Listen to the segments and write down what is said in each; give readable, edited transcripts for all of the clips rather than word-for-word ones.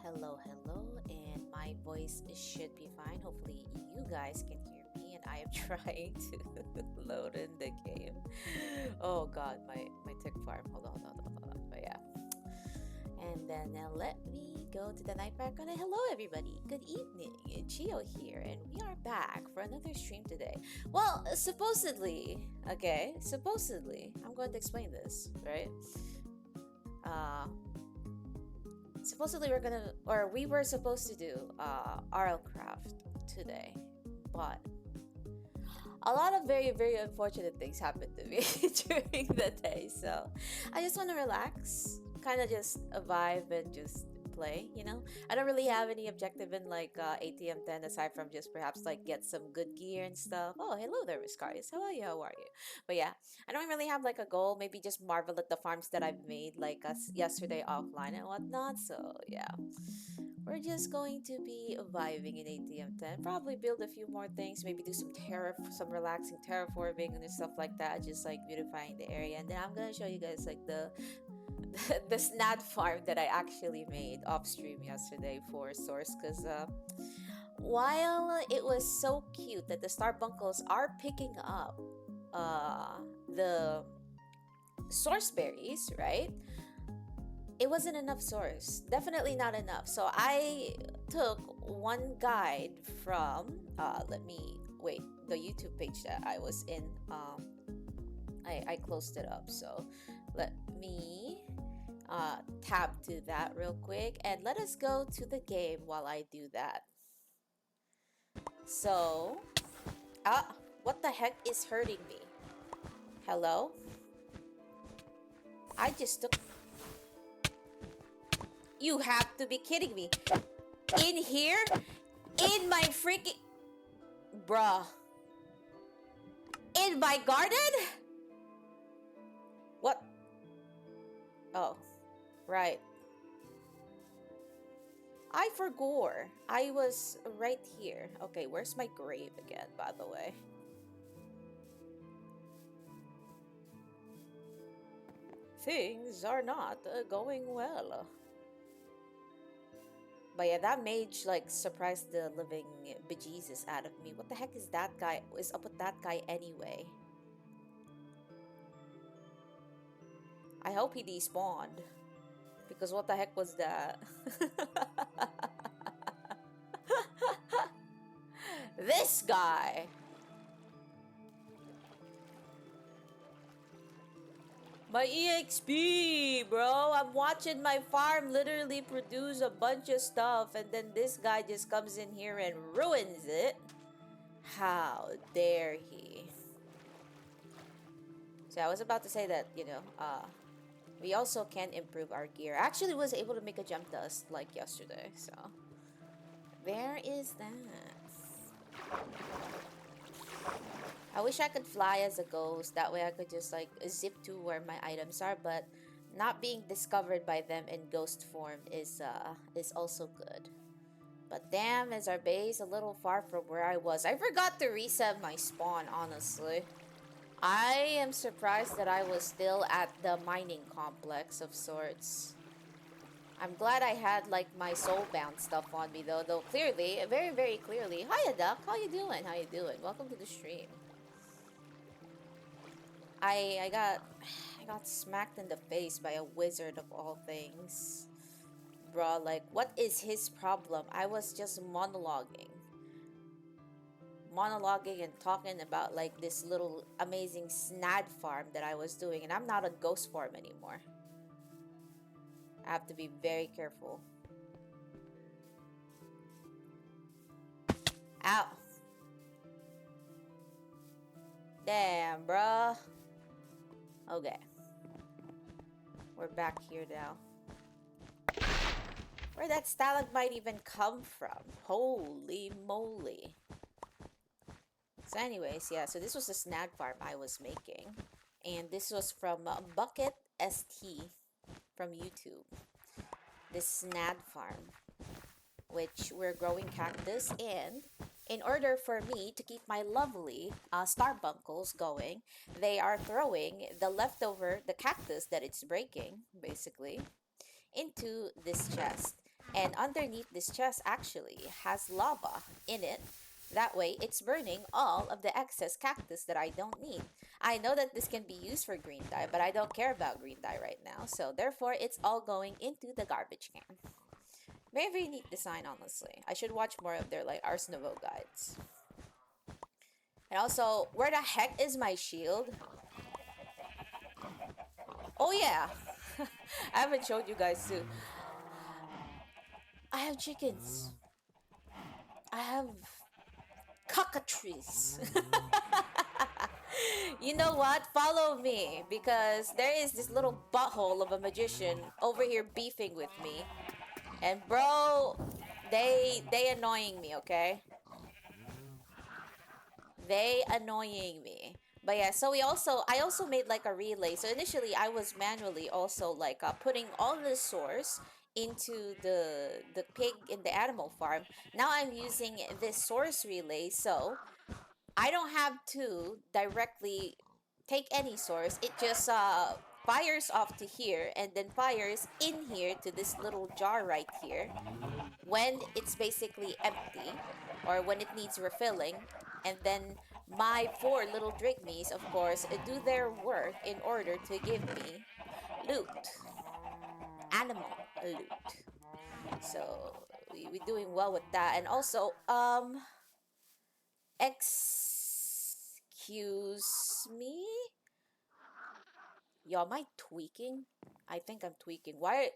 Hello, and my voice should be fine. Hopefully, you guys can hear me, and I am trying to load in the game. Oh god, my tick farm. Hold on. But yeah. And then now let me go to the night background. And hello, everybody. Good evening. Chiyo here, and we are back for another stream today. Well, supposedly, I'm going to explain this, right? Supposedly we were supposed to do RL Craft today, but a lot of very, very unfortunate things happened to me during the day, so I just want to relax, kind of just vibe and just play, you know. I don't really have any objective in like ATM 10 aside from just perhaps like get some good gear and stuff. Oh, hello there, Viscarius. How are you? But yeah, I don't really have like a goal. Maybe just marvel at the farms that I've made like yesterday offline and whatnot. So yeah, we're just going to be vibing in ATM 10. Probably build a few more things. Maybe do some relaxing terraforming and stuff like that. Just like beautifying the area. And then I'm gonna show you guys like the snad farm that I actually made off stream yesterday for Source, because while it was so cute that the Starbunkles are picking up the source berries, right? It wasn't enough source. Definitely not enough. So I took one guide from the YouTube page that I was in. I closed it up. So let me tab to that real quick and let us go to the game while I do that. So what the heck is hurting me? Hello? I just took... You have to be kidding me. In here? In my freaking... Bruh. In my garden? What? Oh. Right. I forgot. I was right here. Okay, where's my grave again, by the way? Things are not going well. But yeah, that mage like surprised the living bejesus out of me. What the heck is that guy? What is up with that guy anyway? I hope he despawned. Because what the heck was that? This guy! My EXP, bro! I'm watching my farm literally produce a bunch of stuff, and then this guy just comes in here and ruins it. How dare he? So I was about to say that, you know, we also can improve our gear. I actually was able to make a jump dust like yesterday, so there is that. I wish I could fly as a ghost. That way I could just like zip to where my items are, but not being discovered by them in ghost form is also good. But damn, is our base a little far from where I was. I forgot to reset my spawn, honestly. I am surprised that I was still at the mining complex of sorts. I'm glad I had like my soulbound stuff on me though clearly, very, very clearly. Hiya Duck, how you doing? Welcome to the stream. I got smacked in the face by a wizard of all things. Bruh, like what is his problem? I was just monologuing and talking about like this little amazing snad farm that I was doing, and I'm not a ghost farm anymore. I have to be very careful. Ow. Damn, bruh. Okay. We're back here now. Where'd that stalagmite even come from? Holy moly. So anyways, yeah, so this was the snag farm I was making. And this was from Bucket ST from YouTube. This snad farm, which we're growing cactus, and in order for me to keep my lovely starbunkles going, they are throwing the cactus that it's breaking, basically, into this chest. And underneath this chest actually has lava in it. That way, it's burning all of the excess cactus that I don't need. I know that this can be used for green dye, but I don't care about green dye right now. So therefore, it's all going into the garbage can. Very neat design, honestly. I should watch more of their like Ars Nouveau guides. And also, where the heck is my shield? Oh yeah, I haven't showed you guys too. I have chickens. I have cockatrices. You know what? Follow me because there is this little butthole of a magician over here beefing with me. And bro, they annoying me, okay? They annoying me. But yeah, so I also made like a relay. So initially I was manually also like putting all the source into the pig in the animal farm. Now I'm using this source relay, so I don't have to directly take any source. It just fires off to here and then fires in here to this little jar right here when it's basically empty or when it needs refilling. And then my four little drigmies, of course, do their work in order to give me loot. Animal loot. So we're doing well with that. And also, excuse me? Yo, am I tweaking? I think I'm tweaking. Why?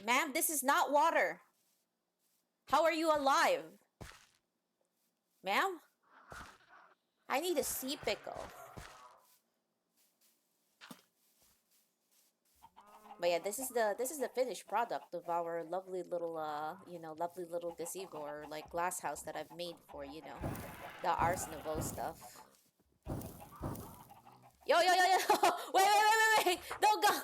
Ma'am, this is not water. How are you alive? Ma'am? I need a sea pickle. But yeah, this is the finished product of our lovely little lovely little gazebo or like glass house that I've made for, the Ars Nouveau stuff. Yo yo yo yo! Wait! Don't go!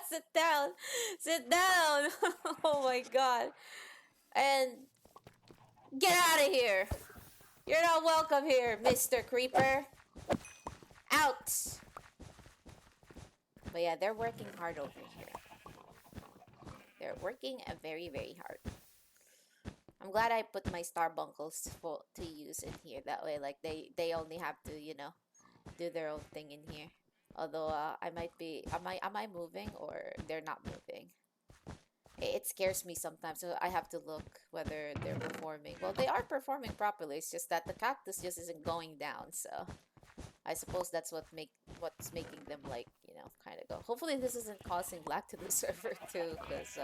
Sit down! Sit down! Oh my god! And get out of here! You're not welcome here, Mr. Creeper. Out! But yeah, they're working hard over here. They're working very, very hard. I'm glad I put my starbunkles to use in here. That way, like, they only have to, do their own thing in here. Although, I might be... Am I moving or they're not moving? It scares me sometimes, so I have to look whether they're performing. Well, they are performing properly. It's just that the cactus just isn't going down, so... I suppose that's what's making them like, kind of go. Hopefully this isn't causing lag to the server too, because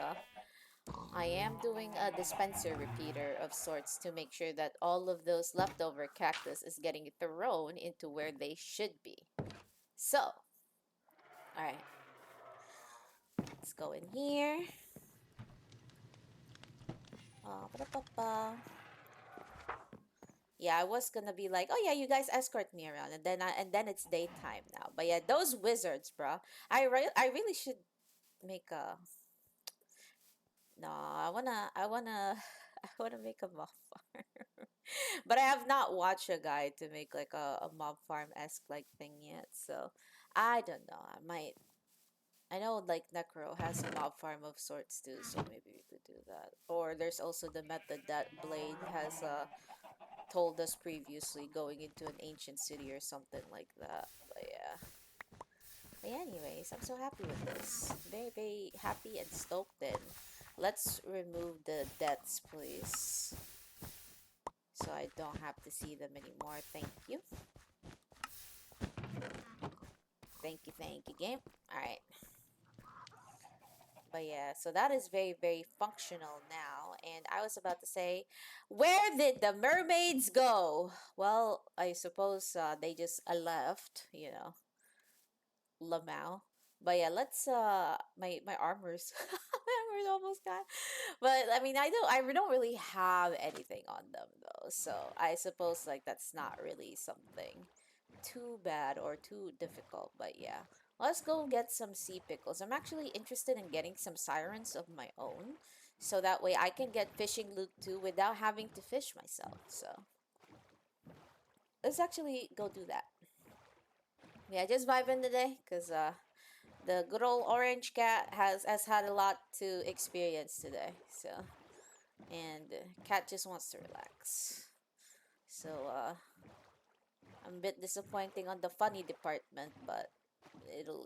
I am doing a dispenser repeater of sorts to make sure that all of those leftover cactus is getting thrown into where they should be. So, alright. Let's go in here. Ba-da-ba-ba. Yeah, I was gonna be like, oh yeah, you guys escort me around, and then it's daytime now. But yeah, those wizards, bro. I really should make a. No, I wanna make a mob farm, but I have not watched a guide to make like a mob farm esque like thing yet. So I don't know. I might. I know like Necro has a mob farm of sorts too, so maybe we could do that. Or there's also the method that Blade has told us previously, going into an ancient city or something like that. But yeah. But anyways, I'm so happy with this. Very, very happy and stoked then. Let's remove the deaths, please. So I don't have to see them anymore. Thank you. Thank you, game. Alright. But yeah, so that is very, very functional now. And I was about to say, where did the mermaids go? Well, I suppose they just left, Lamau. But yeah, let's my armor's my armor's almost gone. But I mean, I don't really have anything on them though. So I suppose like that's not really something too bad or too difficult. But yeah. Let's go get some sea pickles. I'm actually interested in getting some sirens of my own. So that way I can get fishing loot too without having to fish myself. So let's actually go do that. Yeah, just vibing today because The good old orange cat has had a lot to experience today. So, and cat just wants to relax. So, I'm a bit disappointing on the funny department, but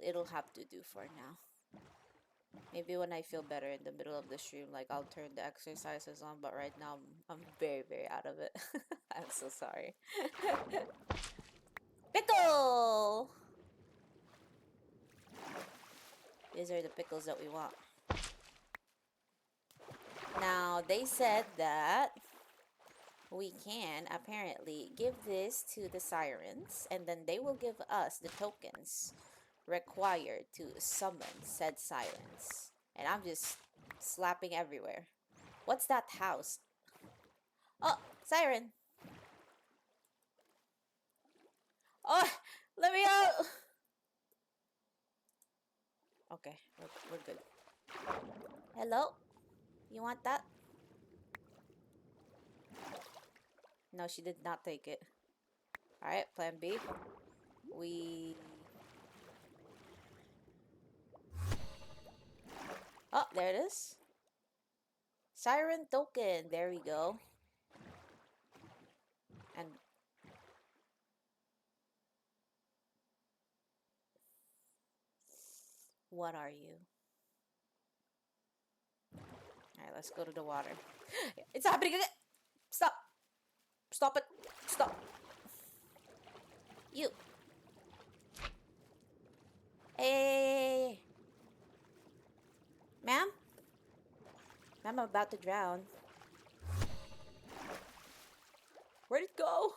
it'll have to do for now. Maybe when I feel better in the middle of the stream, like I'll turn the exercises on, but right now I'm very, very out of it. I'm so sorry. Pickle! These are the pickles that we want. Now, they said that we can apparently give this to the sirens, and then they will give us the tokens required to summon said sirens. And I'm just slapping everywhere. What's that house? Oh, siren! Oh, let me out! Okay, we're good. Hello? You want that? No, she did not take it. Alright, plan B. Oh, there it is. Siren token. There we go. And what are you? Alright, let's go to the water. It's happening again! Stop! Stop it! Stop! You! Hey! Ma'am? Ma'am, I'm about to drown. Where'd it go?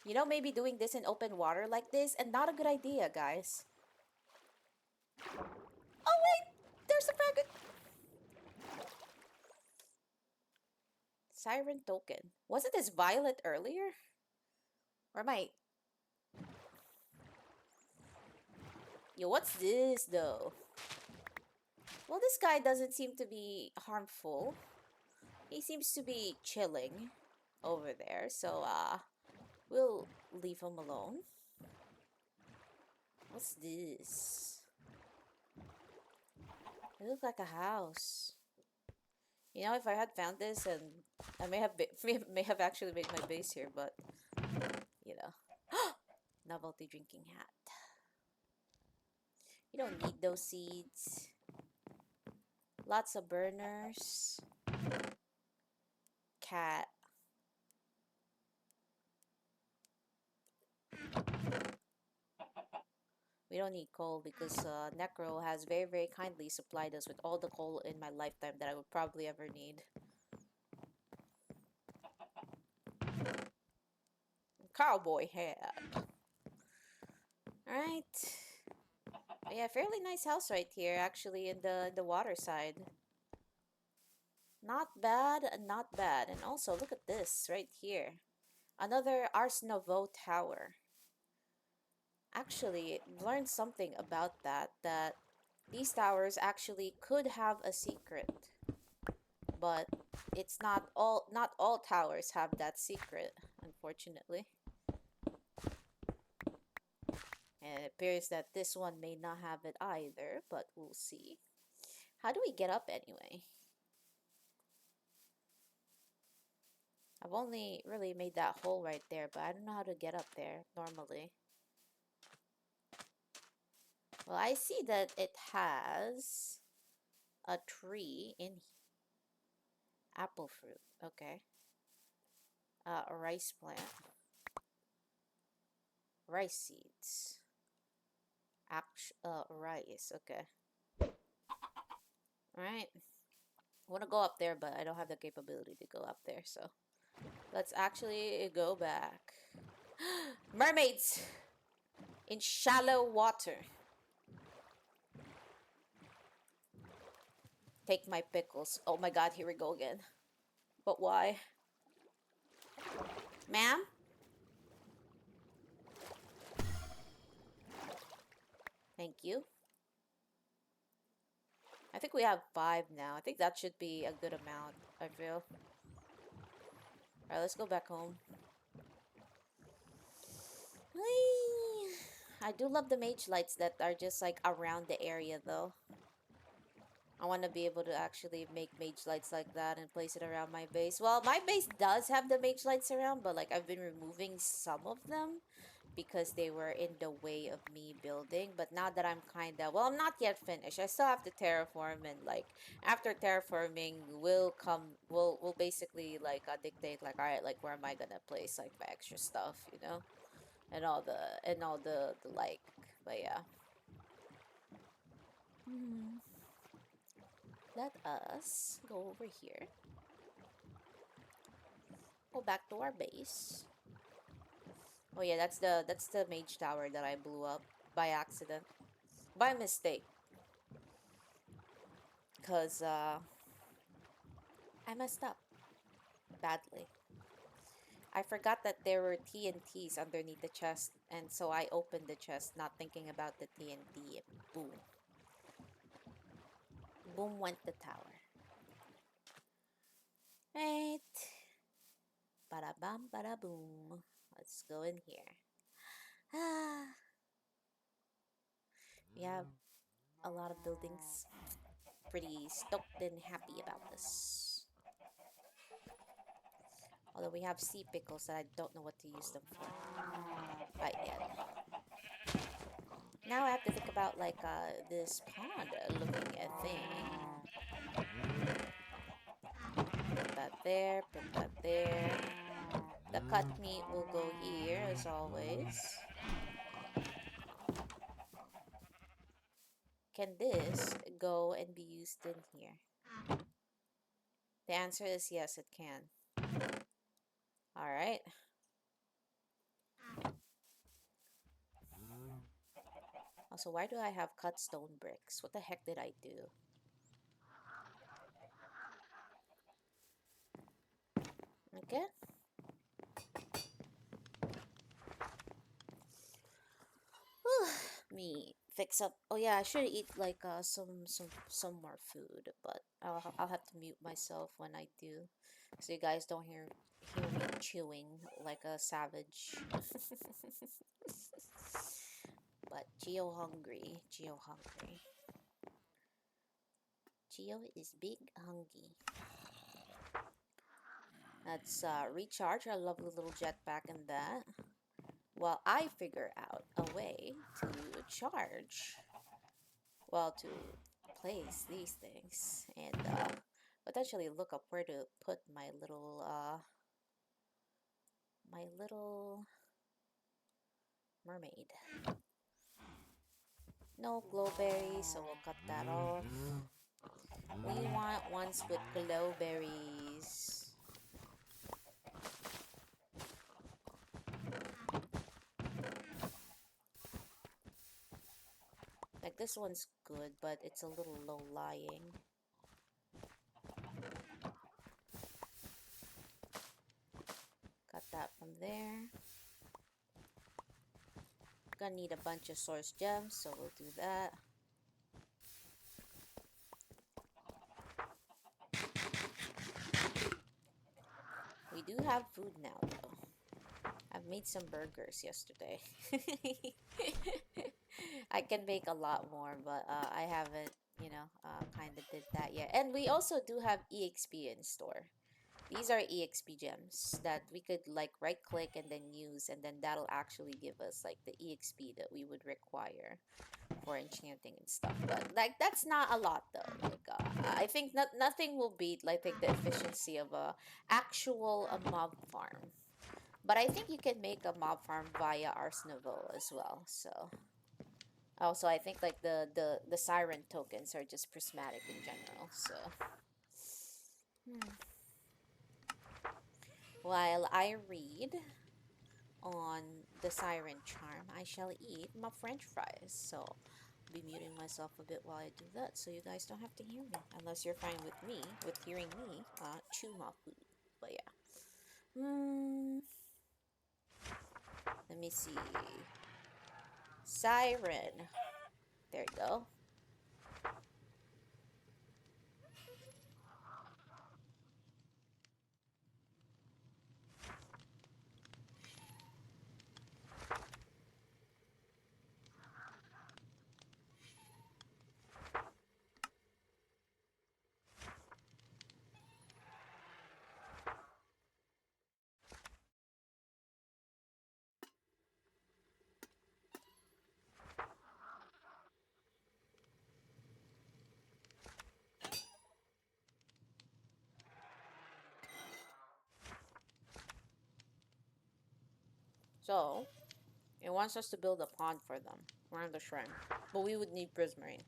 You know, maybe doing this in open water like this, and not a good idea, guys. Oh wait! There's a dragon! Siren token. Wasn't this violet earlier? Or am I... Yo, what's this though? Well, this guy doesn't seem to be harmful. He seems to be chilling over there, so we'll leave him alone. What's this? It looks like a house. You know, if I had found this, and I may have actually made my base here, but you know, novelty drinking hat. You don't need those seeds. Lots of burners. Cat. We don't need coal because Necro has very, very kindly supplied us with all the coal in my lifetime that I would probably ever need. Cowboy hat. Alright. Yeah, fairly nice house right here, actually, in the water side. Not bad, not bad. And also, look at this right here. Another Ars Nouveau tower. Actually, learned something about that these towers actually could have a secret. But it's not all towers have that secret, unfortunately. And it appears that this one may not have it either, but we'll see. How do we get up anyway? I've only really made that hole right there, but I don't know how to get up there normally. Well, I see that it has a tree in apple fruit. Okay. A rice plant. Rice seeds. Rice. Okay. Alright. I want to go up there, but I don't have the capability to go up there, so let's actually go back. Mermaids! In shallow water. Take my pickles. Oh my god, here we go again. But why? Ma'am? Thank you. I think we have 5 now. I think that should be a good amount, I feel. Alright, let's go back home. I do love the mage lights that are just like around the area though. I want to be able to actually make mage lights like that and place it around my base. Well, my base does have the mage lights around, but like I've been removing some of them because they were in the way of me building. But now that I'm well, I'm not yet finished. I still have to terraform, and like after terraforming we'll basically like dictate like, all right, like where am I gonna place like my extra stuff, you know? And all the like. But yeah. Hmm. Let us go over here. Go back to our base. Oh yeah, that's the mage tower that I blew up by accident. By mistake. Cause I messed up badly. I forgot that there were TNTs underneath the chest, and so I opened the chest not thinking about the TNT. Boom. Boom went the tower. Right. Bada bam bada boom. Let's go in here. Ah, we have a lot of buildings. Pretty stoked and happy about this. Although we have sea pickles that I don't know what to use them for right yet. Now I have to think about like this pond looking thing. Put that there, put that there. The cut meat will go here as always. Can this go and be used in here? The answer is yes, it can. Alright. Also, why do I have cut stone bricks? What the heck did I do? Okay. Me fix up. Oh yeah, I should eat like some more food, but I'll have to mute myself when I do, so you guys don't hear me chewing like a savage. But Chiyo hungry. Chiyo hungry. Chiyo is big hungry. Let's recharge our lovely little jetpack in that, while I figure out a way to charge. Well, to place these things and potentially look up where to put my little mermaid. No glowberries, so we'll cut that off. We want ones with glowberries. Like this one's good, but it's a little low lying. Got that from there. Gonna need a bunch of source gems, so we'll do that. We do have food now, though. I've made some burgers yesterday. I can make a lot more, but I haven't, kind of did that yet. And we also do have EXP in store. These are EXP gems that we could like right click and then use, and then that'll actually give us like the EXP that we would require for enchanting and stuff. But like that's not a lot though. Like I think nothing will beat like the efficiency of a actual mob farm. But I think you can make a mob farm via Arsenival as well. So also I think like the siren tokens are just prismatic in general. So while I read on the siren charm, I shall eat my French fries. So I'll be muting myself a bit while I do that, so you guys don't have to hear me, unless you're fine with me hearing me chew my food. But yeah. Let me see. Siren. There you go. So, it wants us to build a pond for them around the shrine. But we would need prismarine.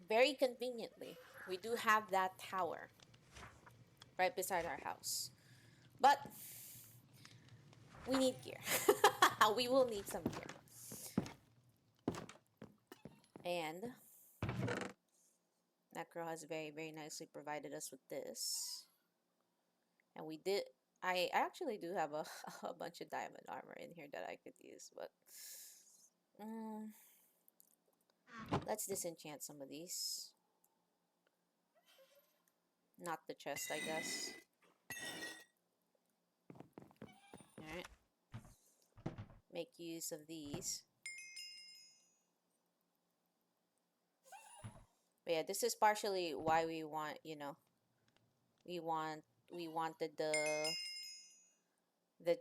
Very conveniently, we do have that tower right beside our house. But we need gear. We will need some gear. And Necro has very, very nicely provided us with this. And we did... I actually do have a, a bunch of diamond armor in here that I could use, but... let's disenchant some of these. Not the chest, I guess. Alright. Make use of these. But yeah, this is partially why we want, you know, we wanted the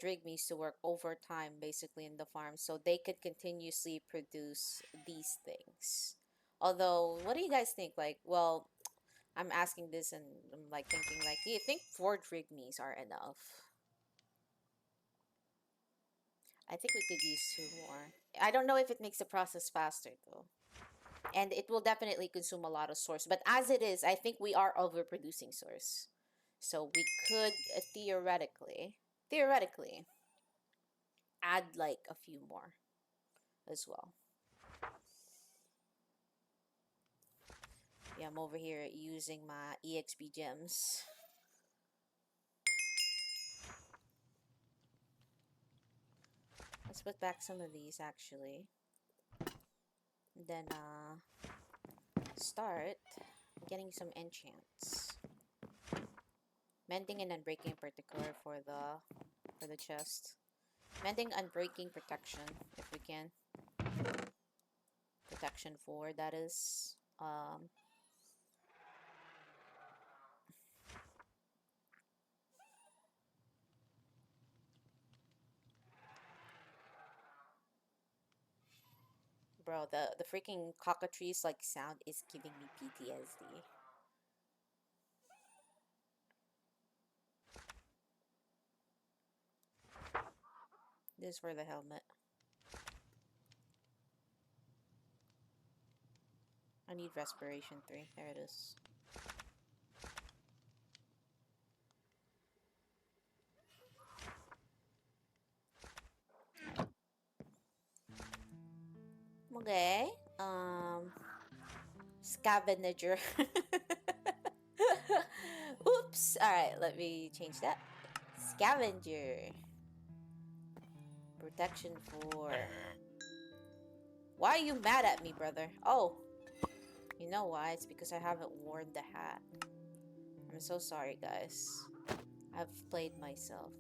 Drigmies to work overtime basically in the farm so they could continuously produce these things. Although, what do you guys think? Like, well, I'm asking this and I'm like thinking like, do you think 4 Drigmies are enough? I think we could use 2 more. I don't know if it makes the process faster though. And it will definitely consume a lot of source. But as it is, I think we are overproducing source. So we could theoretically, add like a few more as well. Yeah, I'm over here using my EXP gems. Let's put back some of these actually. Then start getting some enchants. Mending and unbreaking in particular for the chest. Mending, unbreaking, protection if we can. Protection 4, that is. Bro, the freaking cockatrice like sound is giving me PTSD. This is for the helmet. I need respiration 3. There it is. Okay. Scavenger. Oops. Alright, let me change that. Scavenger. Protection 4. Why are you mad at me, brother? Oh. You know why? It's because I haven't worn the hat. I'm so sorry, guys. I've played myself.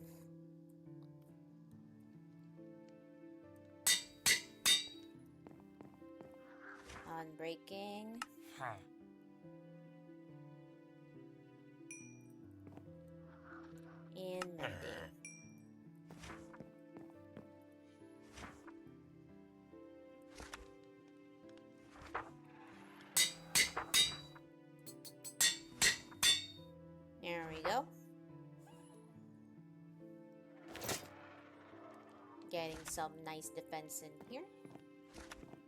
Unbreaking. In mending. There we go. Getting some nice defense in here.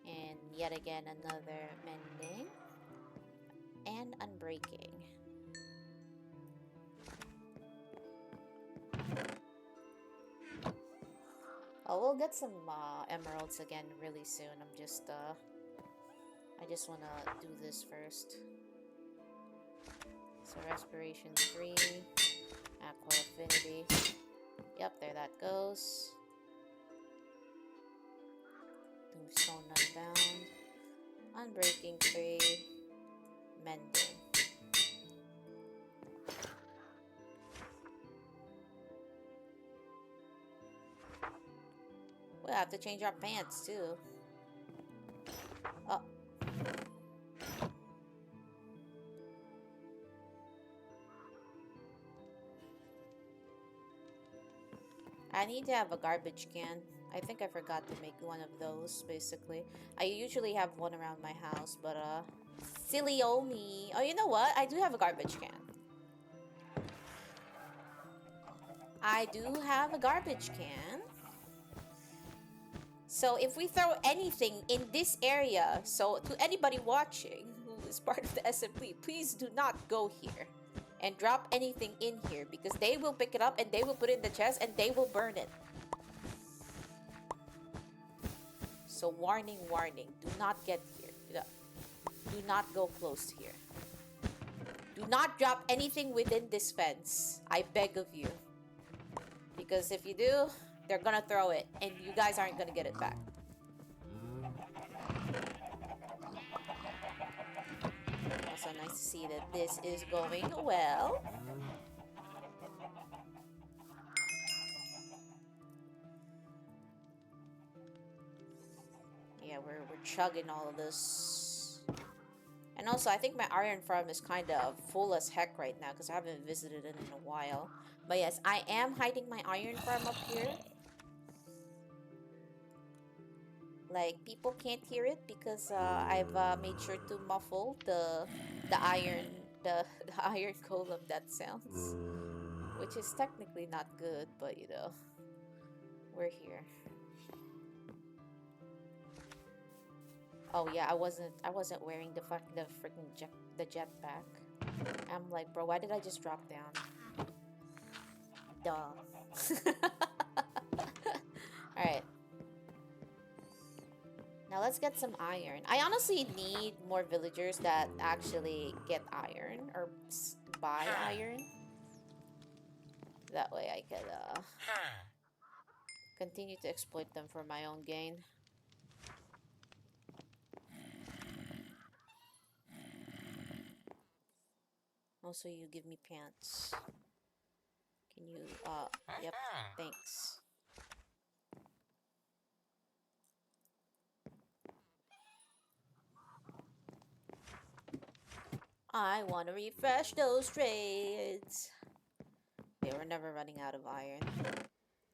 And yet again another mending. And unbreaking. Oh, we'll get some emeralds again really soon. I just wanna do this first. So respiration 3, aqua affinity. Yep, there that goes. Tombstone unbound. Unbreaking 3. Mending. We'll have to change our pants too. Oh. I need to have a garbage can. I think I forgot to make one of those, basically. I usually have one around my house, but, silly oh me. Oh, you know what? I do have a garbage can. I do have a garbage can. So if we throw anything in this area, so to anybody watching who is part of the SMP, please do not go here and drop anything in here because they will pick it up and they will put it in the chest and they will burn it. So warning, warning, do not get here. Do not go close here. Do not drop anything within this fence. I beg of you. Because if you do, they're gonna throw it and you guys aren't gonna get it back. Also nice to see that this is going well. Yeah, we're chugging all of this. And also, I think my iron farm is kind of full as heck right now because I haven't visited it in a while. But yes, I am hiding my iron farm up here. Like, people can't hear it because I've made sure to muffle the iron the iron golem that sounds, which is technically not good, but you know, we're here. Oh yeah, I wasn't wearing the freaking jetpack. I'm like, bro, why did I just drop down? Duh. Alright. Now let's get some iron. I honestly need more villagers that actually get iron or buy iron. That way I could continue to exploit them for my own gain. Also, you give me pants. Can you, yep, thanks. I want to refresh those trades. They were never running out of iron.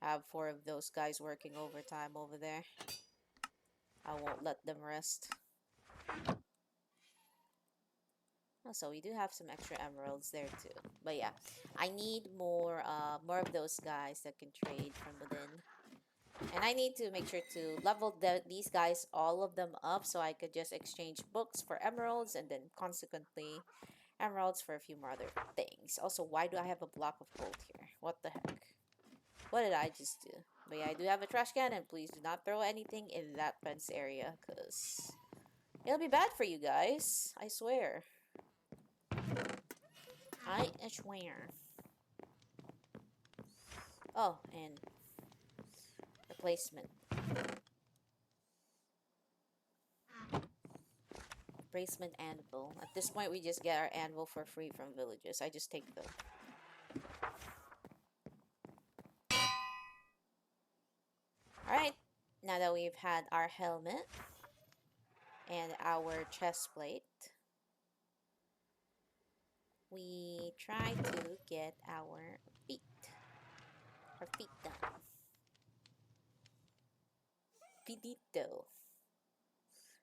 I have 4 of those guys working overtime over there. I won't let them rest. Also, we do have some extra emeralds there too. But yeah, I need more of those guys that can trade from within. And I need to make sure to level these guys, all of them up, so I could just exchange books for emeralds and then consequently emeralds for a few more other things. Also, why do I have a block of gold here? What the heck? What did I just do? But yeah, I do have a trash can, and please do not throw anything in that fence area, because it'll be bad for you guys. I swear. I swear. Oh, and replacement. Replacement anvil. At this point, we just get our anvil for free from villages. I just take them. Alright, now that we've had our helmet and our chest plate, we try to get our feet done. Feetito.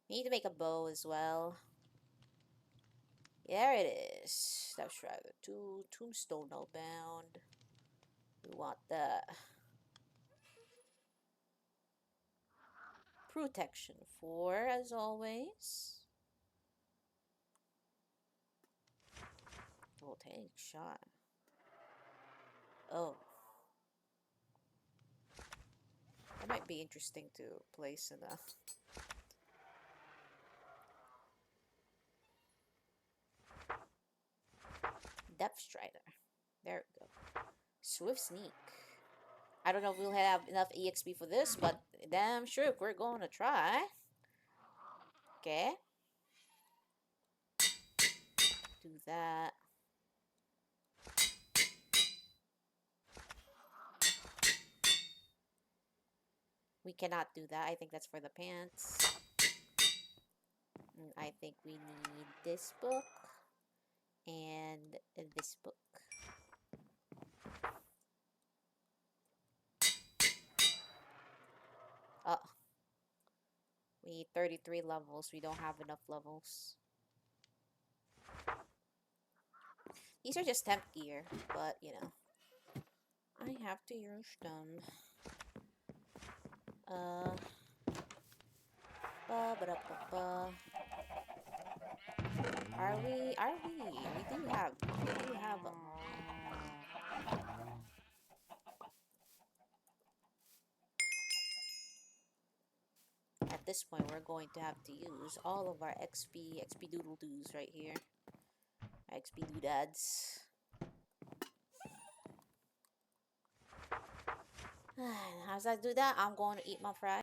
We need to make a bow as well. There it is. That's right. Tombstone no bound. We want that. Protection 4 as always. Voltaic shot. Oh. That might be interesting to place in a... Depth Strider. There we go. Swift Sneak. I don't know if we'll have enough EXP for this, but damn sure if we're going to try. Okay. Do that. We cannot do that. I think that's for the pants. And I think we need this book. And this book. Oh. We need 33 levels. We don't have enough levels. These are just temp gear, but you know. I have to use them. Are we? We do have them. At this point, we're going to have to use all of our XP doodle doos right here. XP doodads. How's I do that? I'm going to eat my fries.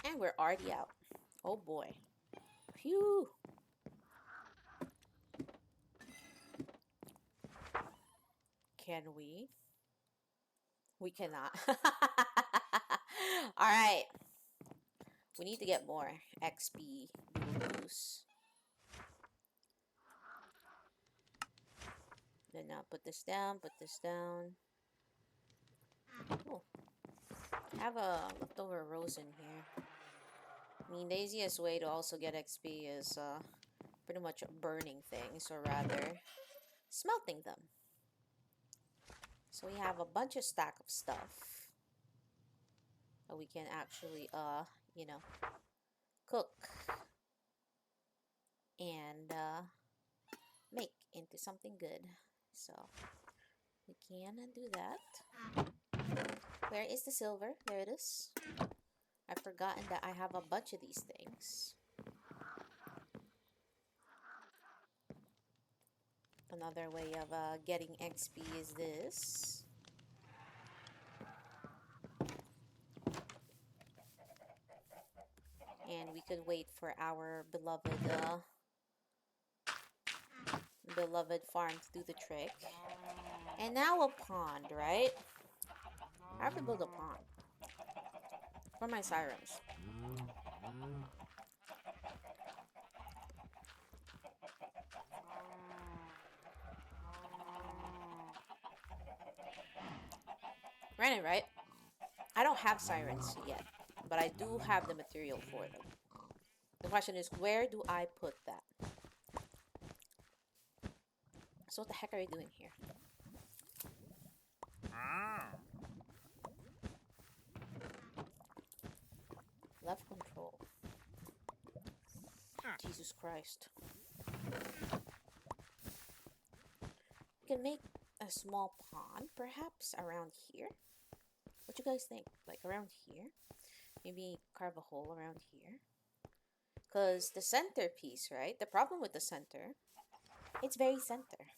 And we're already out. Oh boy. Phew. Can we? We cannot. Alright. We need to get more XP boost. Then now put this down, put this down. Oh. I have a leftover rose in here. I mean, the easiest way to also get XP is pretty much burning things, or rather, smelting them. So we have a bunch of stack of stuff that we can actually, you know, cook and make into something good. So we can do that. Where is the silver? There it is. I've forgotten that I have a bunch of these things. Another way of getting XP is this. And we could wait for our beloved farm to do the trick. And now a pond, right? I have to build a pond for my sirens. Granted, right? I don't have sirens yet, but I do have the material for them. The question is, where do I put that? So what the heck are you doing here? Left control. Jesus Christ. We can make a small pond, perhaps, around here. What you guys think? Like, around here? Maybe carve a hole around here. Because the centerpiece, right? The problem with the center, it's very center.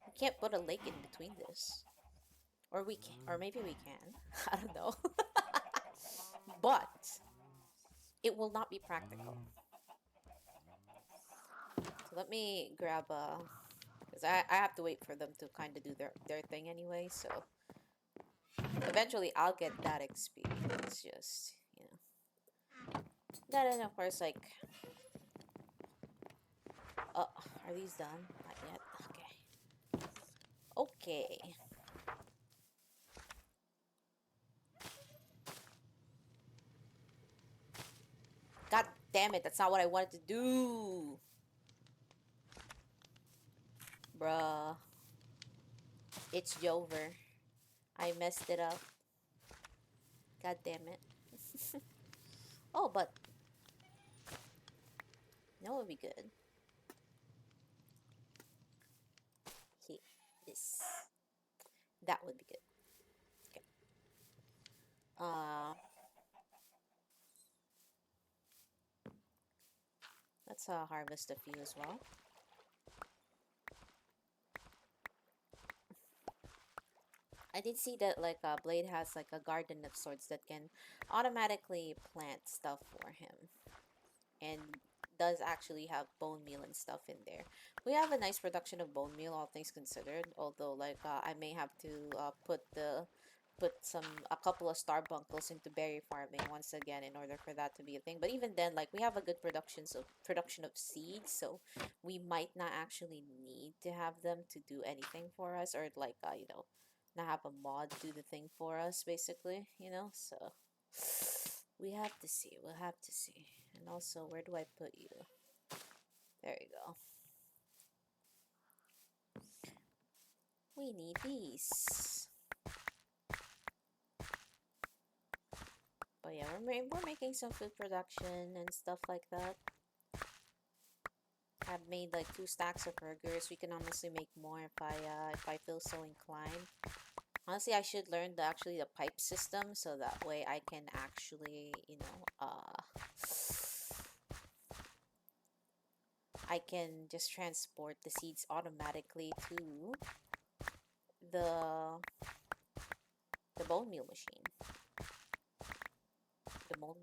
We can't put a lake in between this. Or we can. Or maybe we can. I don't know. But it will not be practical. So let me grab a... Because I have to wait for them to kind of do their thing anyway, so... Eventually, I'll get that XP. It's just, you know... That, and of course, like... Oh, are these done? Not yet. Okay. Okay. God damn it, that's not what I wanted to do. Bruh. It's Jover. I messed it up. God damn it. Oh, but... You know what would be good? this. That would be good. Okay. Let's harvest a few as well. I did see that like Blade has like a garden of sorts that can automatically plant stuff for him, and does actually have bone meal and stuff in there. We have a nice production of bone meal, all things considered. Although like I may have to put a couple of starbunkles into berry farming once again in order for that to be a thing. But even then, like we have a good production of seeds, so we might not actually need to have them to do anything for us, or like not have a mod do the thing for us, basically. So we have to see. We'll have to see. And also, where do I put you? There you go. We need these. But yeah, we're making some food production and stuff like that. I've made like 2 stacks of burgers. We can honestly make more if I feel so inclined. Honestly, I should learn the pipe system, so that way I can actually, I can just transport the seeds automatically to the bone meal machine.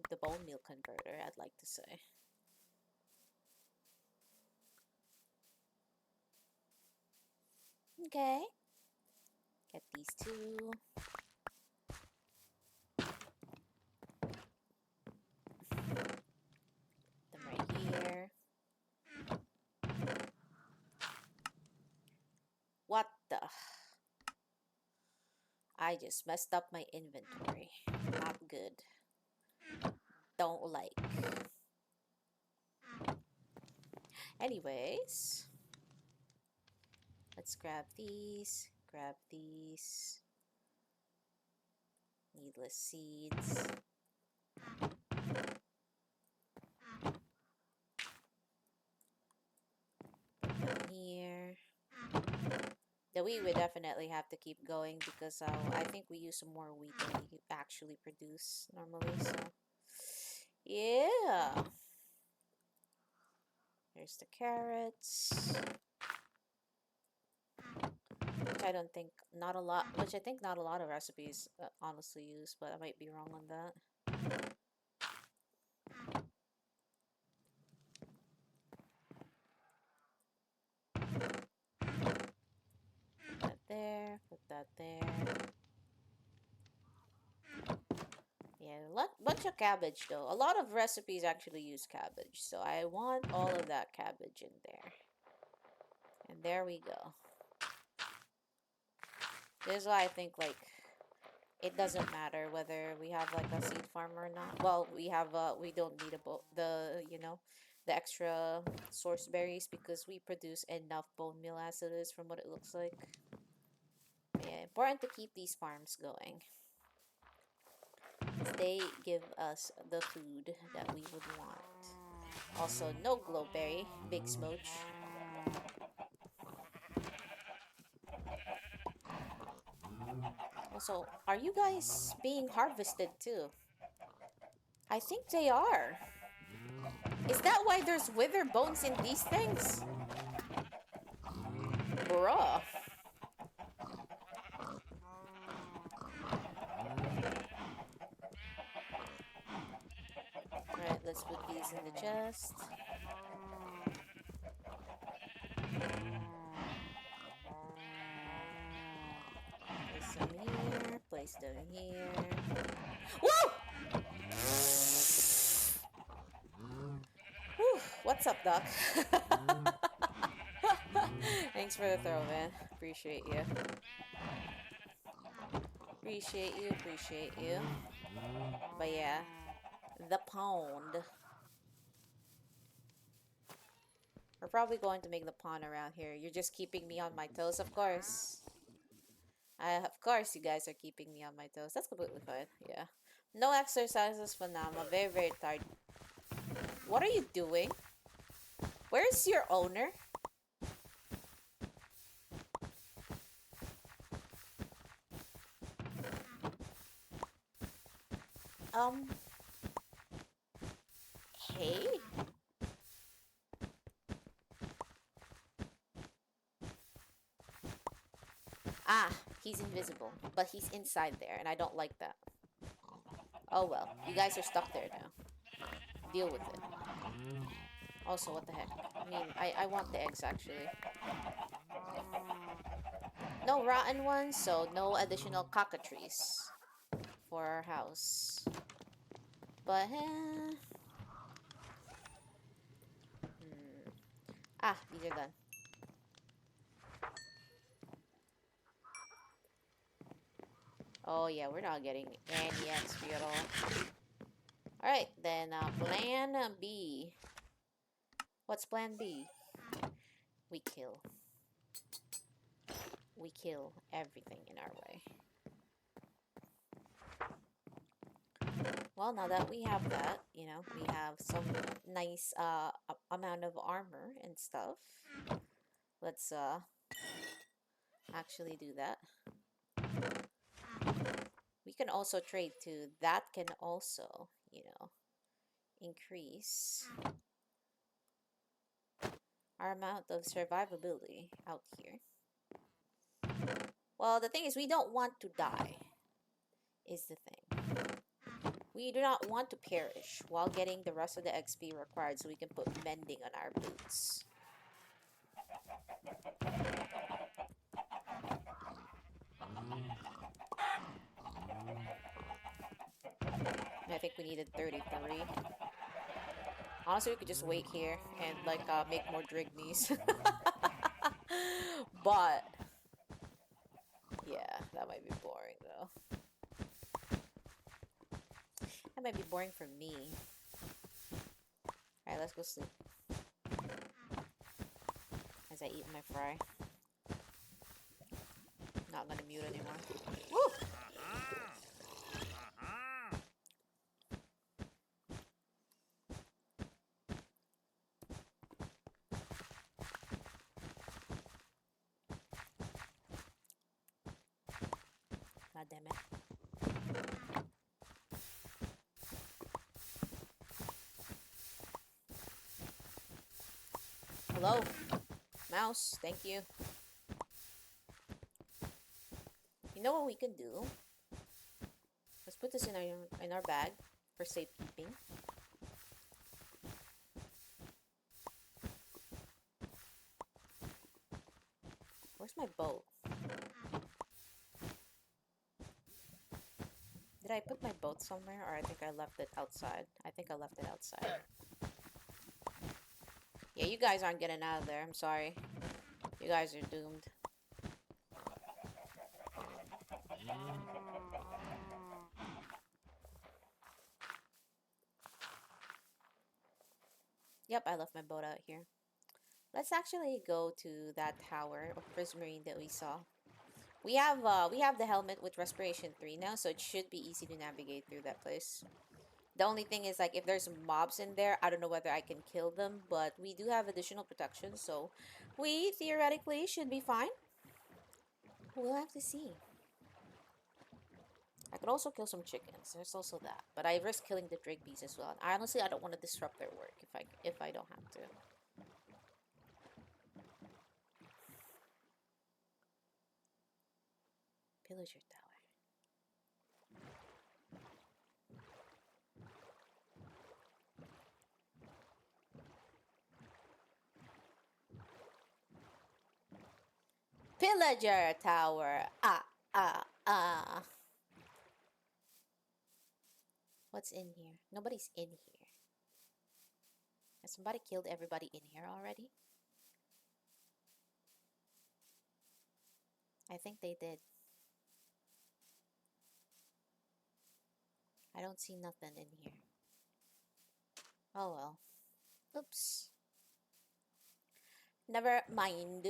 The bone meal converter, I'd like to say. Okay. Get these 2. Them right here. What the? I just messed up my inventory. Not good. Don't like. Anyways. Let's grab these. Grab these. Needless seeds. Put them here. The wheat would definitely have to keep going because I think we use some more wheat than we actually produce normally, so yeah. There's the carrots. Which I think not a lot of recipes honestly use, but I might be wrong on that. Put that there, put that there. Yeah, bunch of cabbage though. A lot of recipes actually use cabbage, so I want all of that cabbage in there. And there we go. This is why I think like it doesn't matter whether we have like a seed farm or not. Well, we don't need the extra source berries because we produce enough bone meal as it is from what it looks like. Yeah, important to keep these farms going. They give us the food that we would want. Also, no glowberry, big smooch. Also, are you guys being harvested too? I think they are. Is that why there's wither bones in these things? Bruh. Alright, let's put these in the chest. Place them here. Place them here. Woo! Whew, what's up, Doc? Thanks for the throw, man. Appreciate you. Appreciate you. But yeah, the pond. We're probably going to make the pond around here. You're just keeping me on my toes, of course. Of course, you guys are keeping me on my toes. That's completely fine. Yeah. No exercises for now. I'm very, very tired. What are you doing? Where's your owner? Um, hey? Ah, he's invisible, but he's inside there, and I don't like that. Oh well, you guys are stuck there now. Deal with it. Also, what the heck? I mean, I want the eggs, actually. No rotten ones, so no additional cockatrices for our house. But, Ah, these are done. Oh yeah, we're not getting any XP at all. Alright, then plan B. What's plan B? We kill. We kill everything in our way. Well, now that we have that, you know, we have some nice amount of armor and stuff. Let's actually do that. We can also trade too. That can also, you know, increase our amount of survivability out here. Well, the thing is, we don't want to die, is the thing. We do not want to perish while getting the rest of the XP required so we can put mending on our boots. I think we needed 33. Honestly, we could just wait here and like make more Drigneys. But yeah, that might be boring though. That might be boring for me. Alright, let's go sleep. As I eat my fry. Not gonna mute anymore. Woo! God damn it. Hello? Mouse, thank you. You know what we can do? Let's put this in our bag for safekeeping. Where's my boat? Did I put my boat somewhere, or I think I left it outside? I think I left it outside. Yeah, you guys aren't getting out of there. I'm sorry. You guys are doomed. Yep, I left my boat out here. Let's actually go to that tower of Prismarine that we saw. We have the helmet with Respiration 3 now, so it should be easy to navigate through that place. The only thing is, like, if there's mobs in there, I don't know whether I can kill them, but we do have additional protection, so we theoretically should be fine. We'll have to see. I could also kill some chickens. There's also that, but I risk killing the drake bees as well. And honestly, I don't want to disrupt their work if I don't have to. Pillager tower. Pillager tower. What's in here? Nobody's in here. Has somebody killed everybody in here already? I think they did. I don't see nothing in here. Oh well. Oops. Never mind.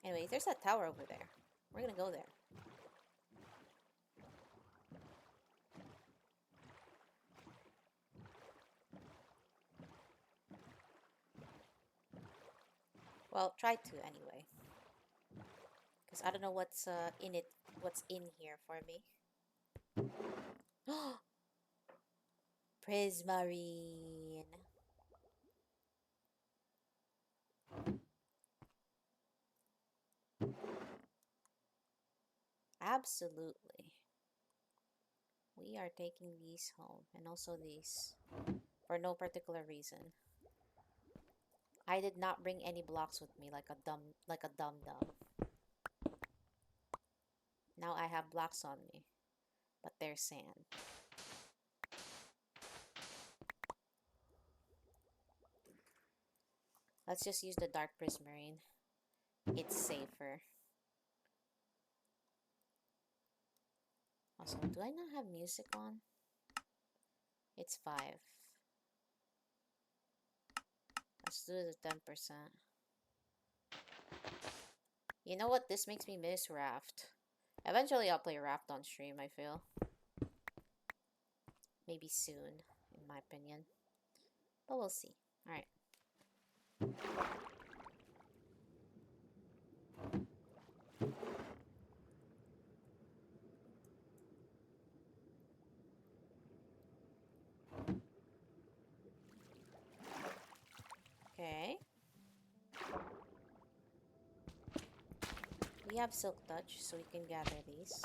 Anyways, there's that tower over there. We're gonna go there. Well, try to anyway. Because I don't know what's what's in here for me. Prismarine. Absolutely. We are taking these home. And also these. For no particular reason. I did not bring any blocks with me like a dumb dumb. Now I have blocks on me. But they're sand. Let's just use the dark prismarine. It's safer. Also, do I not have music on? It's 5. Let's do the 10%. You know what? This makes me miss Raft. Eventually, I'll play Raft on stream, I feel. Maybe soon, in my opinion. But we'll see. Alright. Okay. We have Silk Touch, so we can gather these.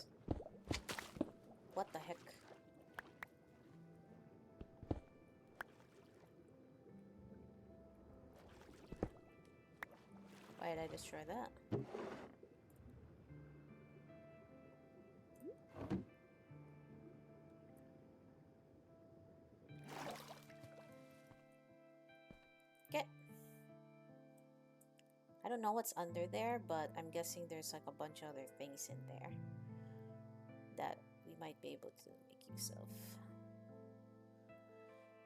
What the heck? Why did I destroy that? Okay. I don't know what's under there, but I'm guessing there's like a bunch of other things in there that we might be able to make use of.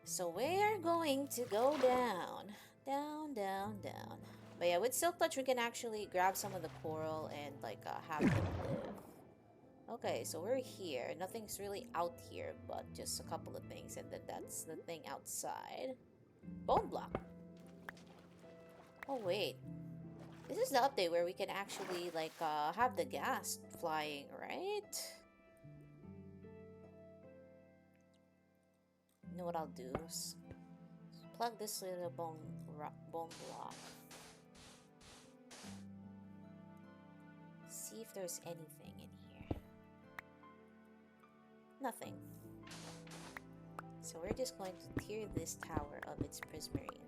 So we're going to go down. Down, down, down. But yeah, with Silk Touch, we can actually grab some of the coral and like have them live. Okay, so we're here. Nothing's really out here, but just a couple of things. And then that's the thing outside. Bone block. Oh, wait. This is the update where we can actually like have the gas flying, right? You know what I'll do? Plug this little bone block. See if there's anything in here. Nothing. So we're just going to tear this tower of its prismarine.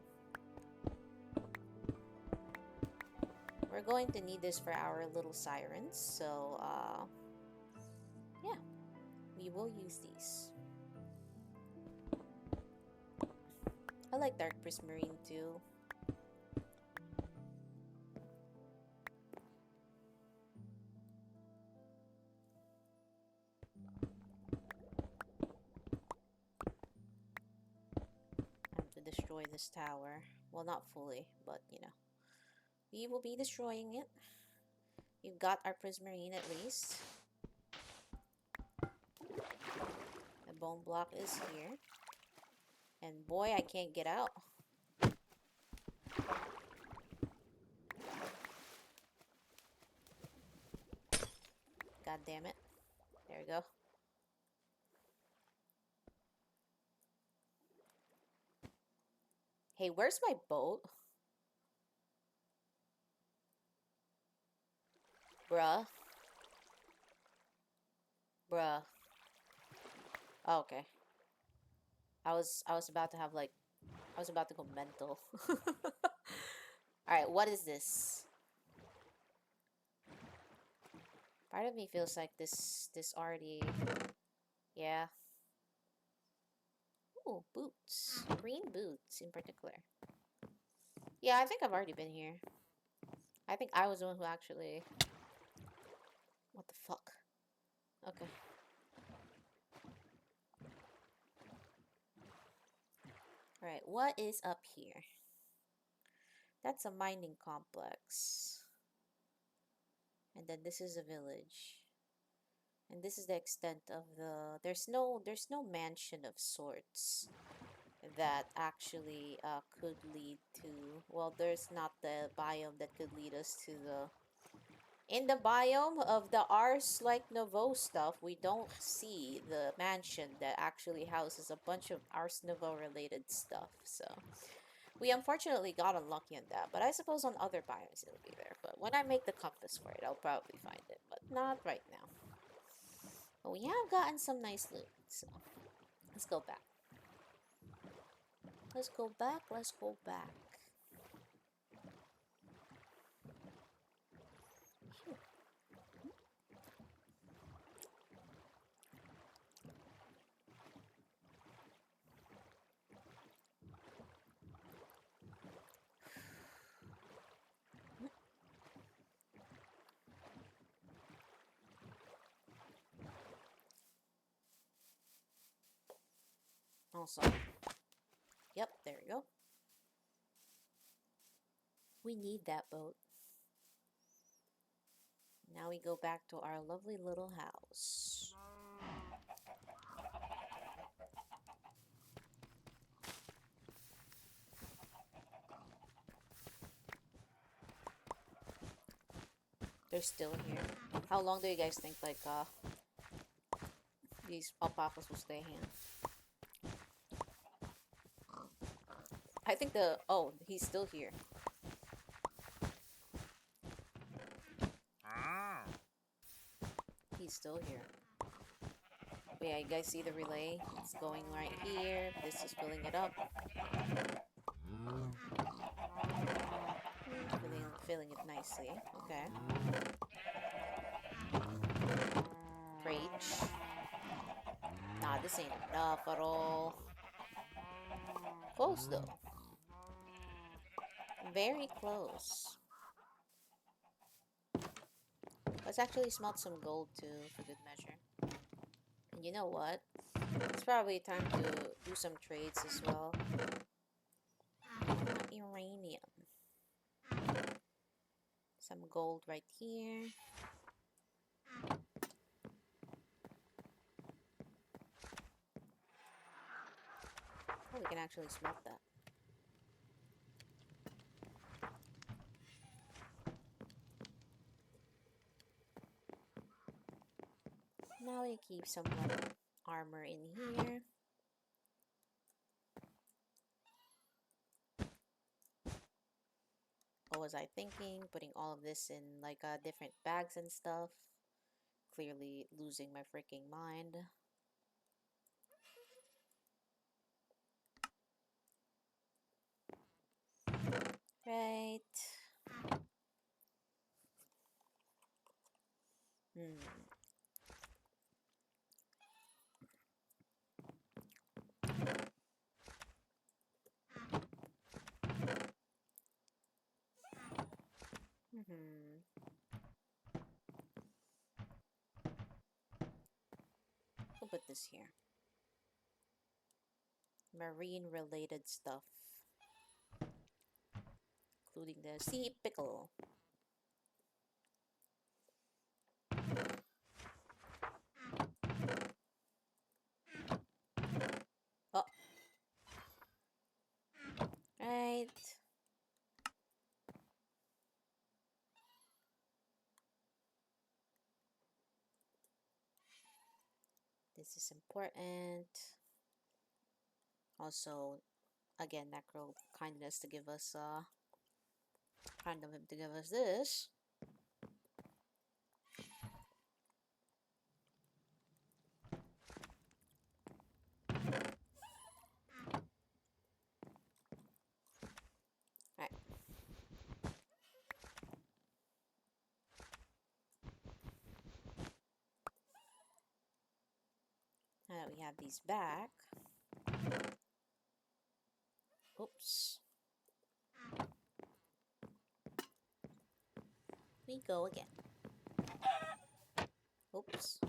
We're going to need this for our little sirens, so yeah, we will use these. I like dark prismarine too. I have to destroy this tower. Well, not fully, but you know. We will be destroying it. We've got our prismarine at least. The bone block is here. And boy, I can't get out. God damn it. There we go. Hey, where's my boat? Bruh. Bruh. Oh, okay. I was about to have like I was about to go mental. Alright, what is this? Part of me feels like this already. Yeah. Ooh, boots. Green boots in particular. Yeah, I think I've already been here. I think I was the one who actually... What the fuck? Okay. Alright, what is up here? That's a mining complex. And then this is a village. And this is the extent of the... There's no mansion of sorts. that actually could lead to, well, there's not the biome that could lead us to the, in the biome of the Ars like Nouveau stuff, we don't see the mansion that actually houses a bunch of Ars Nouveau related stuff. So we unfortunately got unlucky on that, but I suppose on other biomes it'll be there. But when I make the compass for it, I'll probably find it, but not right now. But we have gotten some nice loot, so let's go back. Let's go back, let's go back. Also, yep, there we go. We need that boat. Now we go back to our lovely little house. They're still here. How long do you guys think, like, these alpacas will stay here? I think oh, he's still here. He's still here. But yeah, you guys see the relay? It's going right here. This is filling it up. Filling it nicely. Okay. Preach. Nah, this ain't enough at all. Close though. Very close. Let's actually smelt some gold too, for good measure. And you know what? It's probably time to do some trades as well. Uranium. Some gold right here. Oh, we can actually smelt that. Now we keep some armor in here. What was I thinking? Putting all of this in like different bags and stuff. Clearly losing my freaking mind. Right. We'll put this here. Marine related stuff. Including the sea pickle. Oh. Right. This is important. Also, again, Necro kindness to give us kind of him to give us this. Right. Now that we have these back. Oops. We go again. Oops.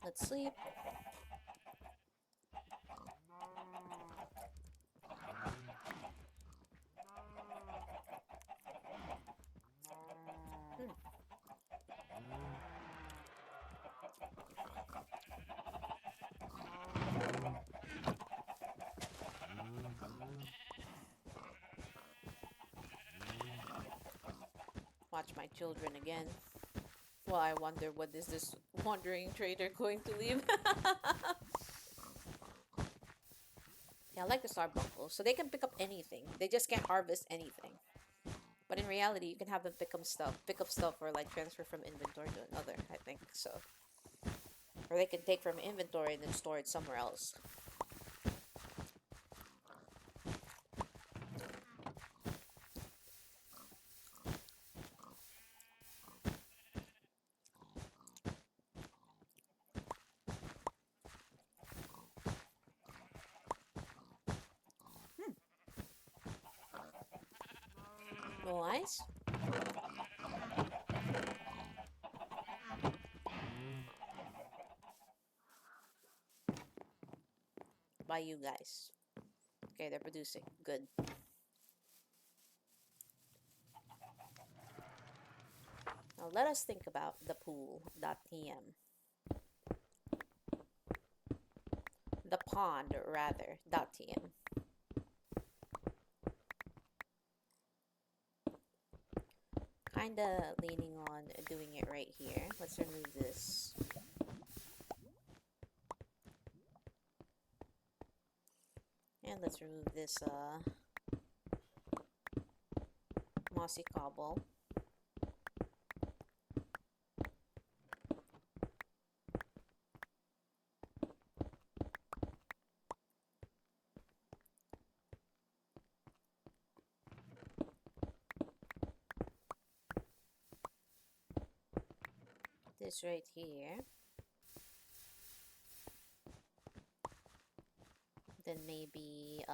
Let's sleep. Watch my children again. Well, I wonder what is this wandering trader going to leave. Yeah, I like the Starbuckle. So they can pick up anything. They just can't harvest anything. But in reality, you can have them pick up stuff, or like transfer from inventory to another, I think so. Or they can take from inventory and then store it somewhere else. Nice. By you guys. Okay, they're producing. Good. Now let us think about the pool.tm. The pond, rather, .tm. Kinda leaning on doing it right here. Let's remove this. And let's remove this mossy cobble. This right here. Then maybe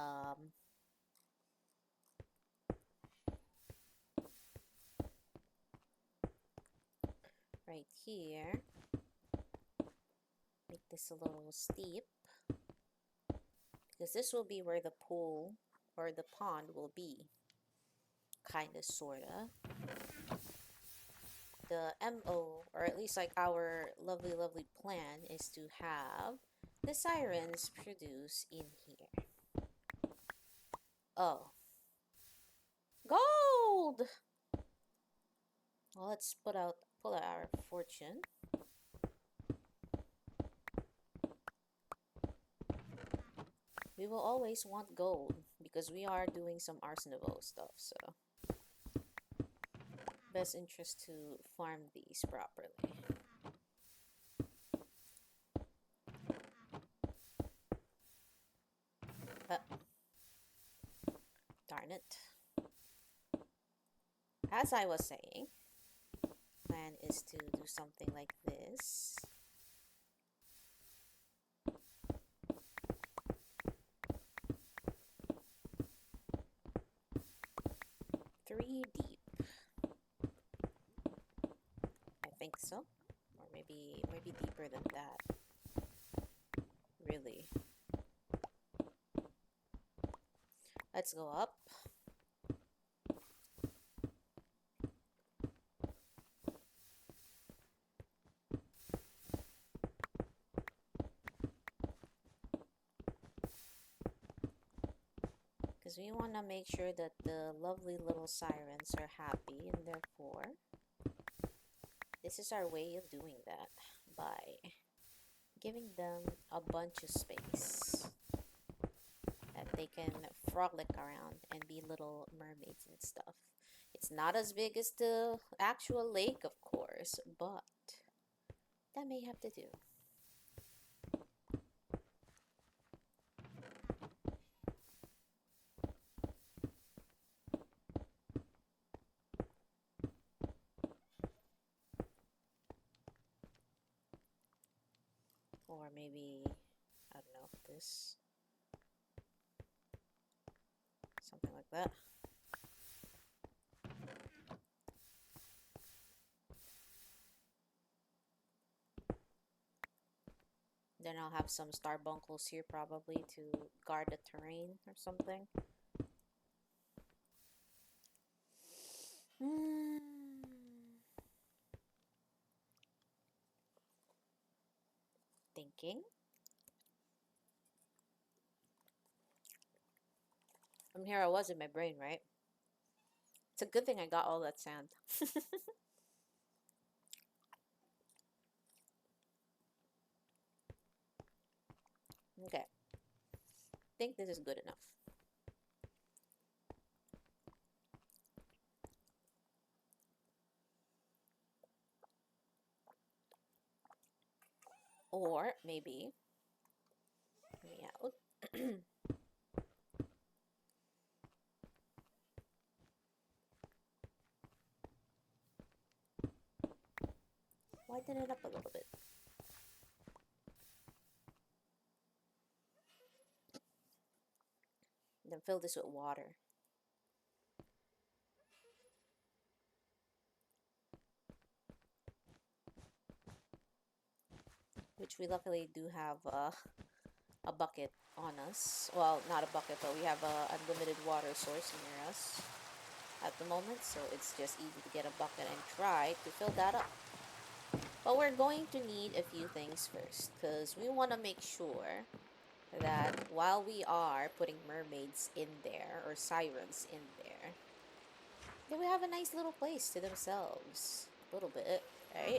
right here, make this a little steep, because this will be where the pool or the pond will be, kinda sorta. The MO, or at least like our lovely plan, is to have the sirens produce in here. Oh, gold! Well, let's pull out our fortune. We will always want gold because we are doing some Arsenivo stuff, so best interest to farm these properly. Darn it. As I was saying, plan is to do something like this. Three deep. I think so. Or maybe deeper than that. Really. Let's go up. Because we want to make sure that the lovely little sirens are happy, and therefore this is our way of doing that, by giving them a bunch of space that they can frolic around and be little mermaids and stuff. It's not as big as the actual lake, of course, but that may have to do. Or maybe, I don't know, this. Something like that. Then I'll have some starbunkles here probably to guard the terrain or something. Thinking. From here I was in my brain, right? It's a good thing I got all that sand. Okay. I think this is good enough. Or maybe, yeah. Widen it up a little bit. Then fill this with water. Which we luckily do have a bucket on us. Well, not a bucket, but we have a unlimited water source near us at the moment, so it's just easy to get a bucket and try to fill that up. But we're going to need a few things first, because we want to make sure that while we are putting mermaids in there, or sirens in there, they will have a nice little place to themselves. A little bit, right?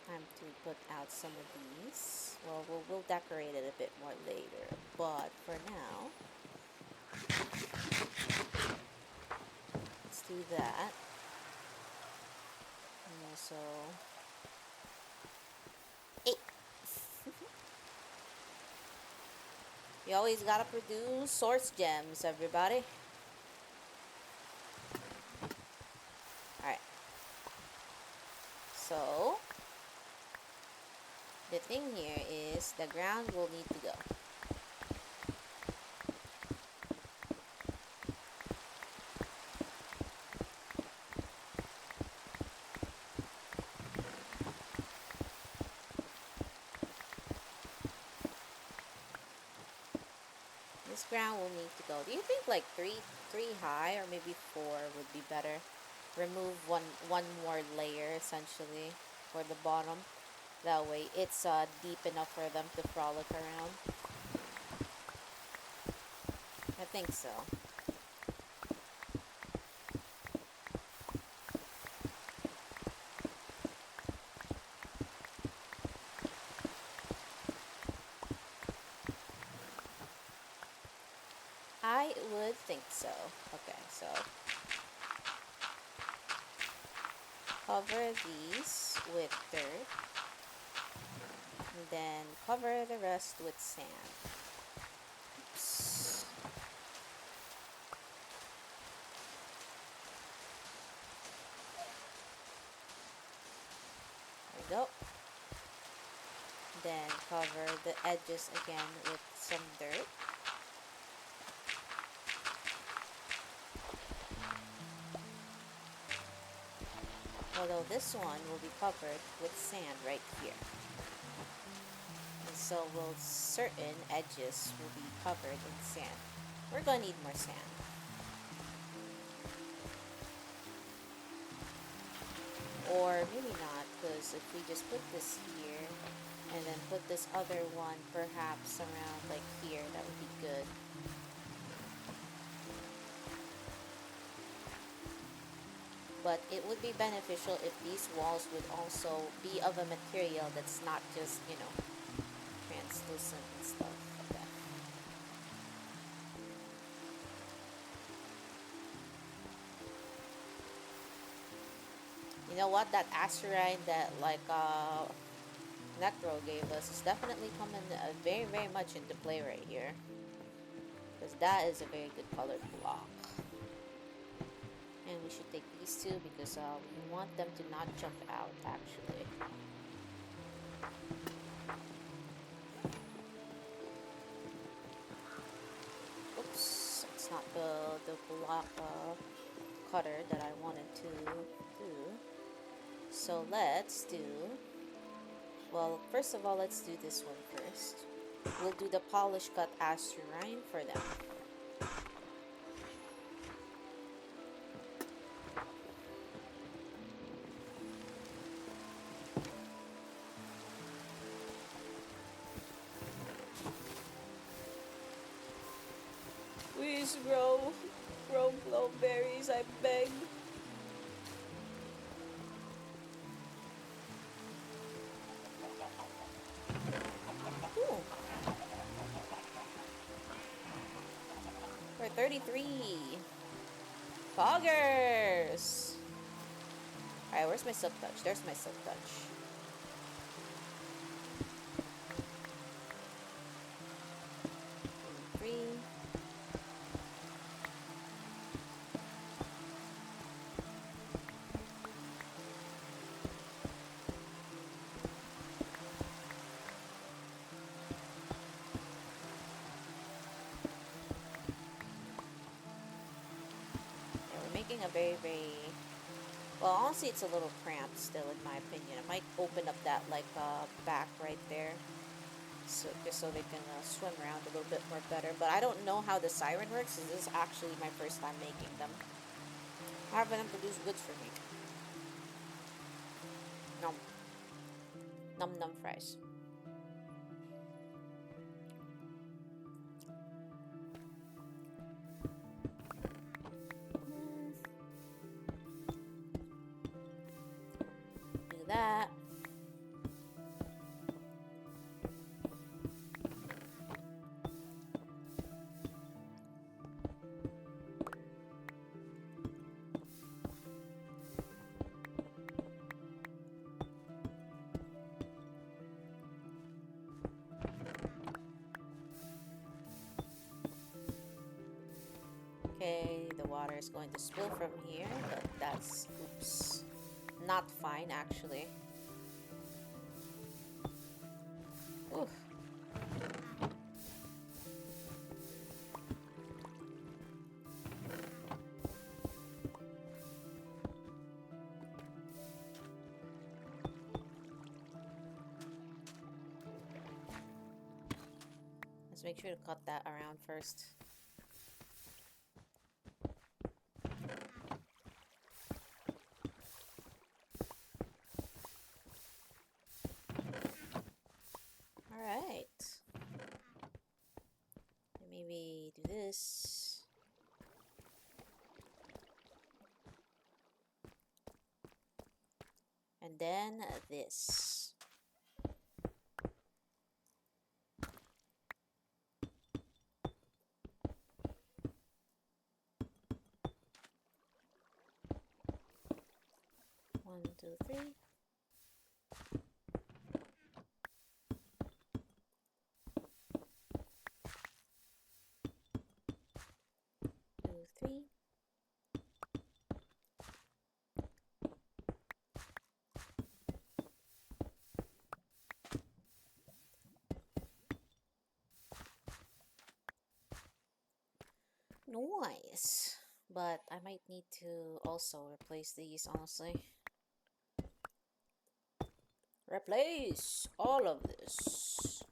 Time to put out some of these. Well, we'll decorate it a bit more later, but for now, let's do that. And also, hey, you always gotta produce source gems, everybody. Alright. So, the thing here is the ground will need to go. This ground will need to go. Do you think like three high or maybe 4 would be better? Remove one more layer essentially for the bottom. That way it's deep enough for them to frolic around. I think so. I would think so. Okay, so cover these with dirt. And then cover the rest with sand. Oops. There we go. Then cover the edges again with some dirt. Although this one will be covered with sand right here. And so will certain edges will be covered in sand. We're gonna need more sand. Or maybe not, because if we just put this here and then put this other one perhaps around like here, that would be good. But it would be beneficial if these walls would also be of a material that's not just, you know, translucent and stuff like that. You know what? That Eisrynn that like Necro gave us is definitely coming very, very much into play right here. Because that is a very good colored block. And we should take these two because we want them to not jump out actually. Oops, it's not the block cutter that I wanted to do. So let's do, well, first of all, let's do this one first. We'll do the polish cut Eisrynn for them. Please grow glowberries, I beg. Ooh. We're 33. Poggers! Alright, where's my silk touch? There's my silk touch. Three. A very well, honestly it's a little cramped still in my opinion. I might open up that like back right there, so just so they can swim around a little bit more better. But I don't know how the siren works. This is actually my first time making them. Having them produce goods for me. Num fries. That. Okay, the water is going to spill from here, but that's oops. Not fine, actually. Oof. Let's make sure to cut that around first. Maybe do this. And then this. One, two, three. Three. Nice. But I might need to also replace these, honestly. Replace all of this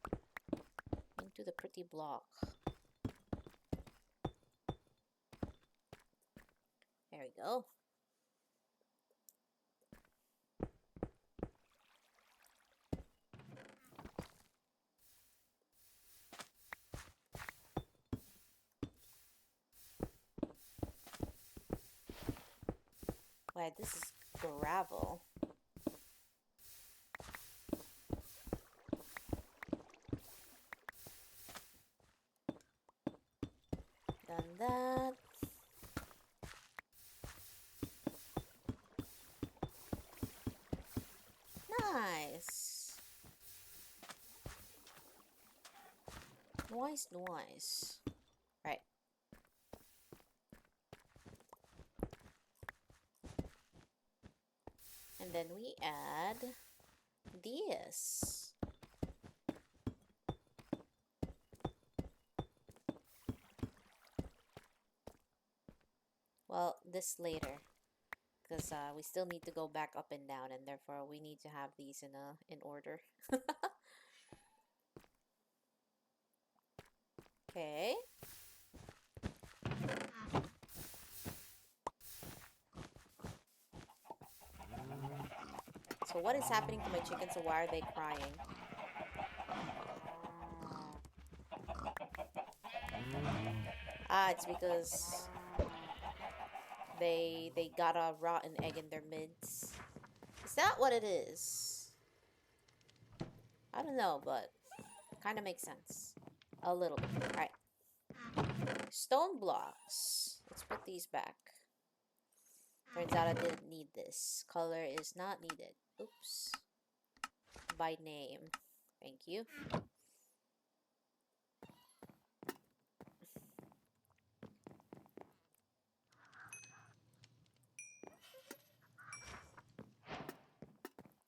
into the pretty block. There we go. Wait, this is gravel. Done that. Nice. Nice. Right. And then we add this. Well, this later, because we still need to go back up and down, and therefore we need to have these in order. Okay. So what is happening to my chickens, and why are they crying? it's because they got a rotten egg in their midst. Is that what it is? I don't know, but kind of makes sense. A little bit. Alright. Stone blocks. Let's put these back. Turns out I didn't need this. Color is not needed. Oops. By name. Thank you.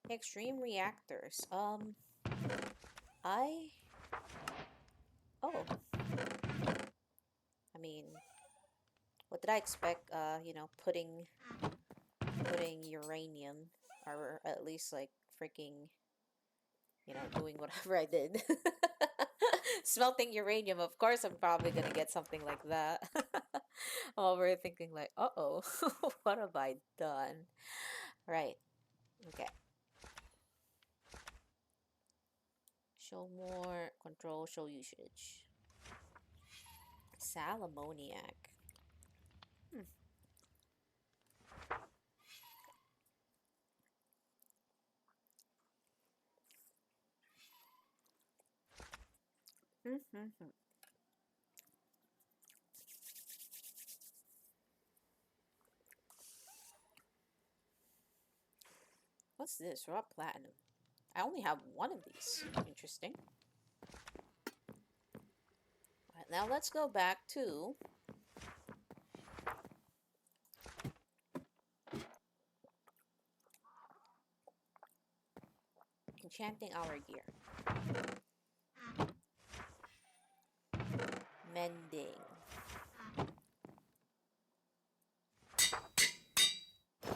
Extreme reactors. I mean, what did I expect? You know, putting uranium, or at least like freaking, you know, doing whatever I did. Smelting uranium. Of course, I'm probably gonna get something like that. Oh, we're thinking like, uh-oh, what have I done? Right. Okay. Show more, control, show usage. Salamoniac. What's this? Raw platinum. I only have one of these. Interesting. Alright, now let's go back to enchanting our gear. Mending.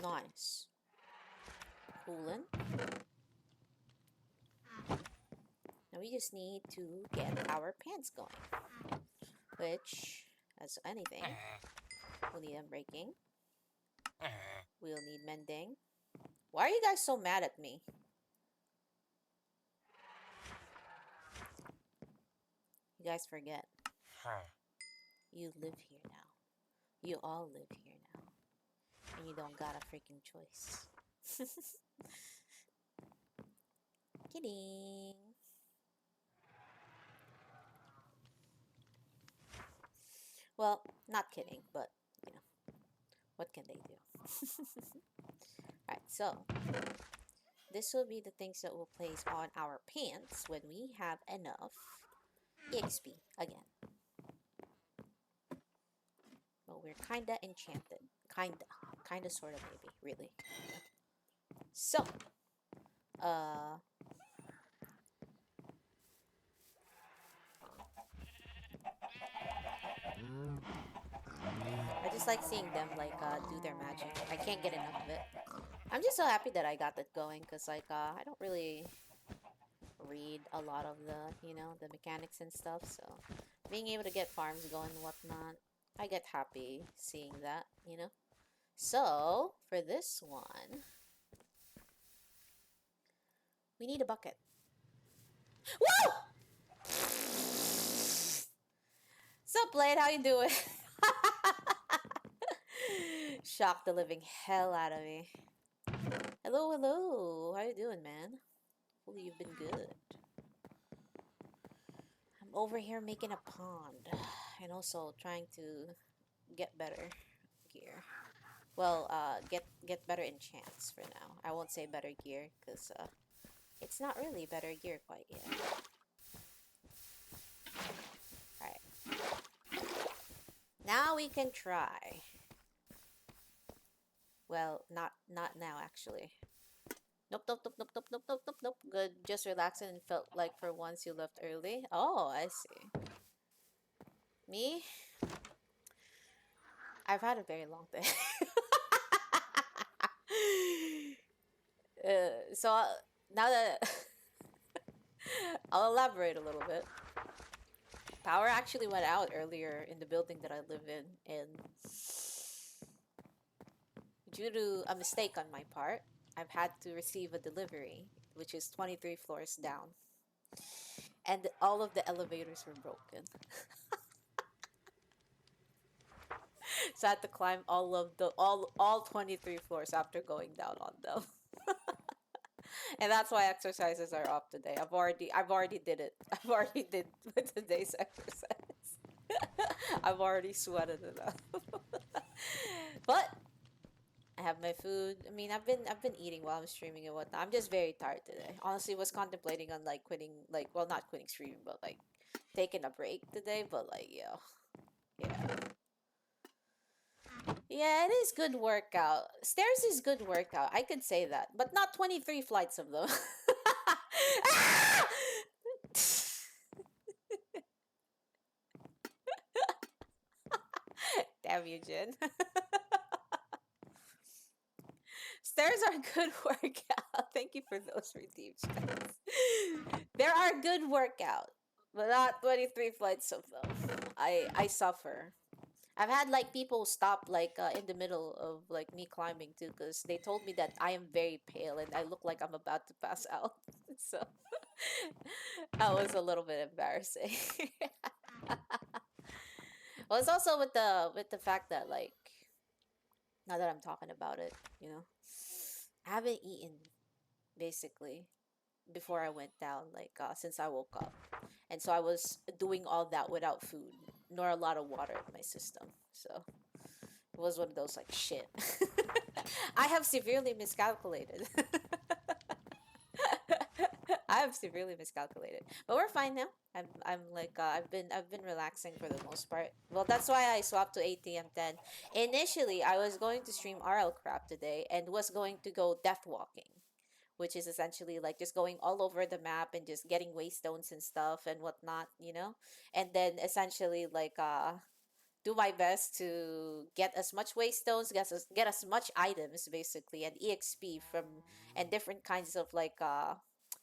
Nice. Coolant. Now we just need to get our pants going. Which, as anything, we'll need unbreaking. We'll need mending. Why are you guys so mad at me? You guys forget. You live here now. You all live here now. And you don't got a freaking choice. Kidding. Well, not kidding, but, you know, what can they do? Alright, so, this will be the things that we'll place on our pants when we have enough EXP again. Well, we're kinda enchanted. Kinda, sorta, maybe, really. So, I just like seeing them, like, do their magic. I can't get enough of it. I'm just so happy that I got that going, because, like, I don't really read a lot of the, you know, the mechanics and stuff, so being able to get farms going and whatnot, I get happy seeing that, you know? So, for this one, we need a bucket. Woo! Sup, Blade? How you doing? Shocked the living hell out of me. Hello, hello. How you doing, man? Hopefully you've been good. I'm over here making a pond. And also trying to get better gear. Well, get better enchants for now. I won't say better gear, because, it's not really better gear quite yet. Alright. Now we can try. Well, not now, actually. Nope, nope, nope, nope, nope, nope, nope, nope, nope. Good. Just relaxing and felt like for once you left early. Oh, I see. Me? I've had a very long day. So now that I'll elaborate a little bit. Power actually went out earlier in the building that I live in, and due to a mistake on my part, I've had to receive a delivery, which is 23 floors down. And all of the elevators were broken. So I had to climb all 23 floors after going down on them. And that's why exercises are off today. I've already did it. I've already did today's exercise. I've already sweated it up. But I have my food. I mean, I've been eating while I'm streaming and whatnot. I'm just very tired today. Honestly, was contemplating on like quitting, like, well, not quitting streaming, but like taking a break today. But like, yeah, yeah, it is good workout. Stairs is good workout. I could say that, but not 23 flights of them. Ah! Damn you, Jin. Stairs are good workout. Thank you for those redeemed checks. There are good workout, but not 23 flights of them. I suffer. I've had like people stop like in the middle of like me climbing too, because they told me that I am very pale and I look like I'm about to pass out. So that was a little bit embarrassing. Well, it's also with the fact that like now that I'm talking about it, I haven't eaten basically before I went down, like since I woke up, and so I was doing all that without food nor a lot of water in my system. So it was one of those like shit. I have severely miscalculated. I have severely miscalculated, but we're fine now. I'm like I've been relaxing for the most part. Well, that's why I swapped to ATM 10. Initially, I was going to stream RL crap today and was going to go death walking, which is essentially like just going all over the map and just getting waystones and stuff and whatnot. And then essentially like do my best to get as much waystones, get as much items basically, and EXP from and different kinds of like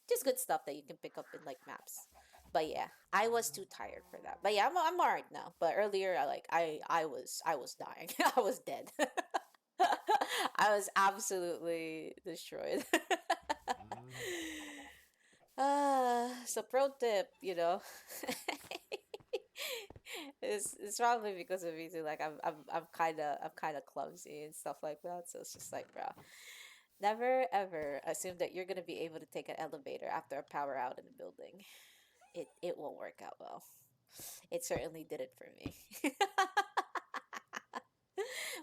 just good stuff that you can pick up in like maps. But yeah, I was too tired for that. But yeah, I'm alright now. But earlier, I was dying. I was dead. I was absolutely destroyed. So pro tip, it's probably because of me too. Like I'm kind of clumsy and stuff like that. So it's just like, bro, never ever assume that you're gonna be able to take an elevator after a power out in a building. It won't work out well. It certainly did it for me.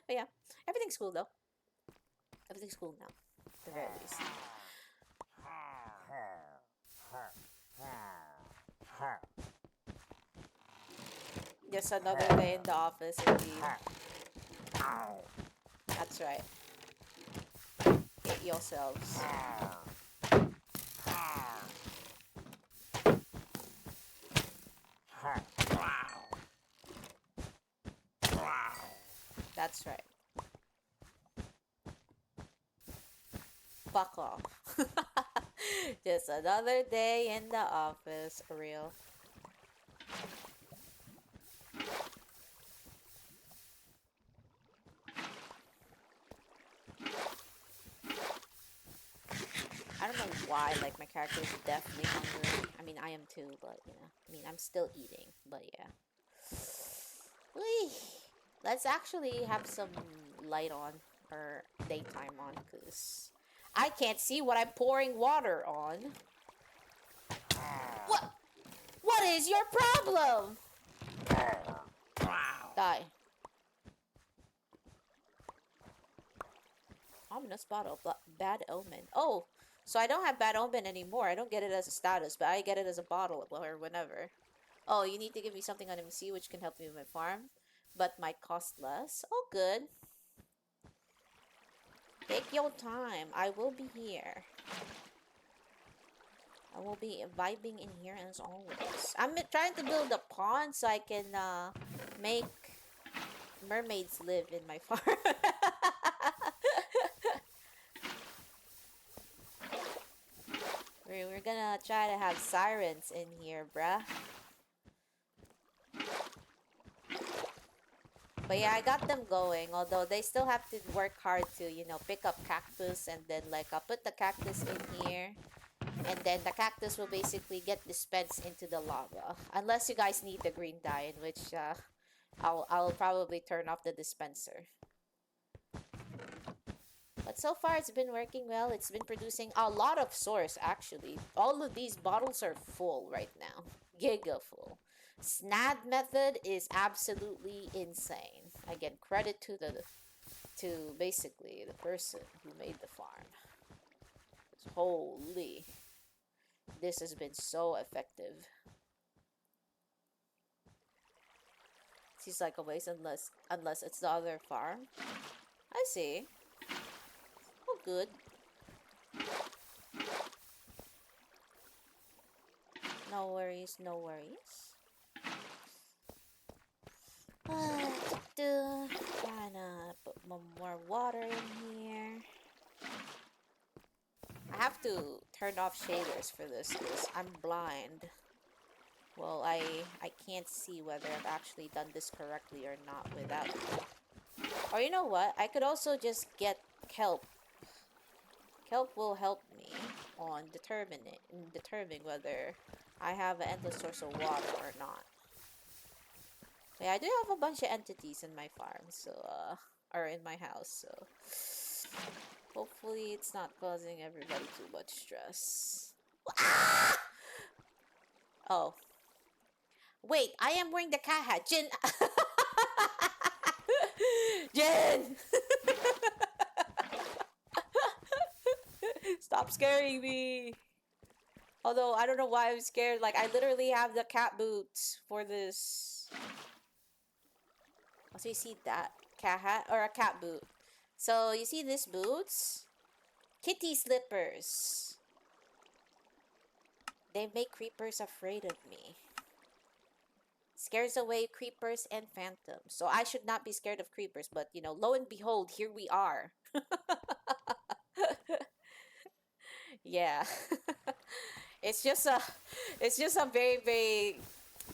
But yeah, everything's cool though. Everything's cool now, at the very least. Just another day in the office, indeed. That's right. Get yourselves. That's right. Fuck off. Just another day in the office, real. I don't know why, like, my character is definitely hungry. I mean, I am too, but, I'm still eating, but yeah. Whee! Let's actually have some light on, or daytime on, because I can't see what I'm pouring water on. What? What is your problem? Die. Ominous bottle, bad omen. Oh, so I don't have bad omen anymore. I don't get it as a status, but I get it as a bottle or whenever. Oh, you need to give me something on MC which can help me with my farm, but might cost less. Oh, good. Take your time. I will be here. I will be vibing in here as always. I'm trying to build a pond so I can make mermaids live in my farm. We're gonna try to have sirens in here, bruh. But yeah, I got them going, although they still have to work hard to, pick up cactus and then like put the cactus in here. And then the cactus will basically get dispensed into the lava. Unless you guys need the green dye, in which I'll probably turn off the dispenser. But so far it's been working well. It's been producing a lot of source actually. All of these bottles are full right now. Giga full. Snad method is absolutely insane. Again, credit to basically the person who made the farm. Holy. This has been so effective. Seems like a waste unless it's the other farm. I see. Oh, good. No worries, no worries. Trying to put more water in here. I have to turn off shaders for this because I'm blind. Well, I can't see whether I've actually done this correctly or not without it. Or you know what? I could also just get kelp. Kelp will help me on determining whether I have an endless source of water or not. Yeah, I do have a bunch of entities in my farm, so or in my house, so hopefully it's not causing everybody too much stress. Ah! Oh. Wait, I am wearing the cat hat. Jin! Jin! Stop scaring me! Although, I don't know why I'm scared. Like, I literally have the cat boots for this. Also, you see that cat hat? Or a cat boot. So, you see these boots? Kitty slippers. They make creepers afraid of me. Scares away creepers and phantoms. So I should not be scared of creepers, but you know, lo and behold, here we are. Yeah. it's just a very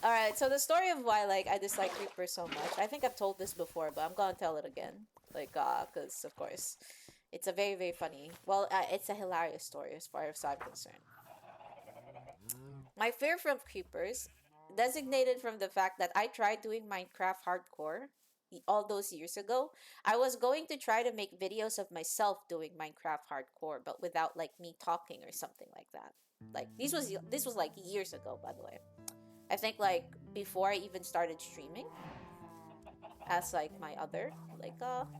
Alright, so the story of why like I dislike creepers so much. I think I've told this before, but I'm gonna tell it again. Like cuz of course it's a very funny. Well, it's a hilarious story as far as I'm concerned. My fear from creepers designated from the fact that I tried doing Minecraft hardcore all those years ago. I was going to try to make videos of myself doing Minecraft hardcore, but without like me talking or something like that. Like this was like years ago, by the way. I think like before I even started streaming as like my other like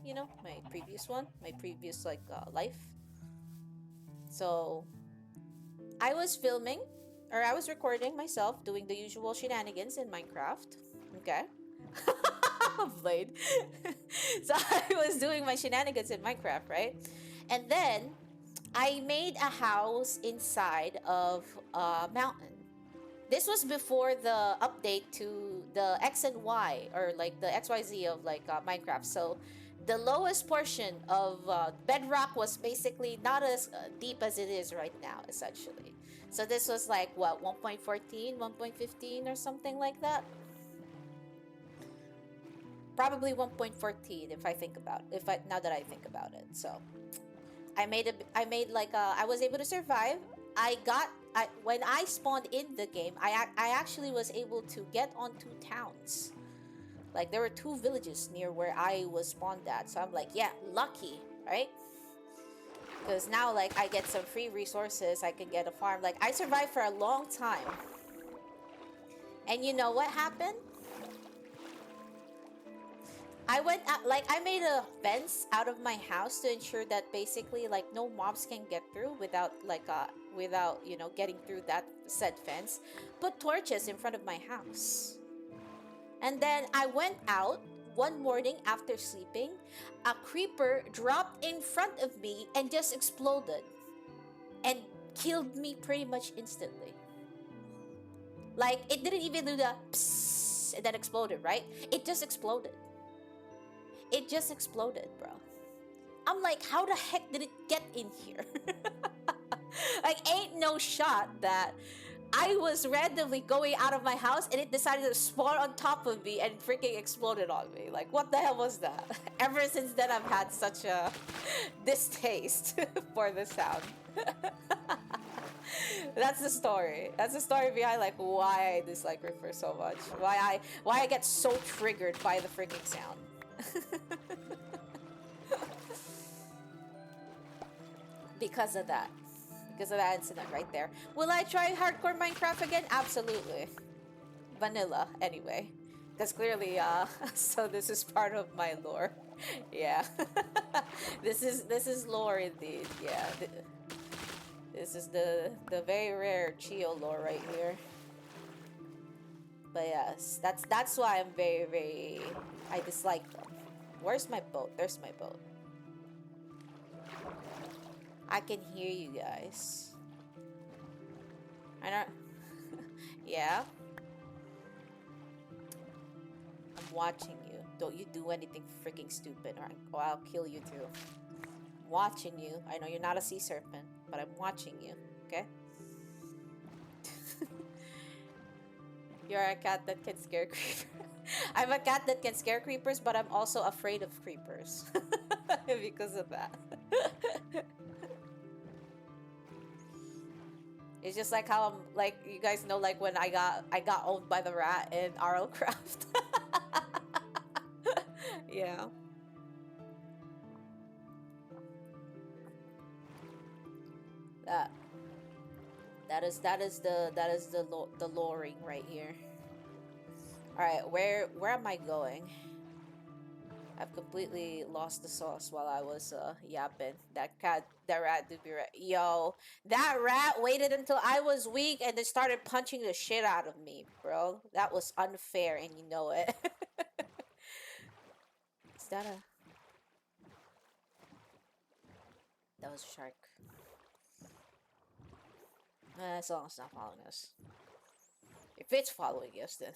you know, my previous like life. So I was filming or I was recording myself doing the usual shenanigans in Minecraft. Okay. Blade. So I was doing my shenanigans in Minecraft, right? And then I made a house inside of a mountain. This was before the update to the X and Y or like the XYZ of like Minecraft. So the lowest portion of bedrock was basically not as deep as it is right now, essentially. So this was like what, 1.14, 1.15 or something like that. Probably 1.14 if I think about now that I think about it. So I made like I was able to survive. When I spawned in the game, I actually was able to get on 2 towns. Like there were 2 villages near where I was spawned at. So I'm like, yeah, lucky, right? Because now like I get some free resources, I can get a farm. Like I survived for a long time. And you know what happened? I went out, like I made a fence out of my house to ensure that basically like no mobs can get through without like without, you know, getting through that said fence. Put torches in front of my house. And then I went out one morning after sleeping. A creeper dropped in front of me and just exploded and killed me pretty much instantly. Like it didn't even do the psst and then exploded, right? It just exploded. It just exploded, bro. I'm like, how the heck did it get in here? Like, ain't no shot that I was randomly going out of my house and it decided to spawn on top of me and freaking exploded on me. Like, what the hell was that? Ever since then, I've had such a distaste for the sound. That's the story. That's the story behind like why I dislike Reaper so much. Why I get so triggered by the freaking sound. Because of that. Because of that incident right there. Will I try hardcore Minecraft again? Absolutely. Vanilla, anyway. Because clearly, so this is part of my lore. Yeah. This is lore indeed. Yeah. This is the very rare Chiyo lore right here. But yes, that's why I'm very I dislike them. Where's my boat? There's my boat. I can hear you guys. I don't. Yeah. I'm watching you. Don't you do anything freaking stupid, or I'll kill you too. I'm watching you. I know you're not a sea serpent, but I'm watching you. Okay. You're a cat that can scare creepers. I'm a cat that can scare creepers, but I'm also afraid of creepers because of that. It's just like how I'm like you guys know like when I got owned by the rat in RL Craft. Yeah. That is the loring right here. All right, where am I going? I've completely lost the sauce while I was yapping. That rat did be right. Yo, that rat waited until I was weak and then started punching the shit out of me, bro. That was unfair and you know it. Is that a... That was a shark. As long as it's not following us. If it's following us, then...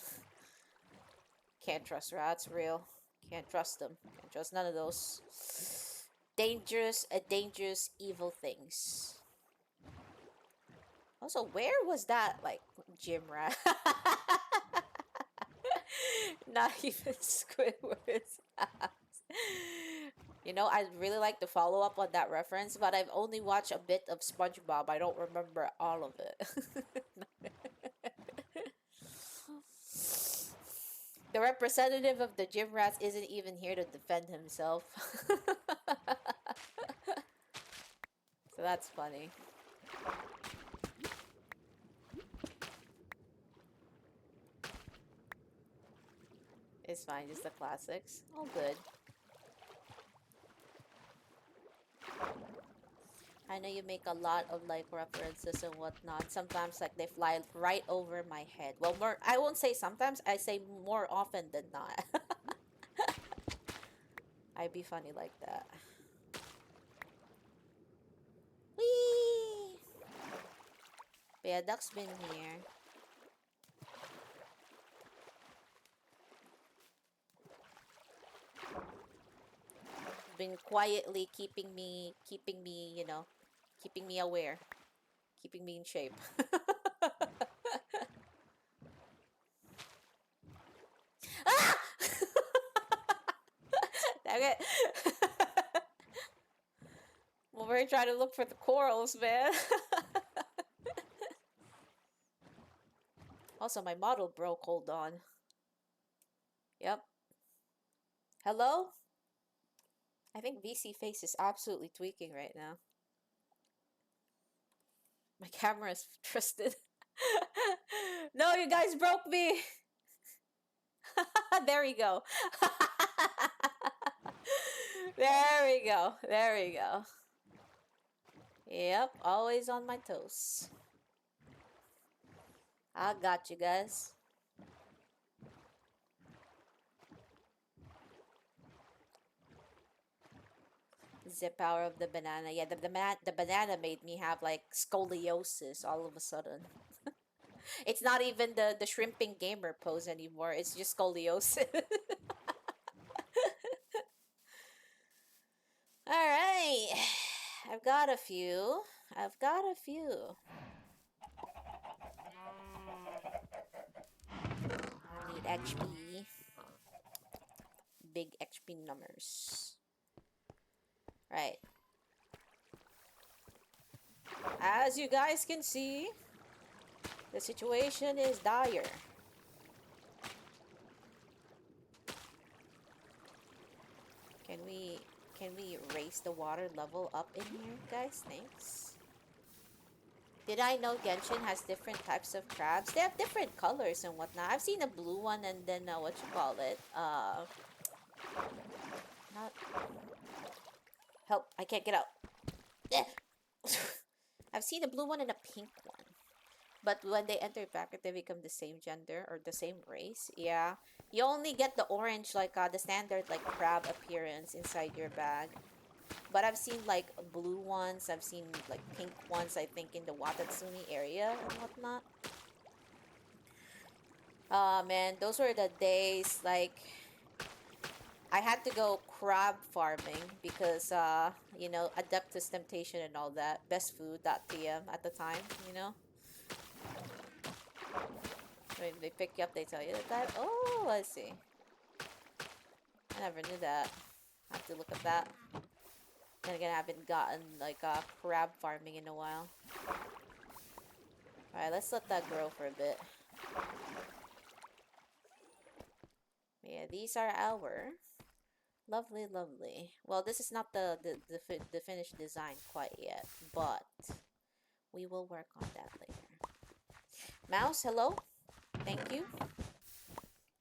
Can't trust rats, real. Can't trust them. Can't trust none of those dangerous, evil things. Also, where was that, like, gym rat? Not even Squidward's house. You know, I'd really like to follow up on that reference, but I've only watched a bit of SpongeBob. I don't remember all of it. The representative of the gym rats isn't even here to defend himself. So that's funny. It's fine, just the classics. All good. I know you make a lot of like references and whatnot. Sometimes like they fly right over my head. Well, more I won't say sometimes. I say more often than not. I'd be funny like that. Whee! But yeah, Duck's been here. Been quietly keeping me, you know, keeping me aware, keeping me in shape. Ah! Dang it. Well, we're trying to look for the corals, man. Also, my model broke. Hold on. Yep. Hello? I think VC Face is absolutely tweaking right now. My camera is twisted. No, you guys broke me. There we go. There we go. There we go. Yep, always on my toes. I got you guys. The power of the banana. Yeah, the banana made me have like scoliosis all of a sudden. It's not even the shrimping gamer pose anymore. It's just scoliosis. All right. I've got a few. I need HP. Big HP numbers. Right. As you guys can see, the situation is dire. Can we raise the water level up in here, guys? Thanks. Did I know Genshin has different types of crabs? They have different colors and whatnot. I've seen a blue one and then what you call it? Not help! I can't get out. I've seen a blue one and a pink one. But when they enter bracket, they become the same gender or the same race. Yeah, you only get the orange, like the standard like crab appearance inside your bag. But I've seen like blue ones. I've seen like pink ones. I think in the Watatsumi area and whatnot. Man, those were the days. Like I had to go crab farming because you know, Adeptus Temptation and all that. Best food.tm at the time, you know. When they pick you up, they tell you that. Oh, I see. I never knew that. I have to look at that. Then again, I haven't gotten like crab farming in a while. Alright, let's let that grow for a bit. Yeah, these are our lovely, lovely. Well, this is not the finished design quite yet, but we will work on that later. Mouse, hello. Thank you.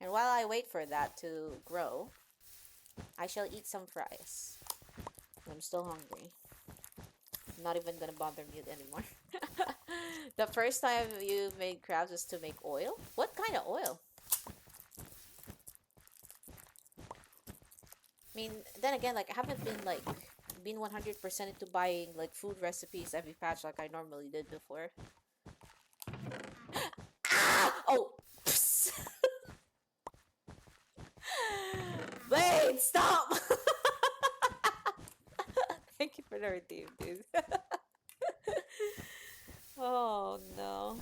And while I wait for that to grow, I shall eat some fries. I'm still hungry. I'm not even gonna bother mute anymore. The first time you made crabs was to make oil? What kind of oil? I mean, then again, like, I haven't been, like, 100% into buying, like, food recipes every patch like I normally did before. Ah! Oh! Wait, stop! Thank you for the redeem, dude. Oh, no.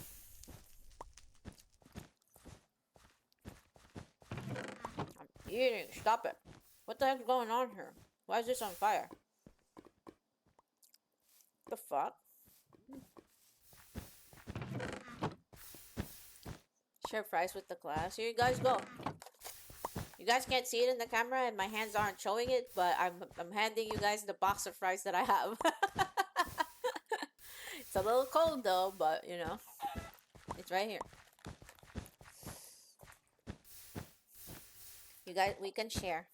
I'm eating. Stop it. What the heck's going on here? Why is this on fire? The fuck? Share fries with the class. Here you guys go. You guys can't see it in the camera and my hands aren't showing it, but I'm handing you guys the box of fries that I have. It's a little cold though, but you know, it's right here. You guys, we can share.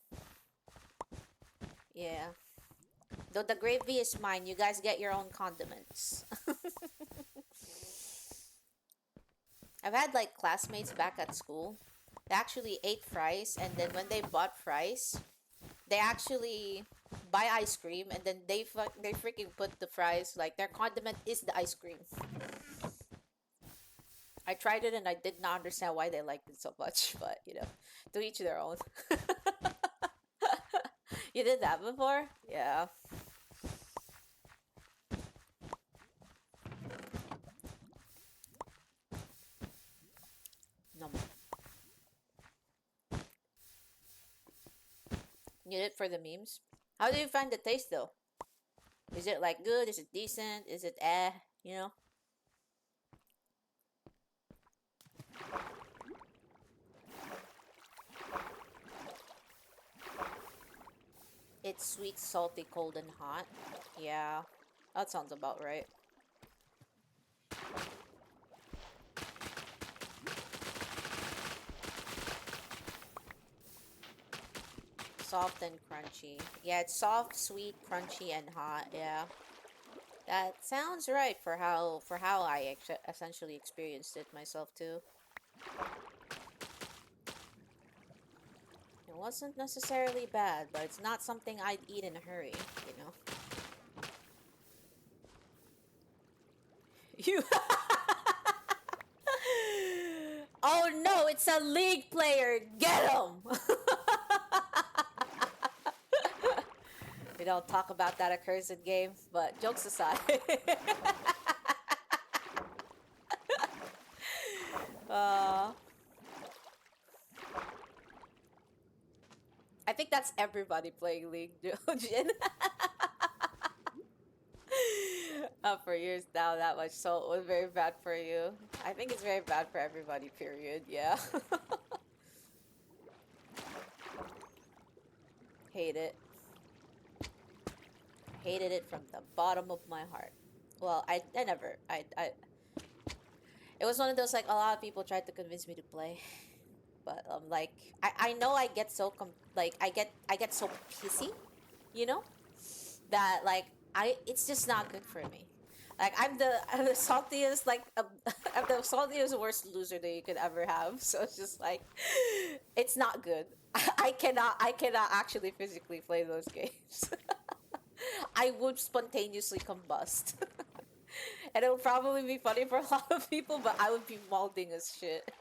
Yeah. Though the gravy is mine, you guys get your own condiments. I've had like classmates back at school. They actually ate fries, and then when they bought fries, they actually buy ice cream, and then they freaking put the fries, like their condiment is the ice cream. I tried it and I did not understand why they liked it so much, but you know, to each their own. You did that before? Yeah. No. You did it for the memes? How do you find the taste though? Is it like good? Is it decent? Is it you know? It's sweet, salty, cold, and hot. Yeah, that sounds about right. Soft and crunchy. Yeah, it's soft, sweet, crunchy, and hot. Yeah, that sounds right for how I essentially experienced it myself too. It wasn't necessarily bad, but it's not something I'd eat in a hurry, you know. You. Oh no, it's a league player. Get him. We don't talk about that accursed game, but jokes aside. I think that's everybody playing League, Jin. Not for years now, that much. So it was very bad for you. I think it's very bad for everybody, period. Yeah. Hate it. Hated it from the bottom of my heart. Well, I never. It was one of those, like, a lot of people tried to convince me to play. But, like, I know I get so, like, I get so pissy, you know? That, like, it's just not good for me. Like, I'm the saltiest, like, I'm the saltiest worst loser that you could ever have. So it's just like, it's not good. I cannot actually physically play those games. I would spontaneously combust. And it would probably be funny for a lot of people, but I would be molding as shit.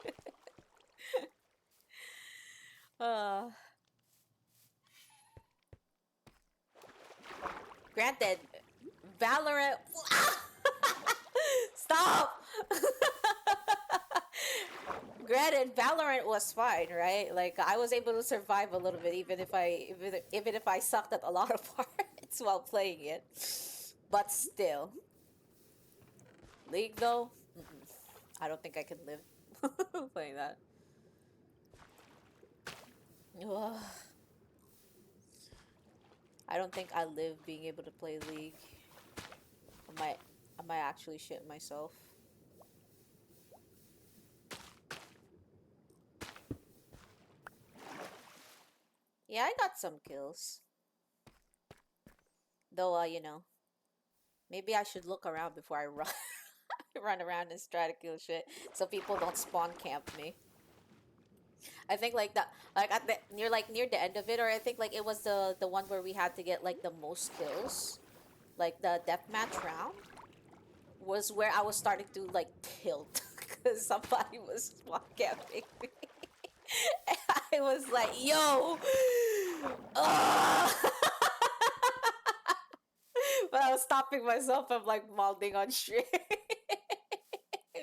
uh, Granted, Valorant. Stop! Granted, Valorant was fine, right? Like, I was able to survive a little bit, even if I sucked at a lot of parts while playing it. But still, League though, I don't think I can live playing that. Ugh. I don't think I live being able to play League. I might actually shit myself. Yeah, I got some kills. Though, you know, maybe I should look around before I run, run around and try to kill shit, so people don't spawn camp me. I think like that, like at the near the end of it, or I think like it was the one where we had to get like the most kills, like the deathmatch round, was where I was starting to like tilt because somebody was spawn camping me. And I was like, yo, but I was stopping myself from like molding on stream.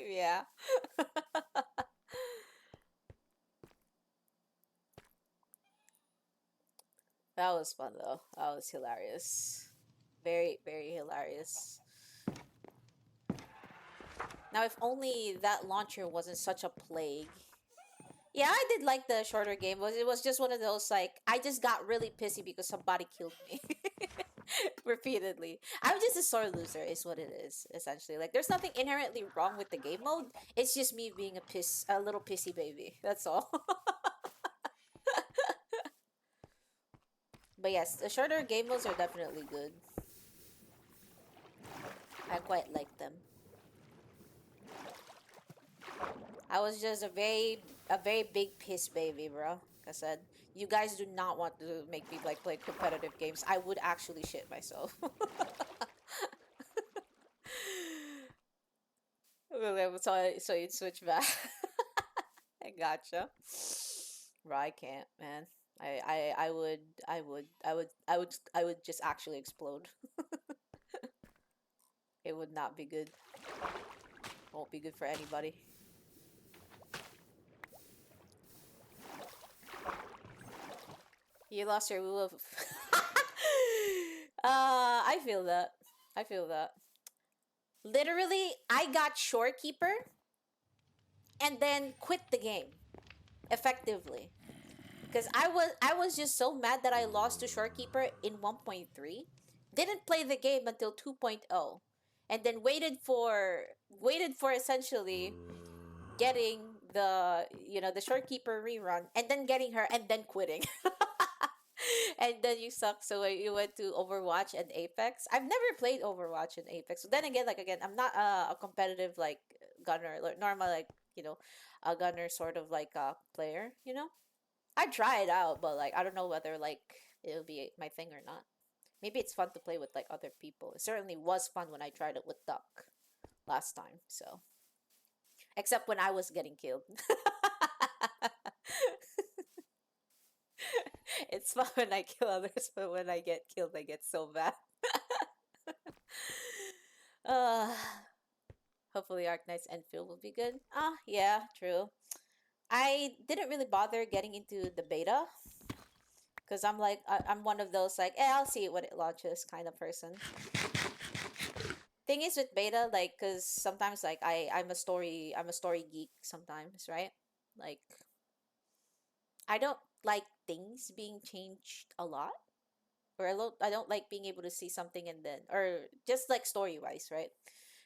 Yeah. That was fun though. That was hilarious. Very, very hilarious. Now, if only that launcher wasn't such a plague. Yeah, I did like the shorter game. It was just one of those, like, I just got really pissy because somebody killed me. Repeatedly. I'm just a sore loser, is what it is, essentially. Like, there's nothing inherently wrong with the game mode. It's just me being a little pissy baby. That's all. But yes, the shorter game modes are definitely good. I quite like them. I was just a very big piss baby, bro. Like I said, you guys do not want to make me like play competitive games. I would actually shit myself. So you'd switch back. I gotcha. Bro, I can't, man. I would just actually explode. It would not be good. Won't be good for anybody. You lost your wolf. I feel that. I feel that. Literally, I got Shorekeeper and then quit the game effectively. Because I was just so mad that I lost to Shorekeeper in 1.3. Didn't play the game until 2.0. And then waited for essentially getting the, you know, the Shorekeeper rerun and then getting her and then quitting. And then you suck, so you went to Overwatch and Apex. I've never played Overwatch and Apex. So then again, like again, I'm not a competitive like gunner, like normal like, you know, a gunner sort of like player. You know, I try it out, but like I don't know whether like it'll be my thing or not. Maybe it's fun to play with like other people. It certainly was fun when I tried it with Duck last time. So except when I was getting killed. It's fun when I kill others, but when I get killed, I get so bad. uh, Hopefully Arknight's Enfield will be good. Ah, yeah, true. I didn't really bother getting into the beta because I'm like I'm one of those like, I'll see it when it launches kind of person. thing is with beta, like, cause sometimes like I'm a story geek sometimes, right? Like I don't like things being changed a lot, or I don't like being able to see something and then, or just like story wise, right?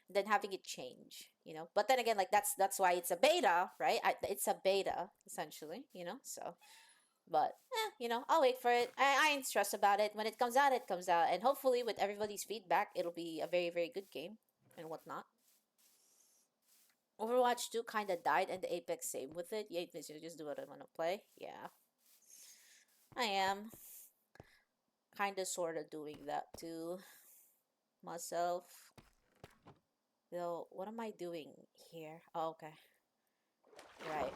Then having it change, you know. But then again, like that's why it's a beta, right? It's a beta essentially, you know. So, but you know, I'll wait for it. I ain't stressed about it. When it comes out, it comes out, and hopefully with everybody's feedback, it'll be a very very good game and whatnot. Overwatch 2 kind of died and the Apex same with it. Yeah, it means you just do what I want to play. Yeah, I am kind of sort of doing that too myself. Though, what am I doing here? Oh, okay. Right.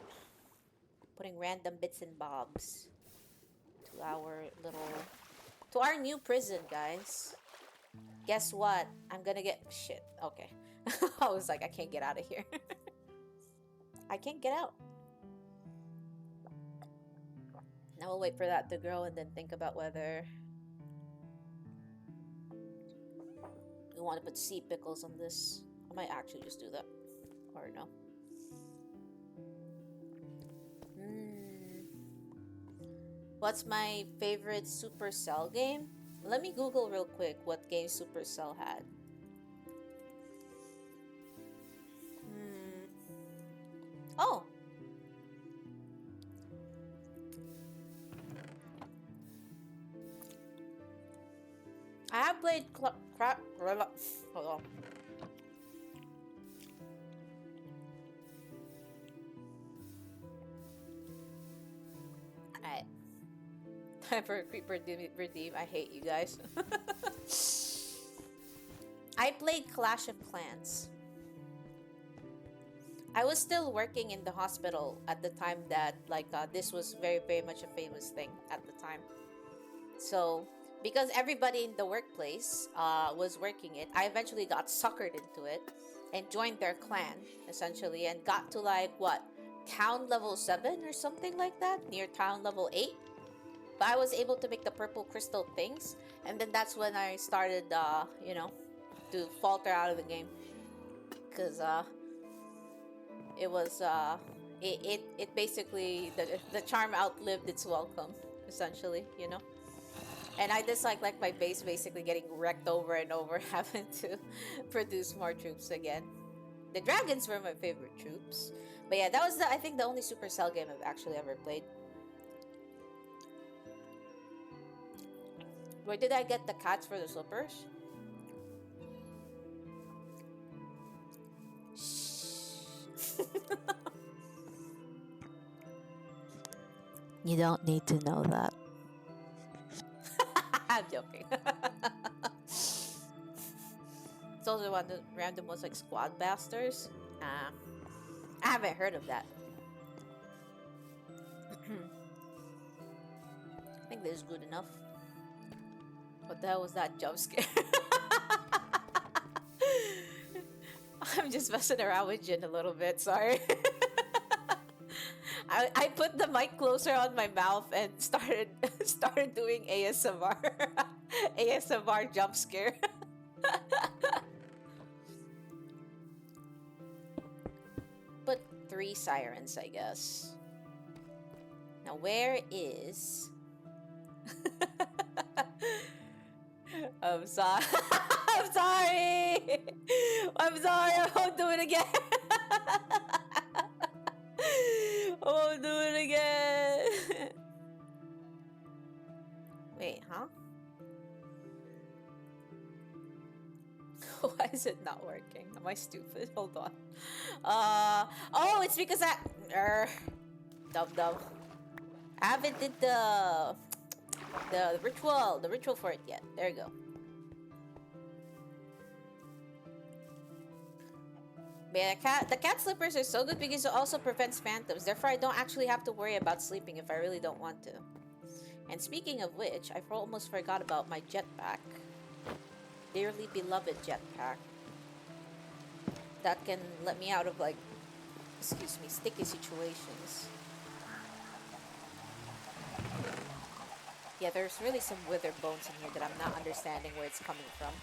Putting random bits and bobs to our little, to our new prison, guys. Guess what? I'm gonna get shit. Okay. I was like, I can't get out of here. I can't get out. Now we'll wait for that to grow and then think about whether we want to put sea pickles on this. I might actually just do that. Or no. What's my favorite Supercell game? Let me Google real quick what game Supercell had. Oh! I have played hold on. Alright. Time for a Creeper redeem. I hate you guys. I played Clash of Clans. I was still working in the hospital at the time that this was very very much a famous thing at the time. So because everybody in the workplace was working it, I eventually got suckered into it and joined their clan essentially, and got to like what, town level 7 or something like that, near town level 8. But I was able to make the purple crystal things, and then that's when I started you know, to falter out of the game, because it was it basically, the charm outlived its welcome essentially, you know. And I dislike like my base basically getting wrecked over and over, having to produce more troops again. The dragons were my favorite troops, but yeah, that was I think the only Supercell game I've actually ever played. Where did I get the cats for the slippers? You don't need to know that. I'm joking. It's also one of the random ones like Squad Basters. I haven't heard of that. I think this is good enough. What the hell was that jump scare? I'm just messing around with Jin a little bit, sorry. I put the mic closer on my mouth and started doing ASMR. ASMR jump scare. Put 3 sirens, I guess. Now where is... I'm sorry. I'm sorry. I'm sorry. I won't do it again. I won't do it again. Wait, huh? Why is it not working? Am I stupid? Hold on. Oh, it's because dumb. I haven't did the ritual for it yet. There you go. But yeah, the cat slippers are so good because it also prevents phantoms. Therefore, I don't actually have to worry about sleeping if I really don't want to. And speaking of which, I almost forgot about my jetpack. Dearly beloved jetpack. That can let me out of like, excuse me, sticky situations. Yeah, there's really some withered bones in here that I'm not understanding where it's coming from.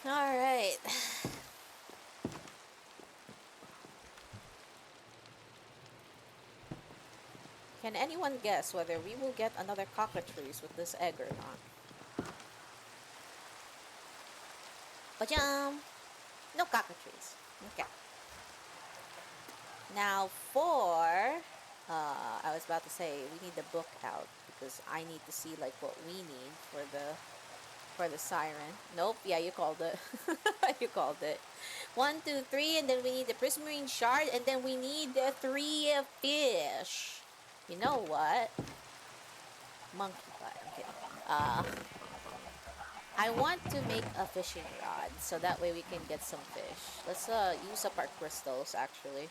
Alright. Can anyone guess whether we will get another cockatrice with this egg or not? Ba-jam! No cockatrice. Okay. Now for... I was about to say, we need the book out because I need to see like what we need for the siren. Nope, yeah, you called it. You called it. 1, 2, 3, and then we need the prismarine shard, and then we need the 3 fish. You know what? Monkey butt. Okay. I want to make a fishing rod so that way we can get some fish. Let's use up our crystals actually.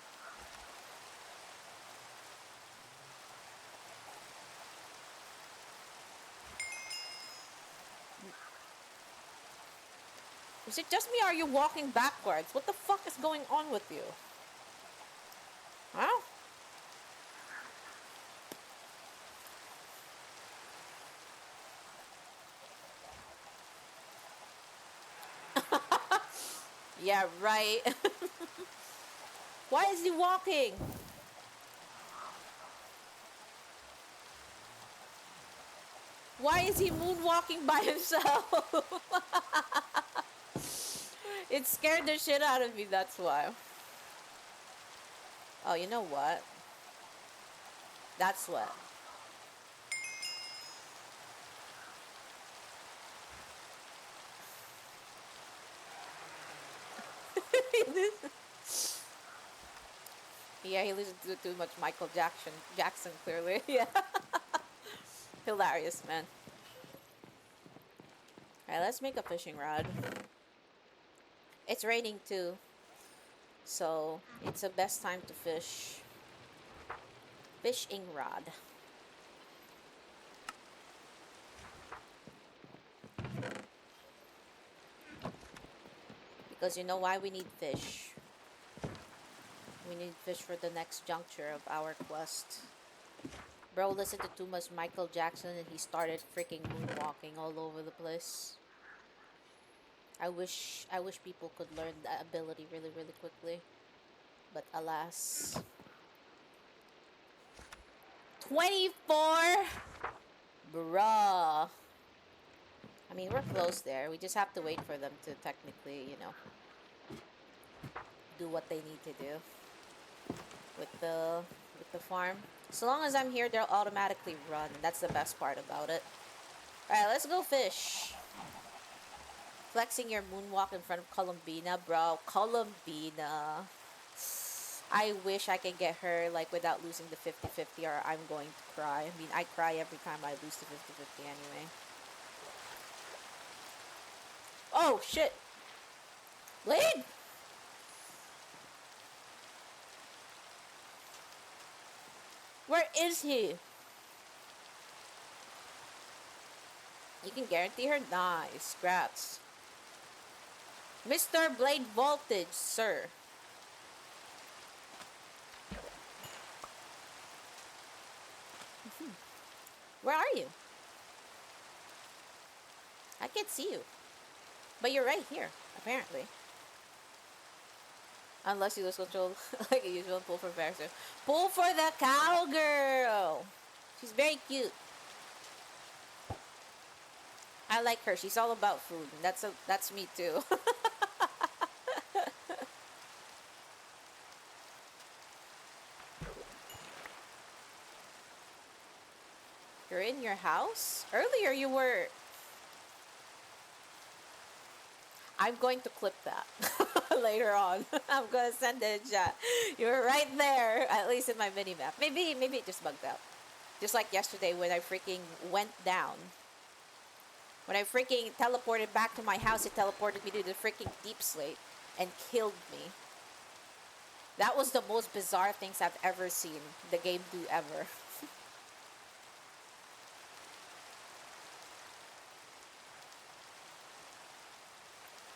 Is it just me or are you walking backwards? What the fuck is going on with you? Huh? Yeah, right. Why is he walking? Why is he moonwalking by himself? It scared the shit out of me, that's why. Oh, you know what? That's what. Yeah, he listens to too much Michael Jackson, clearly. Yeah. Hilarious, man. Alright, let's make a fishing rod. It's raining too, so it's the best time to fish. Fishing rod. Because you know why we need fish? We need fish for the next juncture of our quest. Bro listened to too much Michael Jackson and he started freaking moonwalking all over the place. I wish people could learn that ability really, really quickly. But alas. 24? Bruh. I mean, we're close there. We just have to wait for them to technically, you know, do what they need to do with the farm. So long as I'm here, they'll automatically run. That's the best part about it. Alright, let's go fish. Flexing your moonwalk in front of Columbina, bro. Columbina. I wish I could get her, like, without losing the 50-50 or I'm going to cry. I mean, I cry every time I lose the 50-50 anyway. Oh, shit. Blade! Where is he? You can guarantee her? Nice. Scraps. Mr. Blade Voltage, sir. Where are you? I can't see you. But you're right here, apparently. Unless you lose control like a usual pull for Baxter. Pull for the cowgirl! She's very cute. I like her. She's all about food. That's me too. You're in your house? Earlier you were... I'm going to clip that later on. I'm going to send it in chat. You were right there, at least in my mini-map. Maybe it just bugged out. Just like yesterday when I freaking went down. When I freaking teleported back to my house, it teleported me to the freaking deep slate and killed me. That was the most bizarre things I've ever seen the game do ever.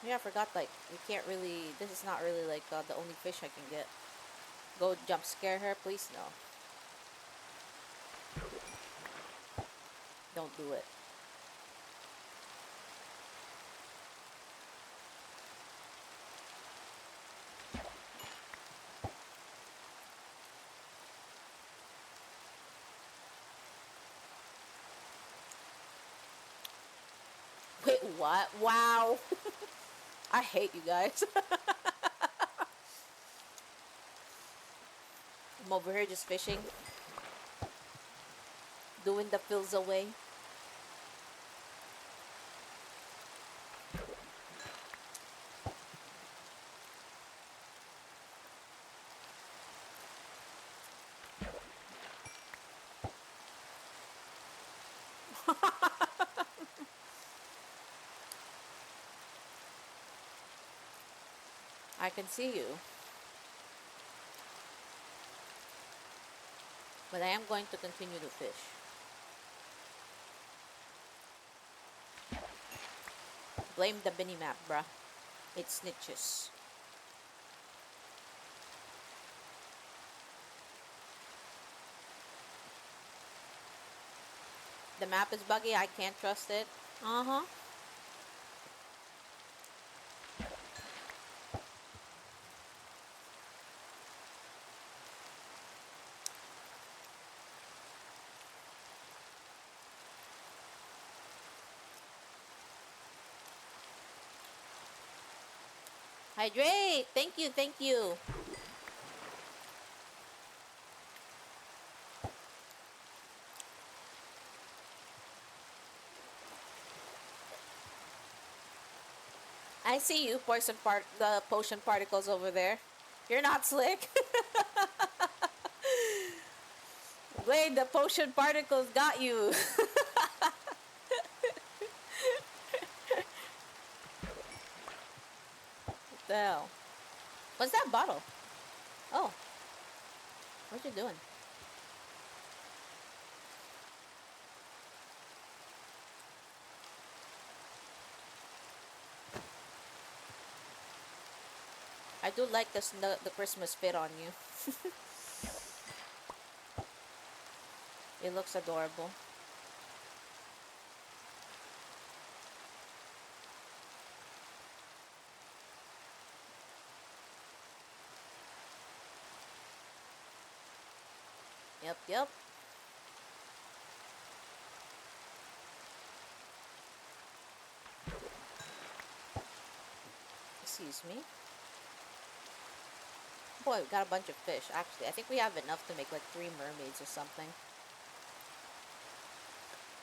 Yeah, I forgot, like, we can't really... This is not really, like, the only fish I can get. Go jump scare her, please? No. Don't do it. Wait, what? Wow. I hate you guys. I'm over here just fishing. Doing the fills away. I can see you. But I am going to continue to fish. Blame the minimap, bruh. It snitches. The map is buggy. I can't trust it. Uh-huh. Hydrate! Thank you, thank you. I see you, the potion particles over there. You're not slick. Wait, the potion particles got you. What the hell? What's that bottle? Oh. What you doing? I do like the Christmas fit on you. It looks adorable. Yep, yep. Excuse me. Boy, we got a bunch of fish. Actually, I think we have enough to make like 3 mermaids or something.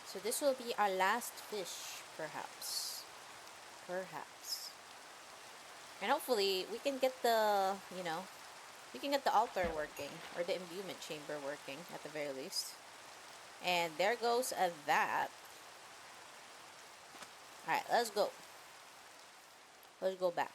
So this will be our last fish, perhaps. Perhaps. And hopefully we can get the, you know, we can get the altar working, or the imbuement chamber working at the very least. And there goes that. Alright, let's go. Let's go back.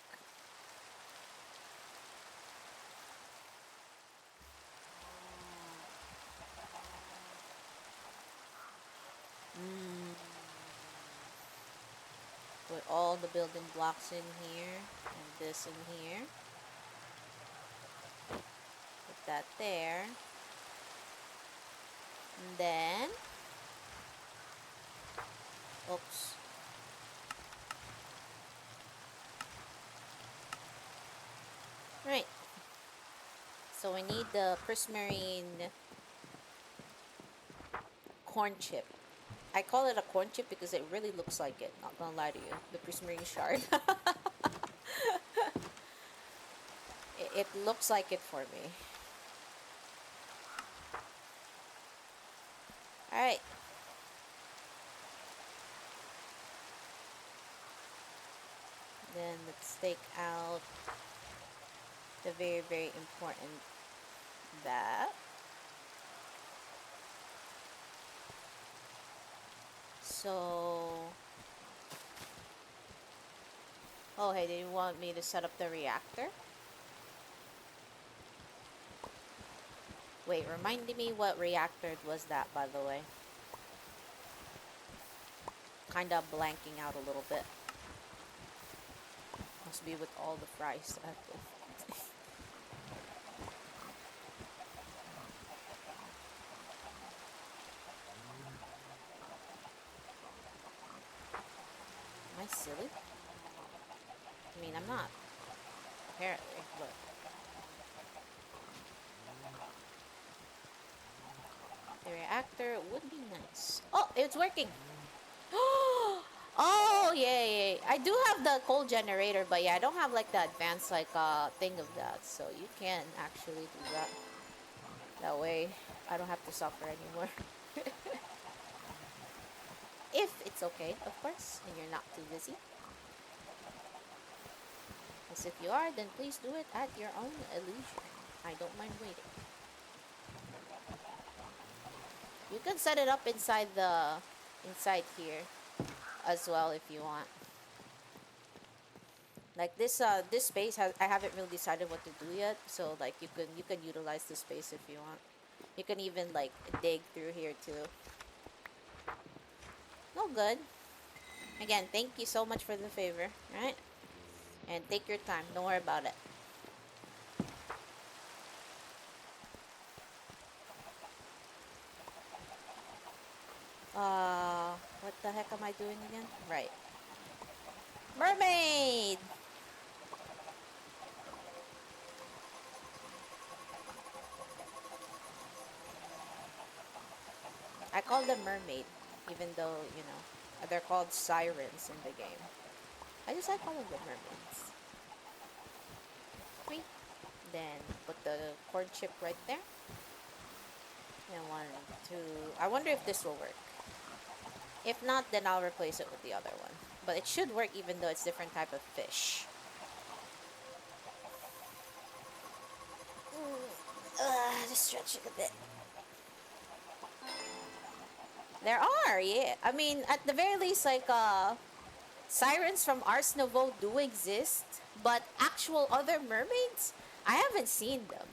Put all the building blocks in here, and this in here. Put that there. And then, oops. Right. So we need the prismarine corn chip. I call it a corn chip because it really looks like it. Not gonna lie to you. The prismarine shard. it looks like it for me. Alright. Then let's take out the very, very important that. So, oh hey, did you want me to set up the reactor? Wait, remind me what reactor was that, by the way. Kinda blanking out a little bit. Must be with all the fries. Am I silly? I mean, I'm not. Apparently, look. The reactor would be nice. Oh, it's working! Oh, yeah, yeah, yeah. I do have the coal generator, but yeah, I don't have like the advanced like thing of that. So you can actually do that. That way, I don't have to suffer anymore. If it's okay, of course, and you're not too busy. Because if you are, then please do it at your own leisure. I don't mind waiting. You can set it up inside here as well if you want. Like this space has, I haven't really decided what to do yet, so like you can utilize the space if you want. You can even like dig through here too. No good. Again, thank you so much for the favor, right? And take your time. Don't worry about it. What the heck am I doing again? Right. Mermaid! I call them mermaid, even though, you know, they're called sirens in the game. I just like calling them mermaids. Wait. Then put the corn chip right there. And 1, 2. I wonder if this will work. If not, then I'll replace it with the other one. But it should work even though it's different type of fish. Just stretch it a bit. There are, yeah. I mean, at the very least, like, sirens from Ars Nouveau do exist, but actual other mermaids, I haven't seen them.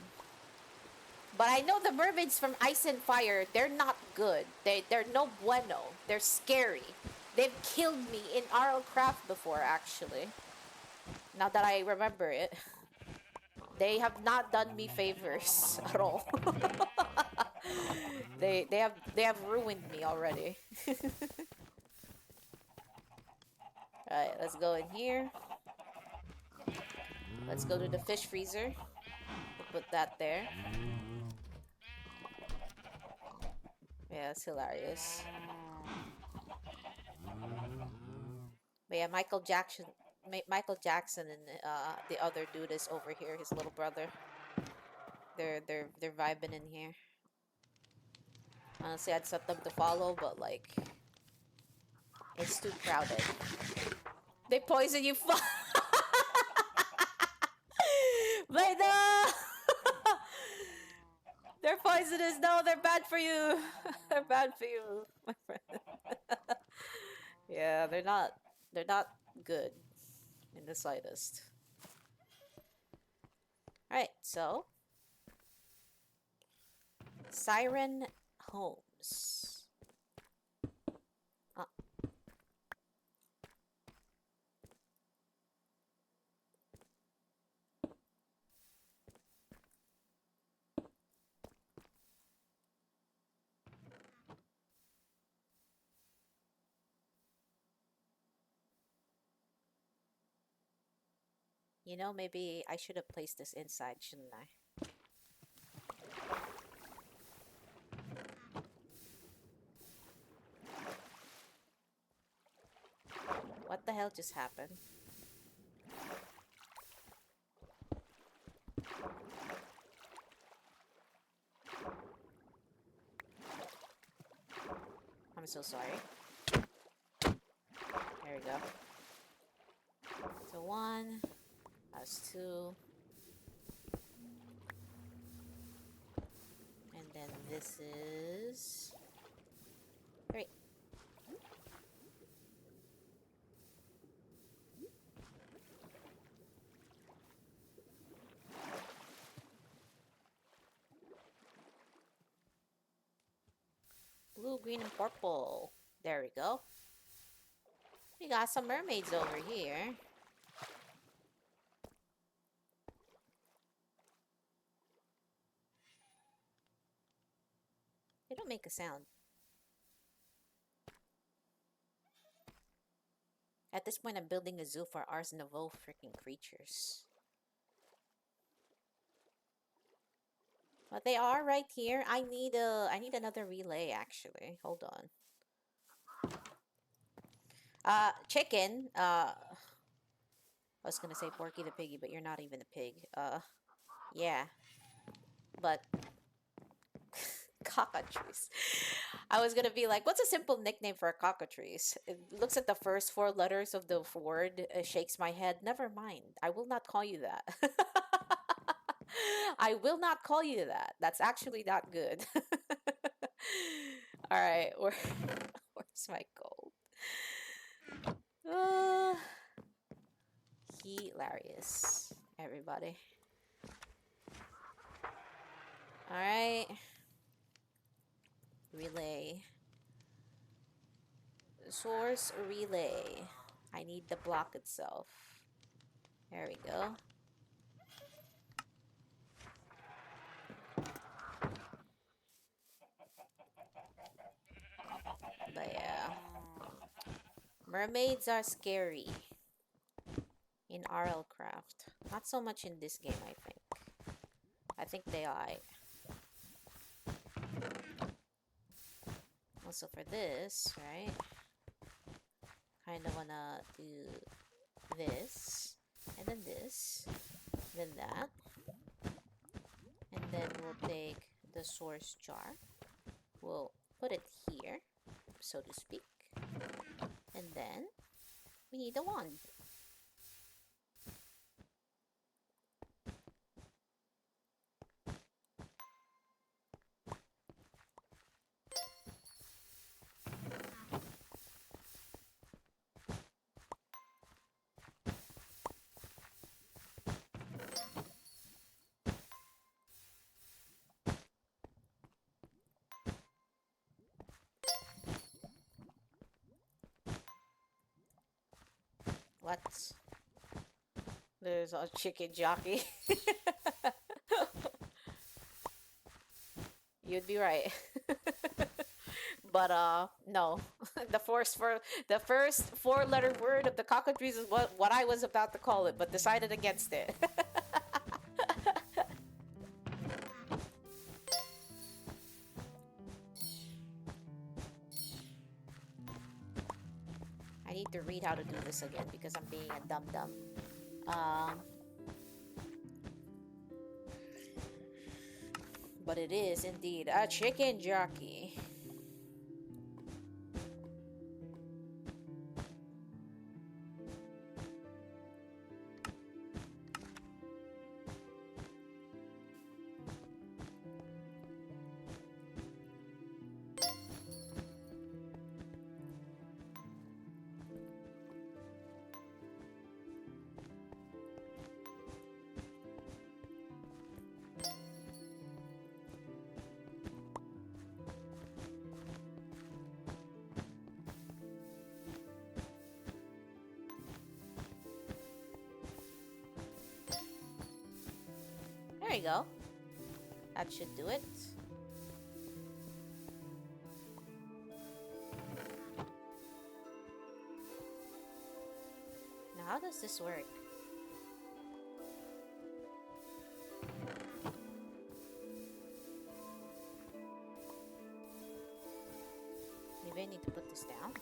But I know the mermaids from Ice and Fire, they're not good. They're no bueno. They're scary. They've killed me in RL Craft before, actually. Now that I remember it. They have not done me favors at all. they have ruined me already. Alright, let's go in here. Let's go to the fish freezer. We'll put that there. Yeah, it's hilarious. But yeah, Michael Jackson and the other dude is over here, his little brother. They're vibing in here. Honestly, I'd set them to follow, but like it's too crowded. They poison you. But no! They're poisonous. No, they're bad for you. They're bad for you, my friend. Yeah, they're not. They're not good in the slightest. All right, so Siren Homes. Uh, you know, maybe I should have placed this inside, shouldn't I? What the hell just happened? I'm so sorry. There we go. So 1, that's 2. And then this is 3. Blue, green, and purple. There we go. We got some mermaids over here. They don't make a sound. At this point, I'm building a zoo for Ars Nouveau freaking creatures. But they are right here. I need another relay actually. Hold on. Chicken. I was gonna say Porky the Piggy, but you're not even a pig. Yeah. But cockatrice. I was gonna be like, what's a simple nickname for a cockatrice? It looks at the first four letters of the word, shakes my head. Never mind. I will not call you that. I will not call you that. That's actually not good. All right, where's my gold? Uh, hilarious, everybody. All right, relay. Source relay. I need the block itself. There we go. But yeah. Mermaids are scary in RL Craft. Not so much in this game, I think. I think they are. Also for this, right? Kinda wanna do this, and then this, then that. And then we'll take the source jar. We'll put it here, so to speak. And then we need a wand. What? There's a chicken jockey. You'd be right. But no. The first four-letter word of the cockatrice is what I was about to call it, but decided against it. I need to read how to do this again because I'm being a dum-dum. But it is indeed a chicken jockey. There you go. That should do it. Now, how does this work? Maybe I need to put this down.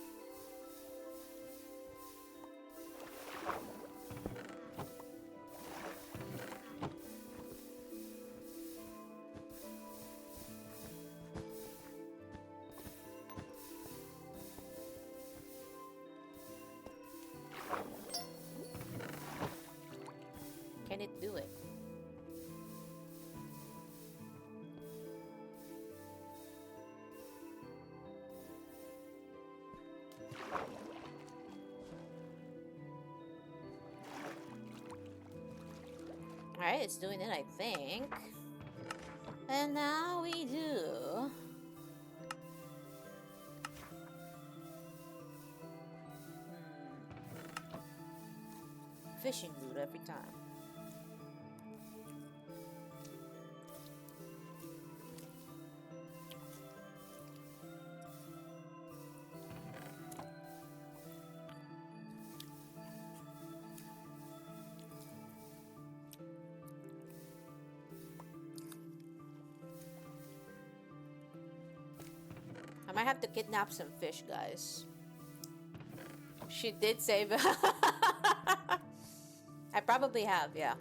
Can it do it? Alright, it's doing it, I think. And now we do. Fishing loot every time. I might have to kidnap some fish, guys. She did save. I probably have, yeah.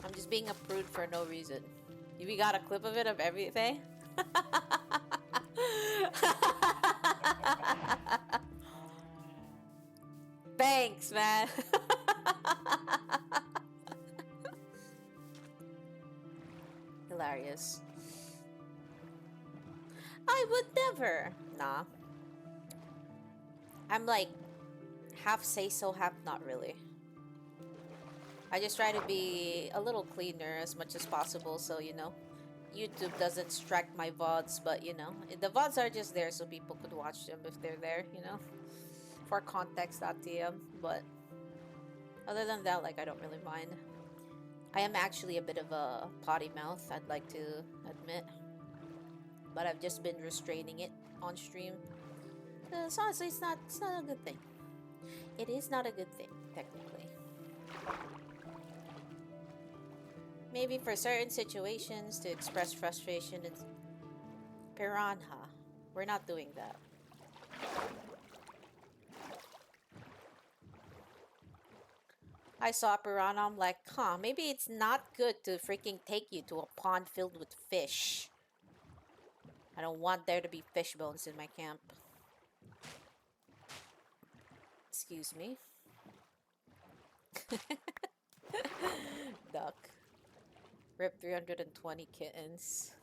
I'm just being a prude for no reason. We got a clip of it of everything? Thanks, man. Hilarious. I would never. Nah. I'm like half say so, half not really. I just try to be a little cleaner as much as possible, so you know, YouTube doesn't strike my VODs, but you know, the VODs are just there so people could watch them if they're there, you know, for context.tm. But other than that, like, I don't really mind. I am actually a bit of a potty mouth, I'd like to admit, but I've just been restraining it on stream. So honestly, it's not a good thing. It is not a good thing, technically. Maybe for certain situations to express frustration and piranha. We're not doing that. I saw piranha, I'm like, huh, maybe it's not good to freaking take you to a pond filled with fish. I don't want there to be fish bones in my camp. Excuse me. Duck. Rip 320 kittens.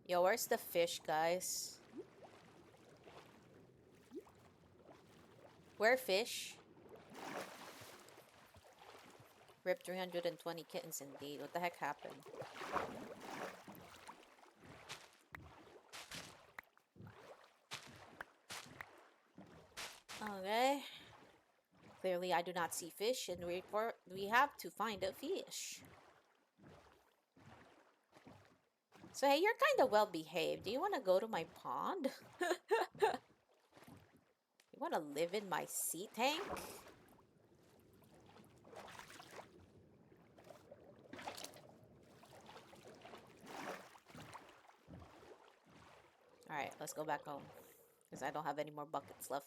Yo, where's the fish, guys? Where fish? Rip 320 kittens indeed. What the heck happened? Okay. Clearly I do not see fish, and we have to find a fish. So hey, you're kind of well behaved. Do you want to go to my pond? You want to live in my sea tank? Alright, let's go back home. Because I don't have any more buckets left.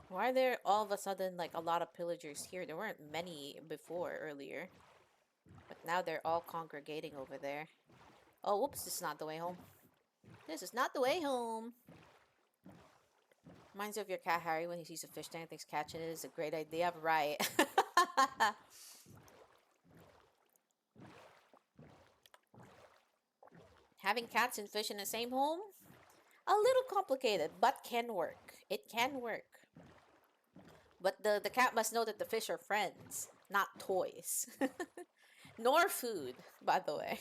Why are there all of a sudden like a lot of pillagers here? There weren't many before earlier. But now they're all congregating over there. Oh, whoops, this is not the way home. This is not the way home. Reminds me of your cat Harry when he sees a fish tank and thinks catching it is a great idea. Right. Having cats and fish in the same home? A little complicated, but can work. It can work. But the cat must know that the fish are friends, not toys. Nor food, by the way.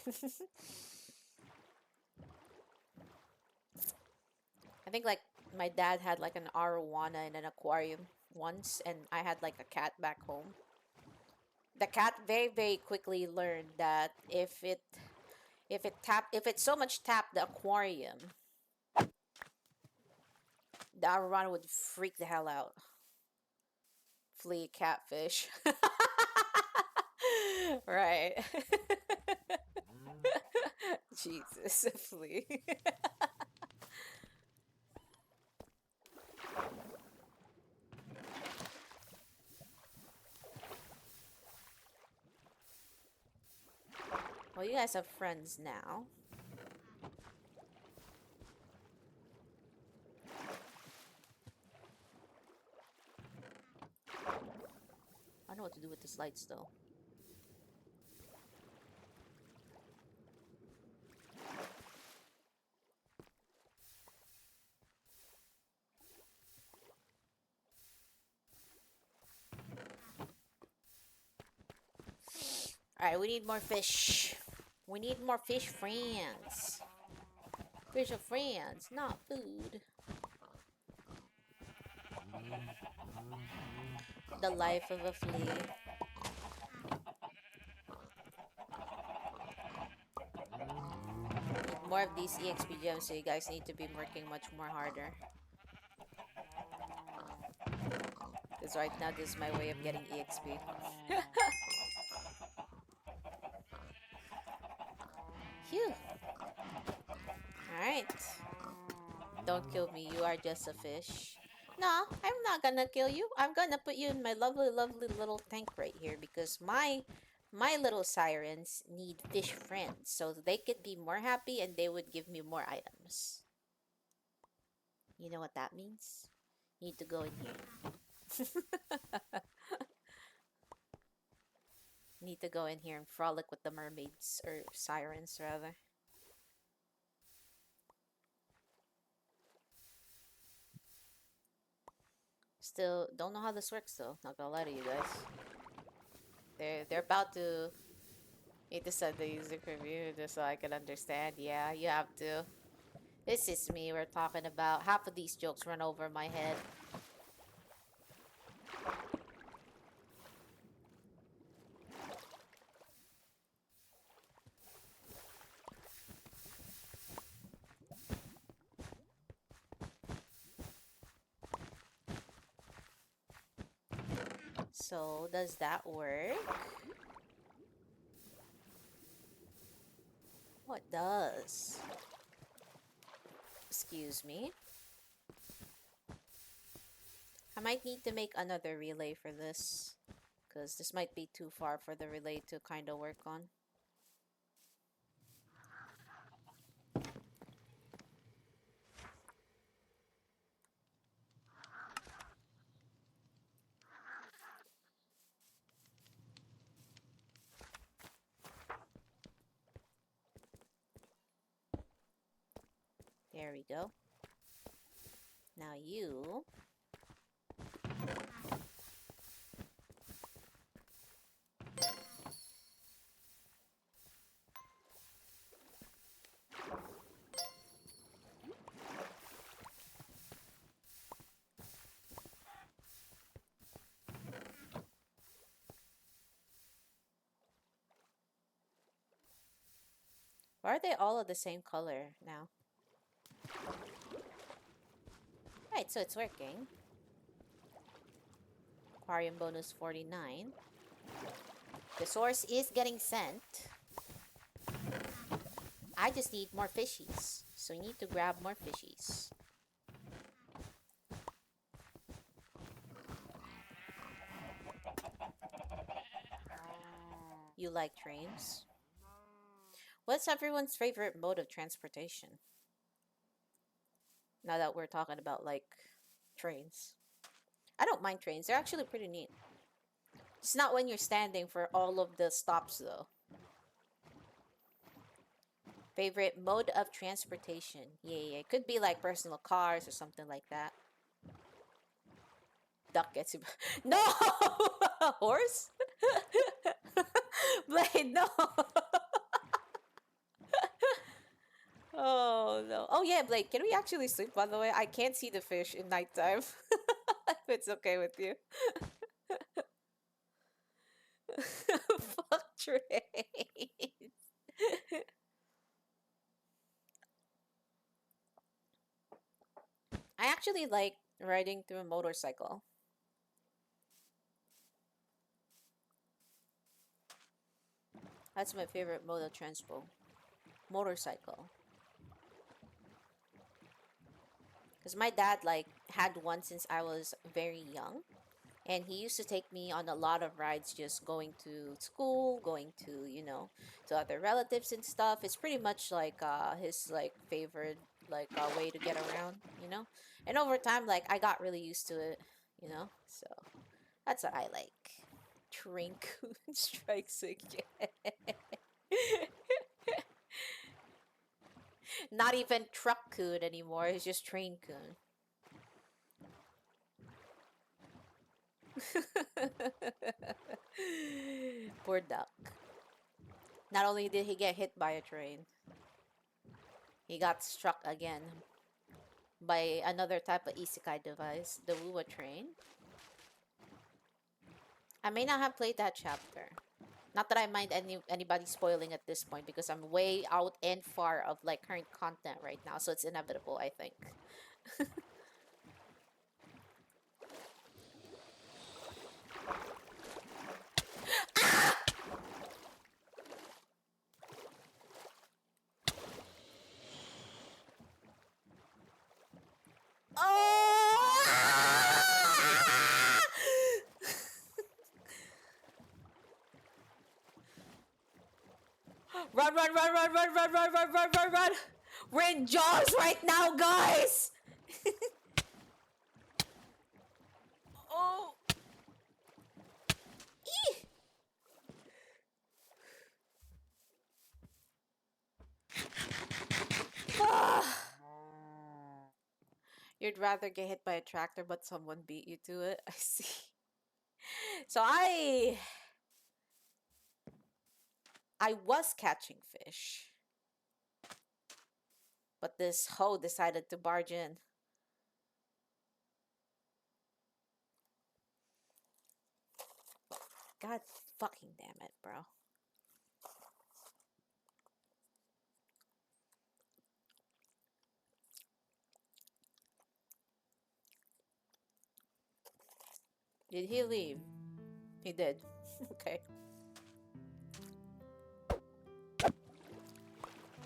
I think like my dad had like an arowana in an aquarium once, and I had like a cat back home. The cat very quickly learned that if it so much tapped the aquarium, the arowana would freak the hell out. Flea catfish. Right. Jesus, flea. Well, you guys have friends now. I don't know what to do with this lights though. Alright, we need more fish. We need more fish friends. Fish are friends, not food. The life of a flea. of these EXP gems, so you guys need to be working much more harder. Because right now, this is my way of getting EXP. Phew. Alright. Don't kill me, you are just a fish. No, I'm not gonna kill you. I'm gonna put you in my lovely, lovely little tank right here because my little sirens need fish friends so they could be more happy and they would give me more items. You know what that means? You need to go in here. Need to go in here and frolic with the mermaids, or sirens rather. Still don't know how this works though, not gonna lie to you guys. They're about to need to send the user review just so I can understand. Yeah, you have to. This is me we're talking about. Half of these jokes run over my head. So, does that work? What does? Excuse me. I might need to make another relay for this, because this might be too far for the relay to kind of work on. There we go. Now you... Why are they all of the same color now? Right, so it's working. Aquarium bonus 49. The source is getting sent. I just need more fishies. So you need to grab more fishies. You like trains? What's everyone's favorite mode of transportation? Now that we're talking about, like, trains. I don't mind trains. They're actually pretty neat. It's not when you're standing for all of the stops, though. Favorite mode of transportation. Yeah. It could be, like, personal cars or something like that. Duck gets you... No! Horse? Blade, no! Oh, no. Oh, yeah, Blake, can we actually sleep, by the way? I can't see the fish in nighttime. If it's okay with you. Fuck trains. I actually like riding through a motorcycle. That's my favorite mode of transport. Motorcycle. Because my dad, like, had one since I was very young. And he used to take me on a lot of rides just going to school, going to, you know, to other relatives and stuff. It's pretty much like his, like, favorite, like, way to get around, you know? And over time, like, I got really used to it, you know? So, that's what I like. Trincoon strikes again. Not even Truck-coon anymore, it's just Train-coon. Poor duck. Not only did he get hit by a train, he got struck again by another type of isekai device, the Wuwa train. I may not have played that chapter. Not that I mind anybody spoiling at this point because I'm way out and far of like current content right now, so it's inevitable, I think. Oh! Run, run, run, run, run, run, run, run, run, run, run! We're in Jaws right now, guys! Oh! Eeh! Ah! You'd rather get hit by a tractor but someone beat you to it? I see. So I was catching fish. But this hoe decided to barge in. God fucking damn it, bro. Did he leave? He did. Okay.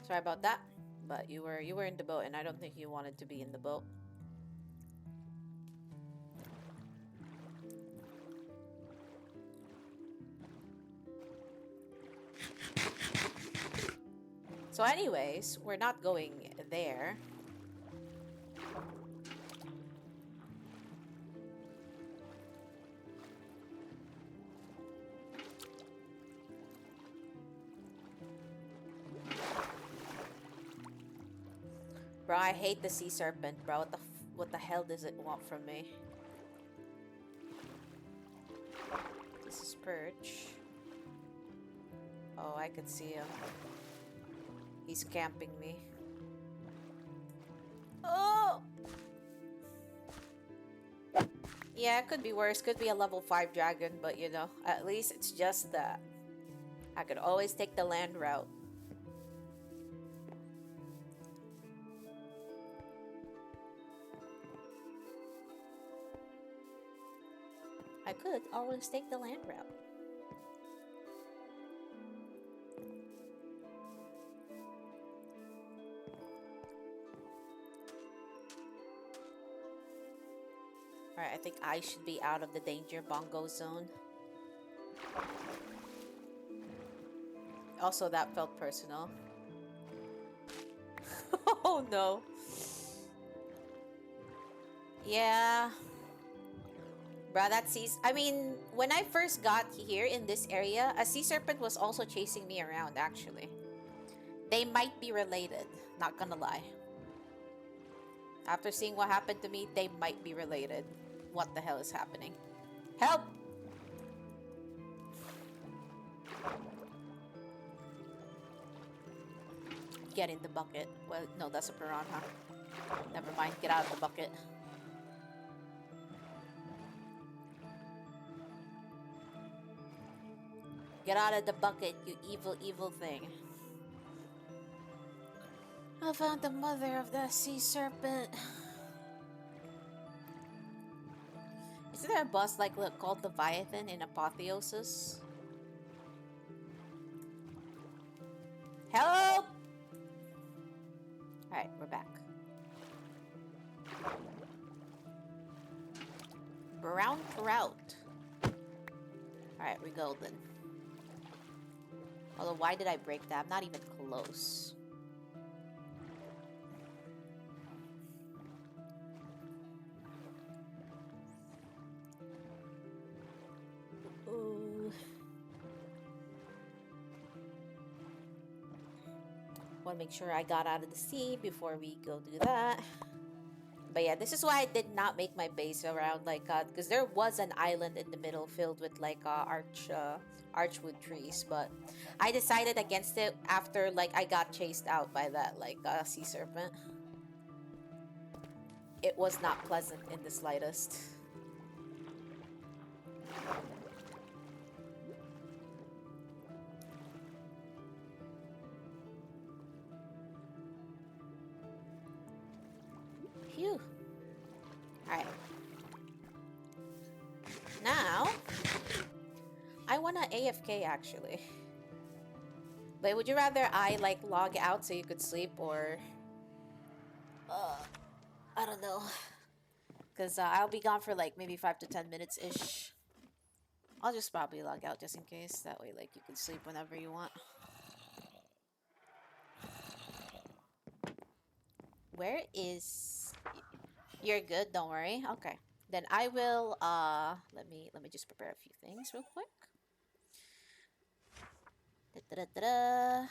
Sorry about that. But you were in the boat and I don't think you wanted to be in the boat. So anyways, we're not going there. Bro, I hate the sea serpent, bro. What the hell does it want from me? This is Perch. Oh, I could see him. He's camping me. Oh! Yeah, it could be worse. Could be a level 5 dragon, but you know, at least it's just that. I could always take the land route. I could always take the land route. Alright, I think I should be out of the danger bongo zone. Also, that felt personal. Oh no. Yeah. Bruh, that sees. I mean, when I first got here in this area, a sea serpent was also chasing me around, actually. They might be related, not gonna lie. After seeing what happened to me, they might be related. What the hell is happening? Help! Get in the bucket. Well, no, that's a piranha. Never mind, get out of the bucket. Get out of the bucket, you evil, evil thing. I found the mother of the sea serpent. Isn't there a boss like called Leviathan in Apotheosis? Help! Alright, we're back. Brown trout. Alright, we're golden. Although, why did I break that? I'm not even close. Ooh. Want to make sure I got out of the sea before we go do that. But yeah, this is why I did not make my base around like because there was an island in the middle filled with like archwood trees, but I decided against it after like I got chased out by that like sea serpent. It was not pleasant in the slightest. I wanna AFK actually. But would you rather I like log out so you could sleep, or I don't know, because I'll be gone for like maybe 5 to 10 minutes ish. I'll just probably log out just in case. That way, like, you can sleep whenever you want. Where is? You're good. Don't worry. Okay. Then I will. Let me just prepare a few things real quick. Da-da-da-da-da.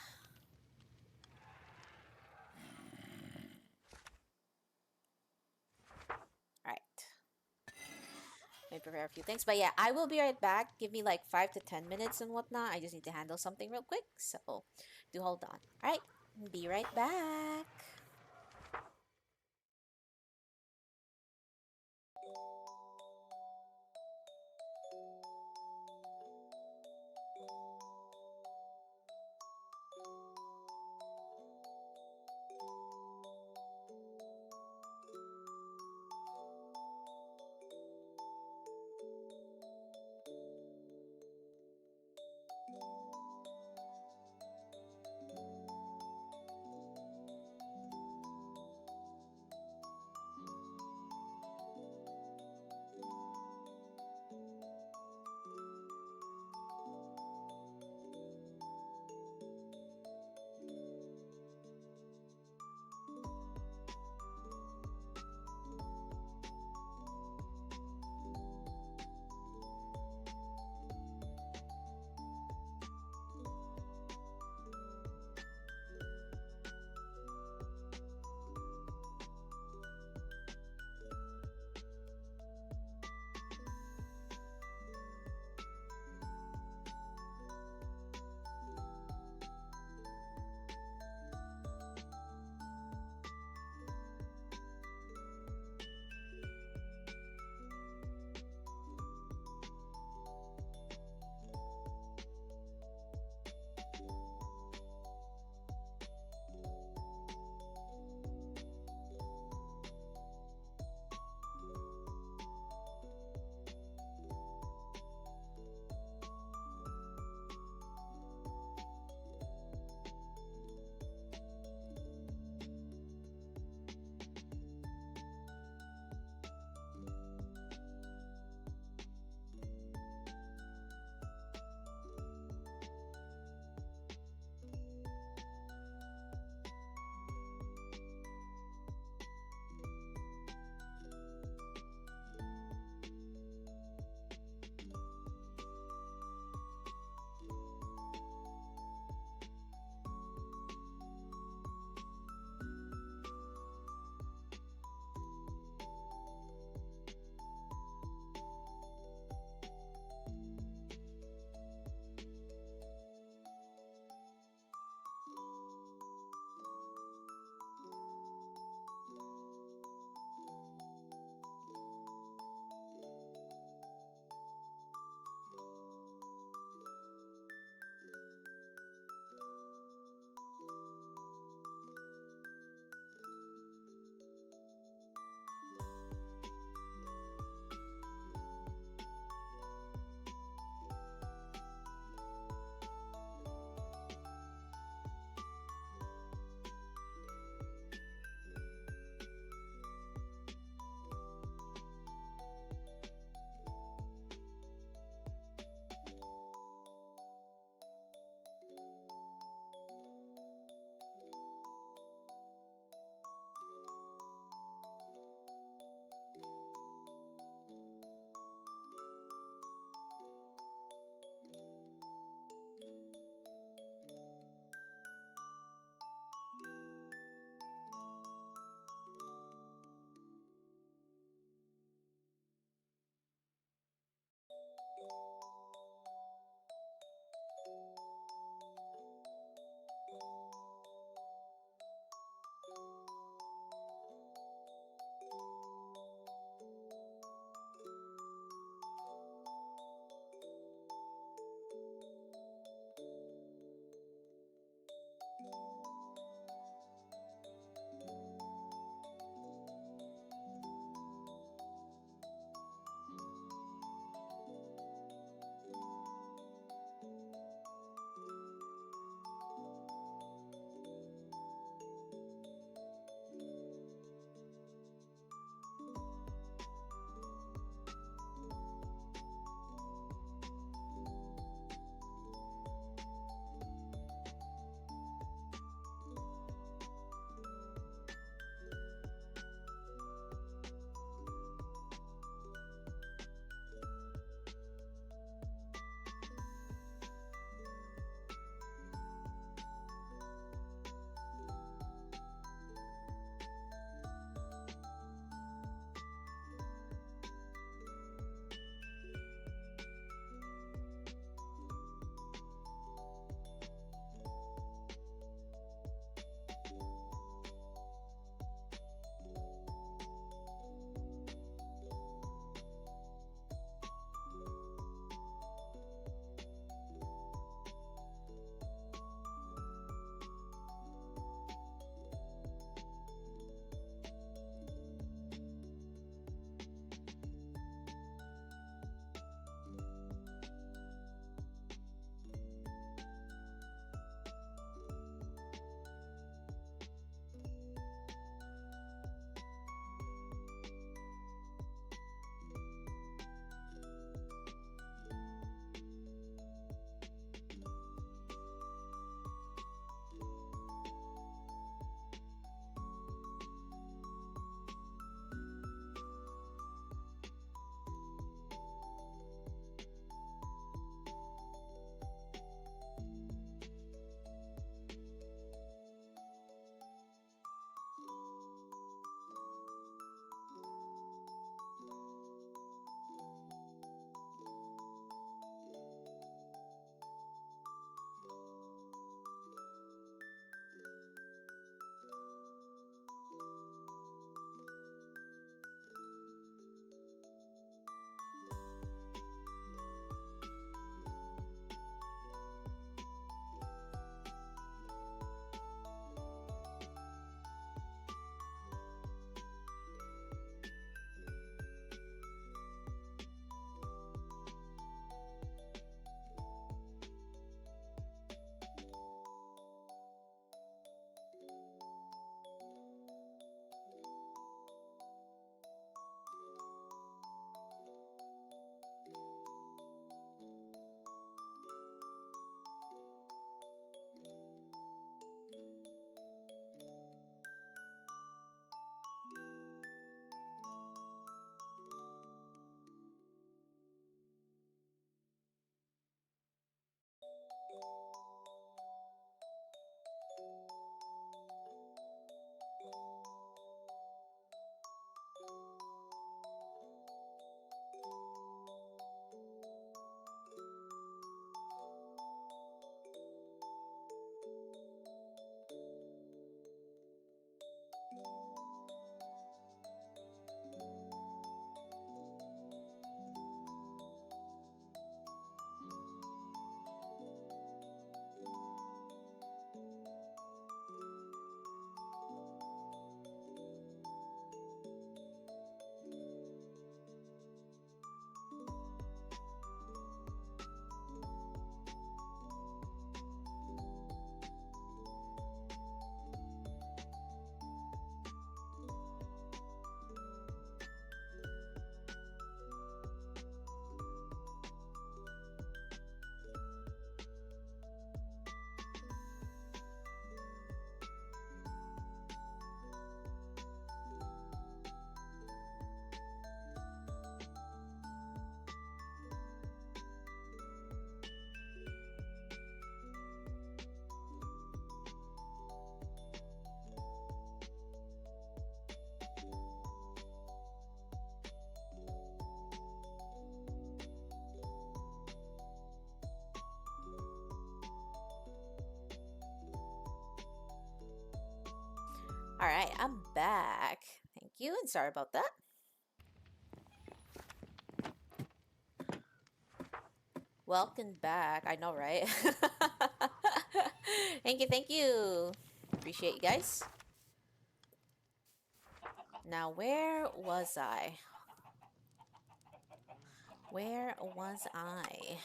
All right. Let me prepare a few things. But yeah, I will be right back. Give me like 5 to 10 minutes and whatnot. I just need to handle something real quick. So, do hold on. All right. Be right back. Alright, I'm back. Thank you, and sorry about that. Welcome back. I know, right? Thank you. Appreciate you guys. Now, where was I? Where was I?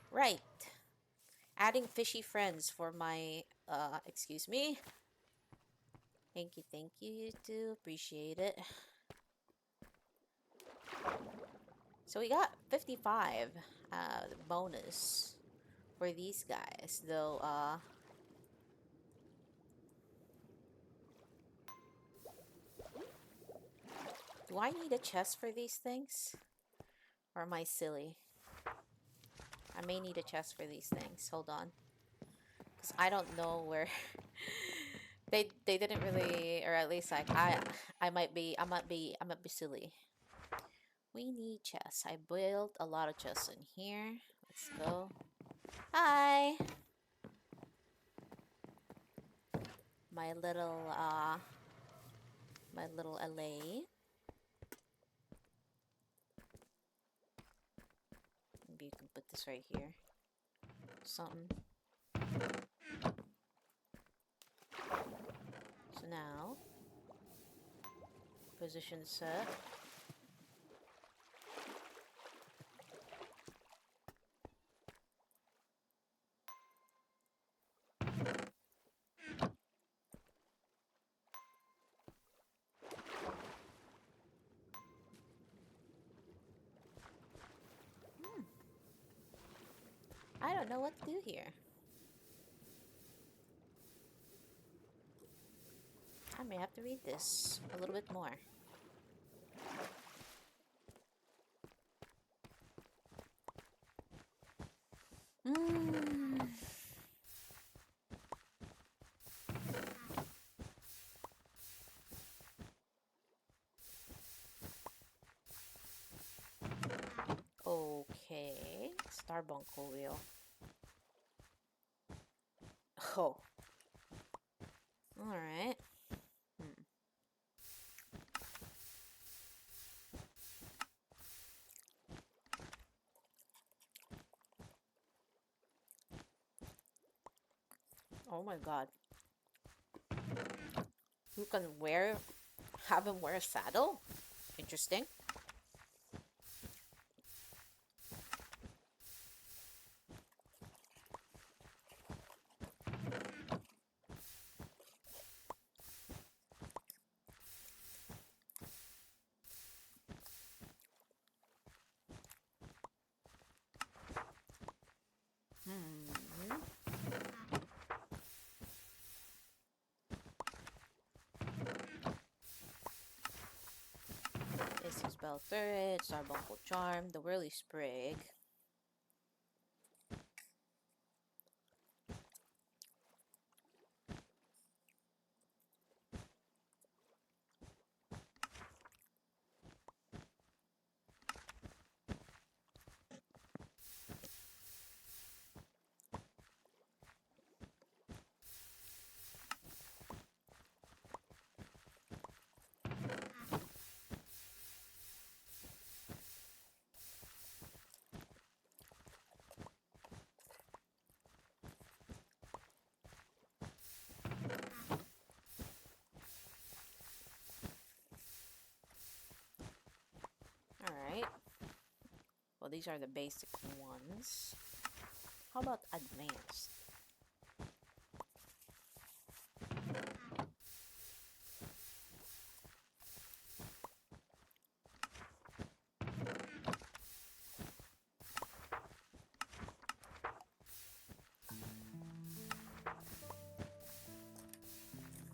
Right. Adding fishy friends for my, excuse me. Thank you, you too. Appreciate it. So we got 55 the bonus for these guys, though. Do I need a chest for these things? Or am I silly? I may need a chest for these things. Hold on. Because I don't know where... they didn't really... Or at least, like, I might be silly. We need chests. I built a lot of chests in here. Let's go. Hi! My little LA. Maybe you can put this right here. Something. So now, position set. I don't know what to do here. I may have to read this a little bit more. Okay, Starbuncle wheel. Oh. Alright. Oh my god. You can have him wear a saddle? Interesting. This is Bell Turret, Starbuncle Charm, the Whirly Sprig. Alright. Well, these are the basic ones. How about advanced?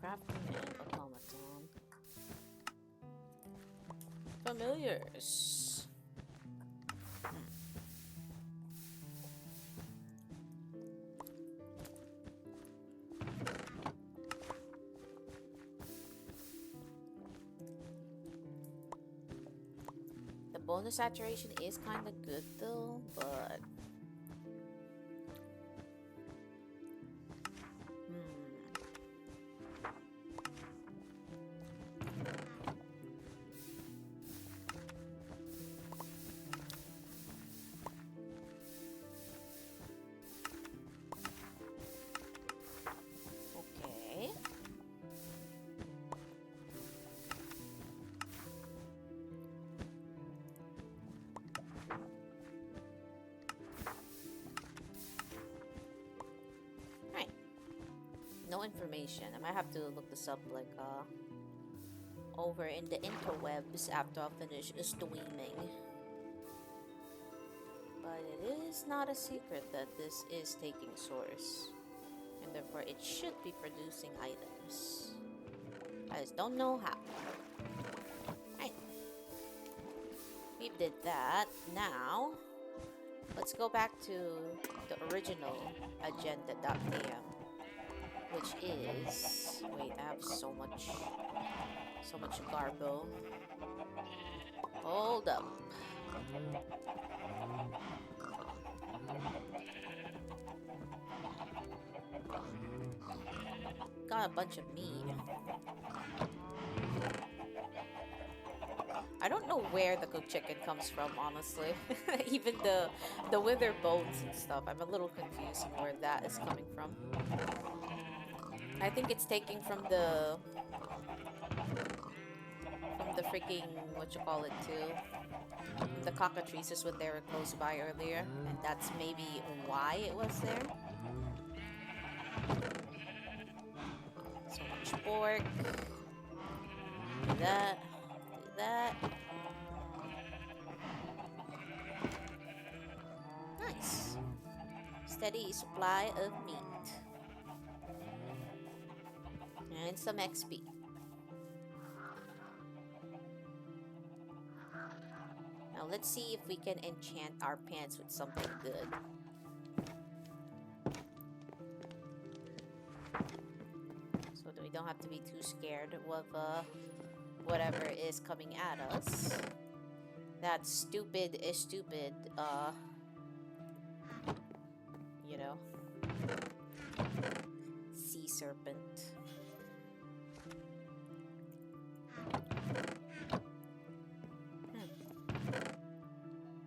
Crafting and automaton. Familiars. The bonus saturation is kind of good though, but no information. I might have to look this up like over in the interwebs after I finish streaming. But it is not a secret that this is taking source, and therefore it should be producing items. I just don't know how. Right. We did that. Now, let's go back to the original agenda.am, which is... Wait, I have so much garbo. Hold up. Got a bunch of meat. I don't know where the cooked chicken comes from, honestly. Even the wither bones and stuff. I'm a little confused on where that is coming from. I think it's taking from the freaking whatchamacallit too. From the cockatrices when they were close by earlier, and that's maybe why it was there. So much pork. Do that. Do that. Nice. Steady supply of meat. And some XP. Now let's see if we can enchant our pants with something good. So that we don't have to be too scared of whatever is coming at us. That stupid is stupid, you know, sea serpent.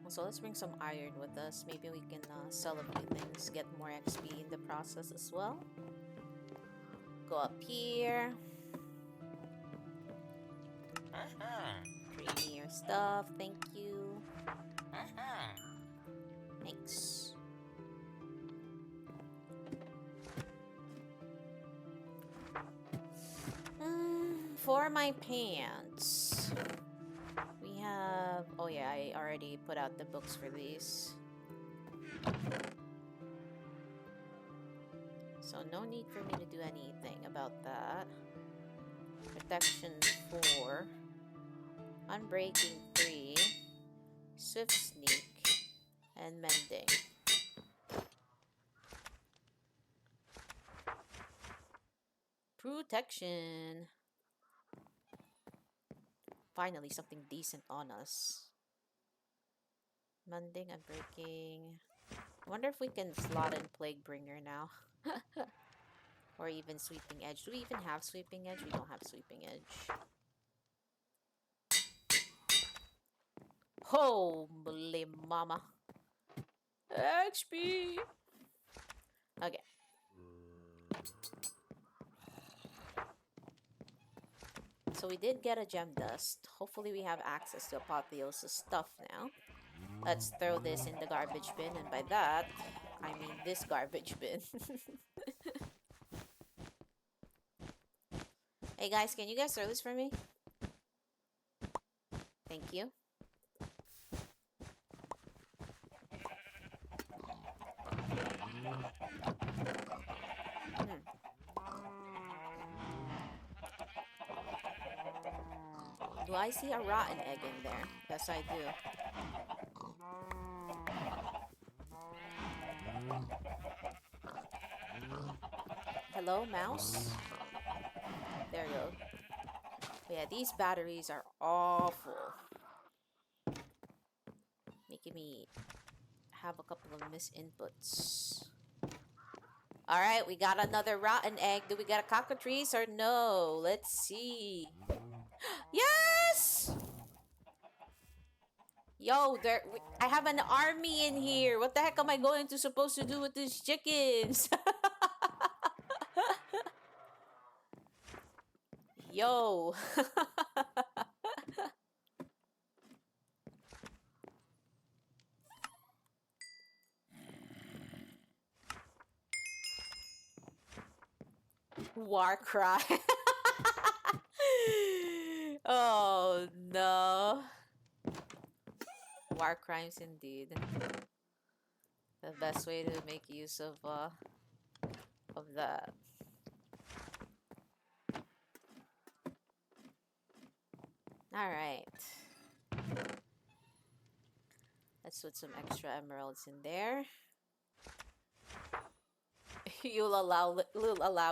So let's bring some iron with us. Maybe we can sell a few things, get more XP in the process as well. Go up here. Bring me your stuff, thank you. Thanks. For my pants, we have... Oh yeah, I already put out the books for these. So no need for me to do anything about that. Protection 4. Unbreaking 3. Swift Sneak. And Mending. Protection. Finally, something decent on us. Mending, Unbreaking. I wonder if we can slot in Plaguebringer now. Or even Sweeping Edge. Do we even have Sweeping Edge? We don't have Sweeping Edge. Holy mama. XP! Okay. So we did get a gem dust. Hopefully we have access to Apotheosis stuff now. Let's throw this in the garbage bin, and by that, I mean this garbage bin. Hey guys, can you guys throw this for me? Thank you. Do I see a rotten egg in there? Yes, I do. Hello, mouse? There you go. But yeah, these batteries are awful. Making me have a couple of misinputs. Alright, we got another rotten egg. Do we get a cockatrice or no? Let's see. Yes! Yo, I have an army in here. What the heck am I supposed to do with these chickens? Yo. War cry. Oh no. War crimes indeed. The best way to make use of that. Alright. Let's put some extra emeralds in there. You'll allow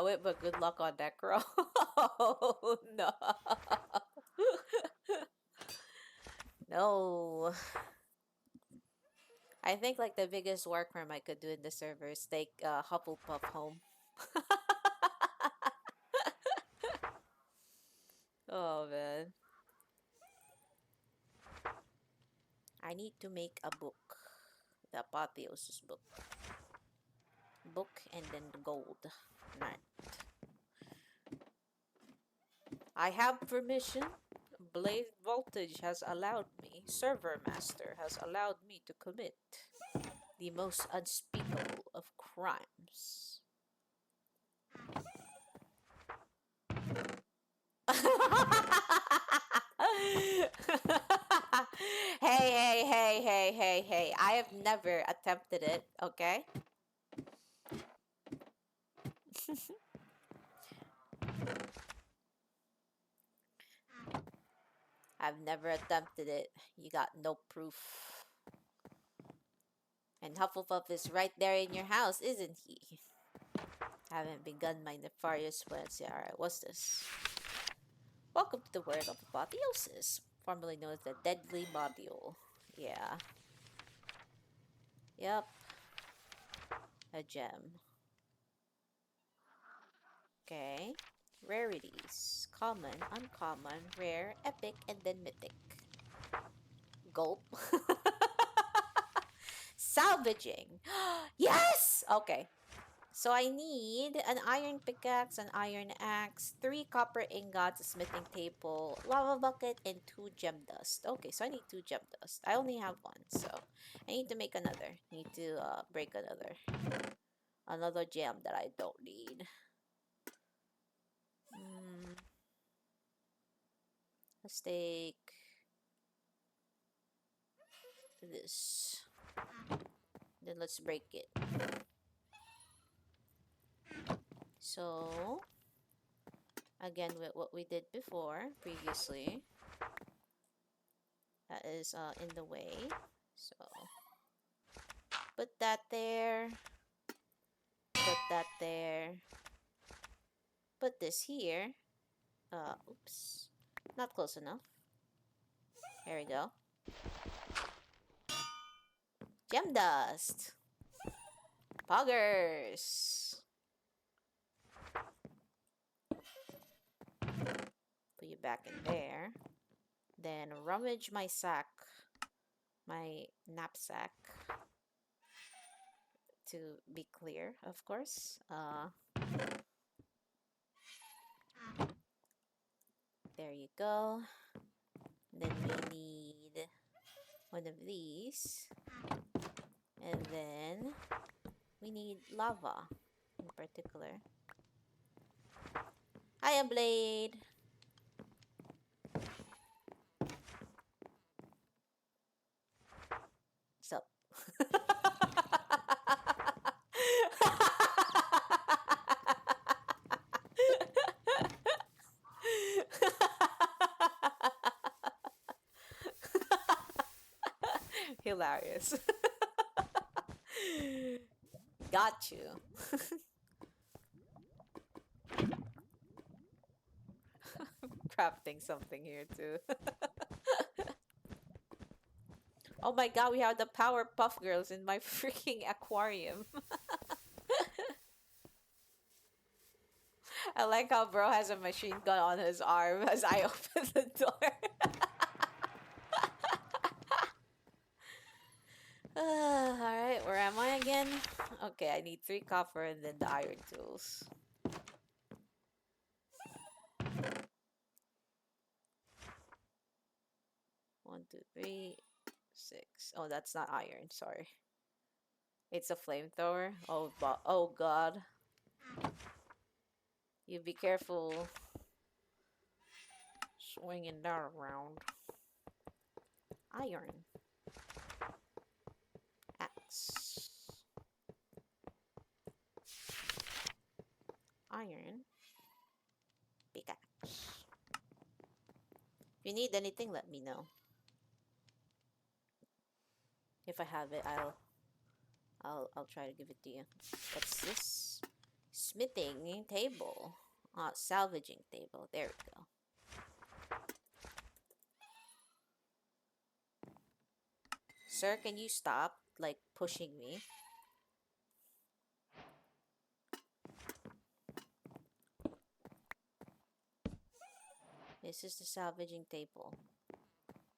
it, but good luck on Necro. Oh no. No. I think like the biggest war crime I could do in the server is take Hufflepuff home. Oh man. I need to make a book. The Apotheosis book. Book and then gold. Right. I have permission. Blaze Voltage has allowed me. Server Master has allowed me to commit the most unspeakable of crimes. Hey. I have never attempted it, okay? I've never attempted it. You got no proof. And Hufflepuff is right there in your house, isn't he? Haven't begun my nefarious plans yet. Alright, what's this? Welcome to the world of Apotheosis, formerly known as the Deadly Module. Yeah. Yep. A gem. Okay. Rarities. Common, uncommon, rare, epic, and then mythic. Gulp. Salvaging. Yes! Okay. So I need an iron pickaxe, an iron axe, 3 copper ingots, a smithing table, lava bucket, and 2 gem dust. Okay, so I need 2 gem dust. I only have 1, so I need to make another. Need to break another gem that I don't need. Let's take this. Then let's break it. So again, with what we did before previously, that is in the way. So put that there. Put that there. Put this here. Oops. Not close enough. There we go. Gem dust. Poggers. Put you back in there. Then rummage my sack. My knapsack. To be clear, of course. There you go. Then we need one of these. And then we need lava in particular. Hiya, Blade! What's up? Hilarious. Got you. Crafting something here too. Oh my god, we have the Powerpuff Girls in my freaking aquarium. I like how bro has a machine gun on his arm as I open the door. Alright, where am I again? Okay, I need 3 copper and then the iron tools. One, two, three, 6. Oh, that's not iron, sorry. It's a flamethrower. Oh god. You be careful swinging that around. Iron. Axe. Iron. Pickaxe. If you need anything, let me know. If I have it, I'll try to give it to you. What's this? Smithing table. Salvaging table. There we go. Sir, can you stop, like, pushing me? This is the salvaging table.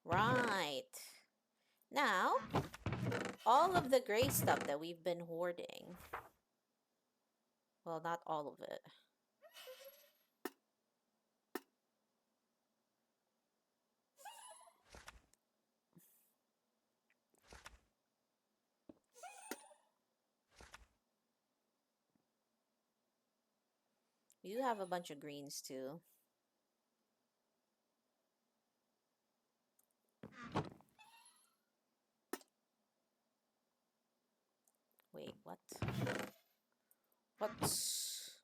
Right. Now, all of the gray stuff that we've been hoarding. Well, not all of it. You have a bunch of greens too. Wait, what? What's...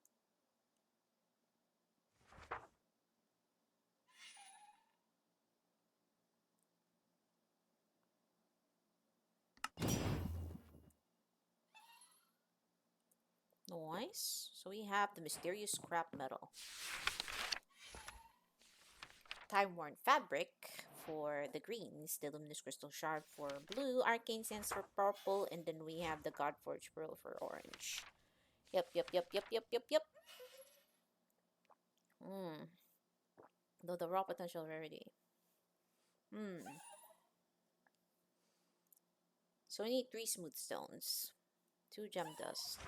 Nice. So we have the mysterious scrap metal. Time-worn fabric for the greens, the luminous crystal shard for blue, arcane sense for purple, and then we have the Godforged pearl for orange. Yep. Though the raw potential rarity. So we need 3 smooth stones, 2 gem dust.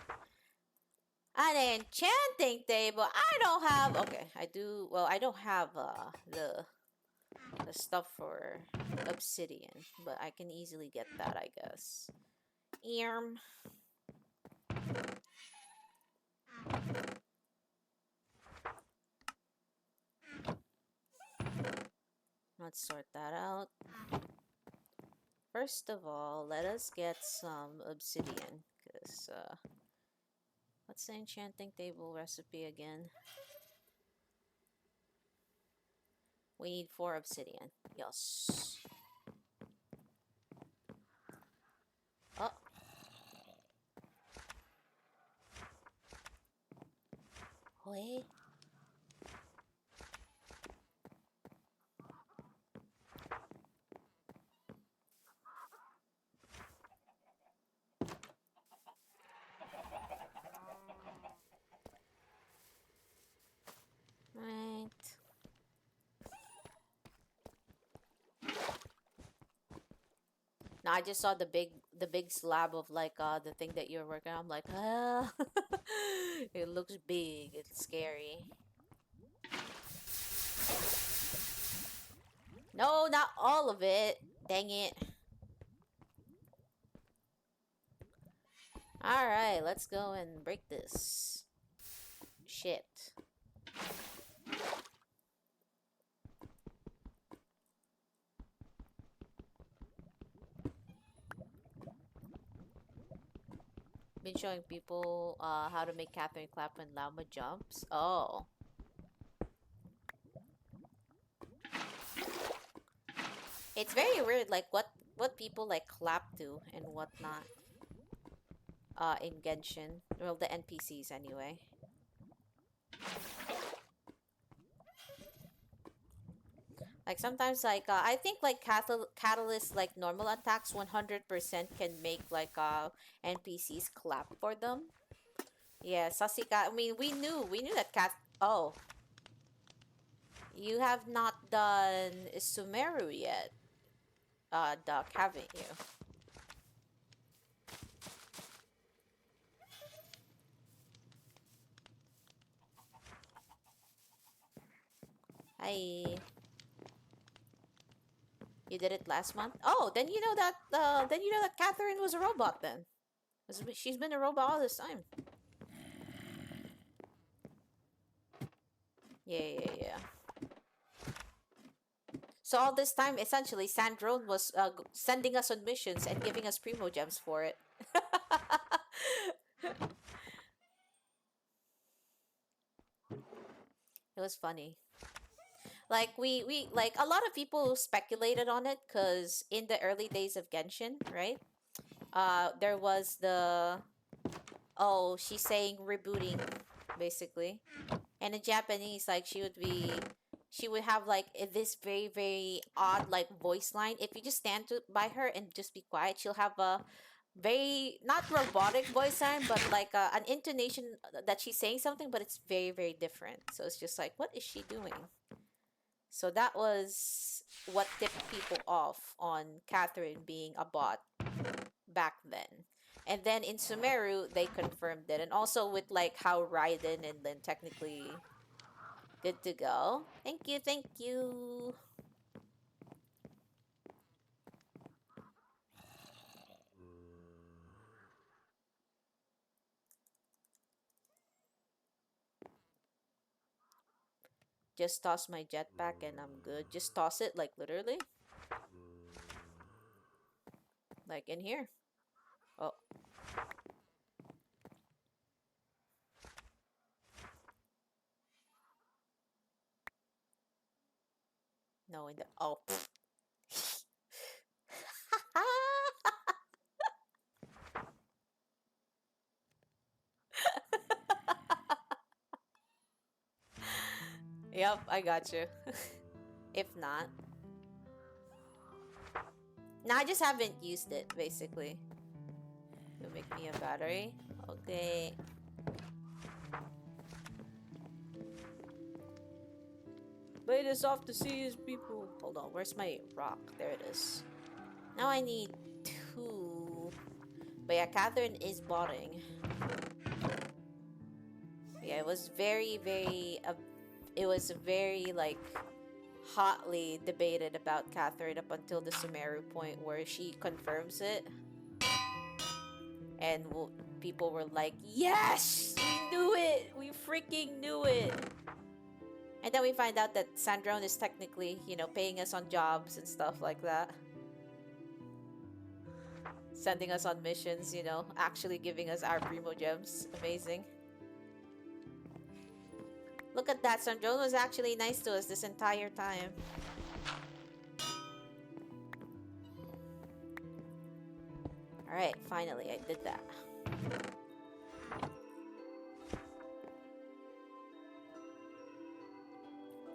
An enchanting table. I don't have. Okay, I do. Well, I don't have the stuff for obsidian, but I can easily get that, I guess. Earm. Let's sort that out. First of all, let us get some obsidian, because what's the enchanting table recipe again? We need 4 obsidian. Yes. Oh. Wait. Right. Now I just saw the big slab of like the thing that you're working on. I'm like, ah, it looks big. It's scary. No, not all of it. Dang it. Alright, let's go and break this. Shit. Been showing people how to make Catherine clap when llama jumps. Oh. It's very weird, like what people like clap to and whatnot. In Genshin. Well, the NPCs anyway. Like sometimes like I think like catalyst like normal attacks 100% can make like NPCs clap for them. Yeah, Sasika. I mean, we knew that cat. Oh, you have not done Sumeru yet, Duck, haven't you? Hi. You did it last month. Oh, then you know that. Then you know that Catherine was a robot. Then, she's been a robot all this time. Yeah. So all this time, essentially, Sandrone was sending us on missions and giving us Primogems for it. It was funny. Like we like a lot of people speculated on it because in the early days of Genshin, right? There was the oh she's saying rebooting, basically, and in Japanese, like she would have like this very odd like voice line. If you just stand by her and just be quiet, she'll have a very not robotic voice line, but like an intonation that she's saying something, but it's very different. So it's just like, what is she doing? So that was what tipped people off on Catherine being a bot back then. And then in Sumeru, they confirmed it. And also with like how Raiden and then technically good to go. Thank you. Just toss my jetpack and I'm good. Just toss it, like literally. Like in here. Oh, no, in the. Oh. Yep, I got you. If not. No, I just haven't used it, basically. You'll make me a battery. Okay. Bait us off to see his people. Hold on, where's my rock? There it is. Now I need 2. But yeah, Catherine is botting. Yeah, it was it was very, like, hotly debated about Catherine up until the Sumeru point where she confirms it. And people were like, yes! We knew it! We freaking knew it! And then we find out that Sandrone is technically, paying us on jobs and stuff like that. Sending us on missions, actually giving us our Primogems. Amazing. Look at that, Sandrone was actually nice to us this entire time. Alright, finally, I did that.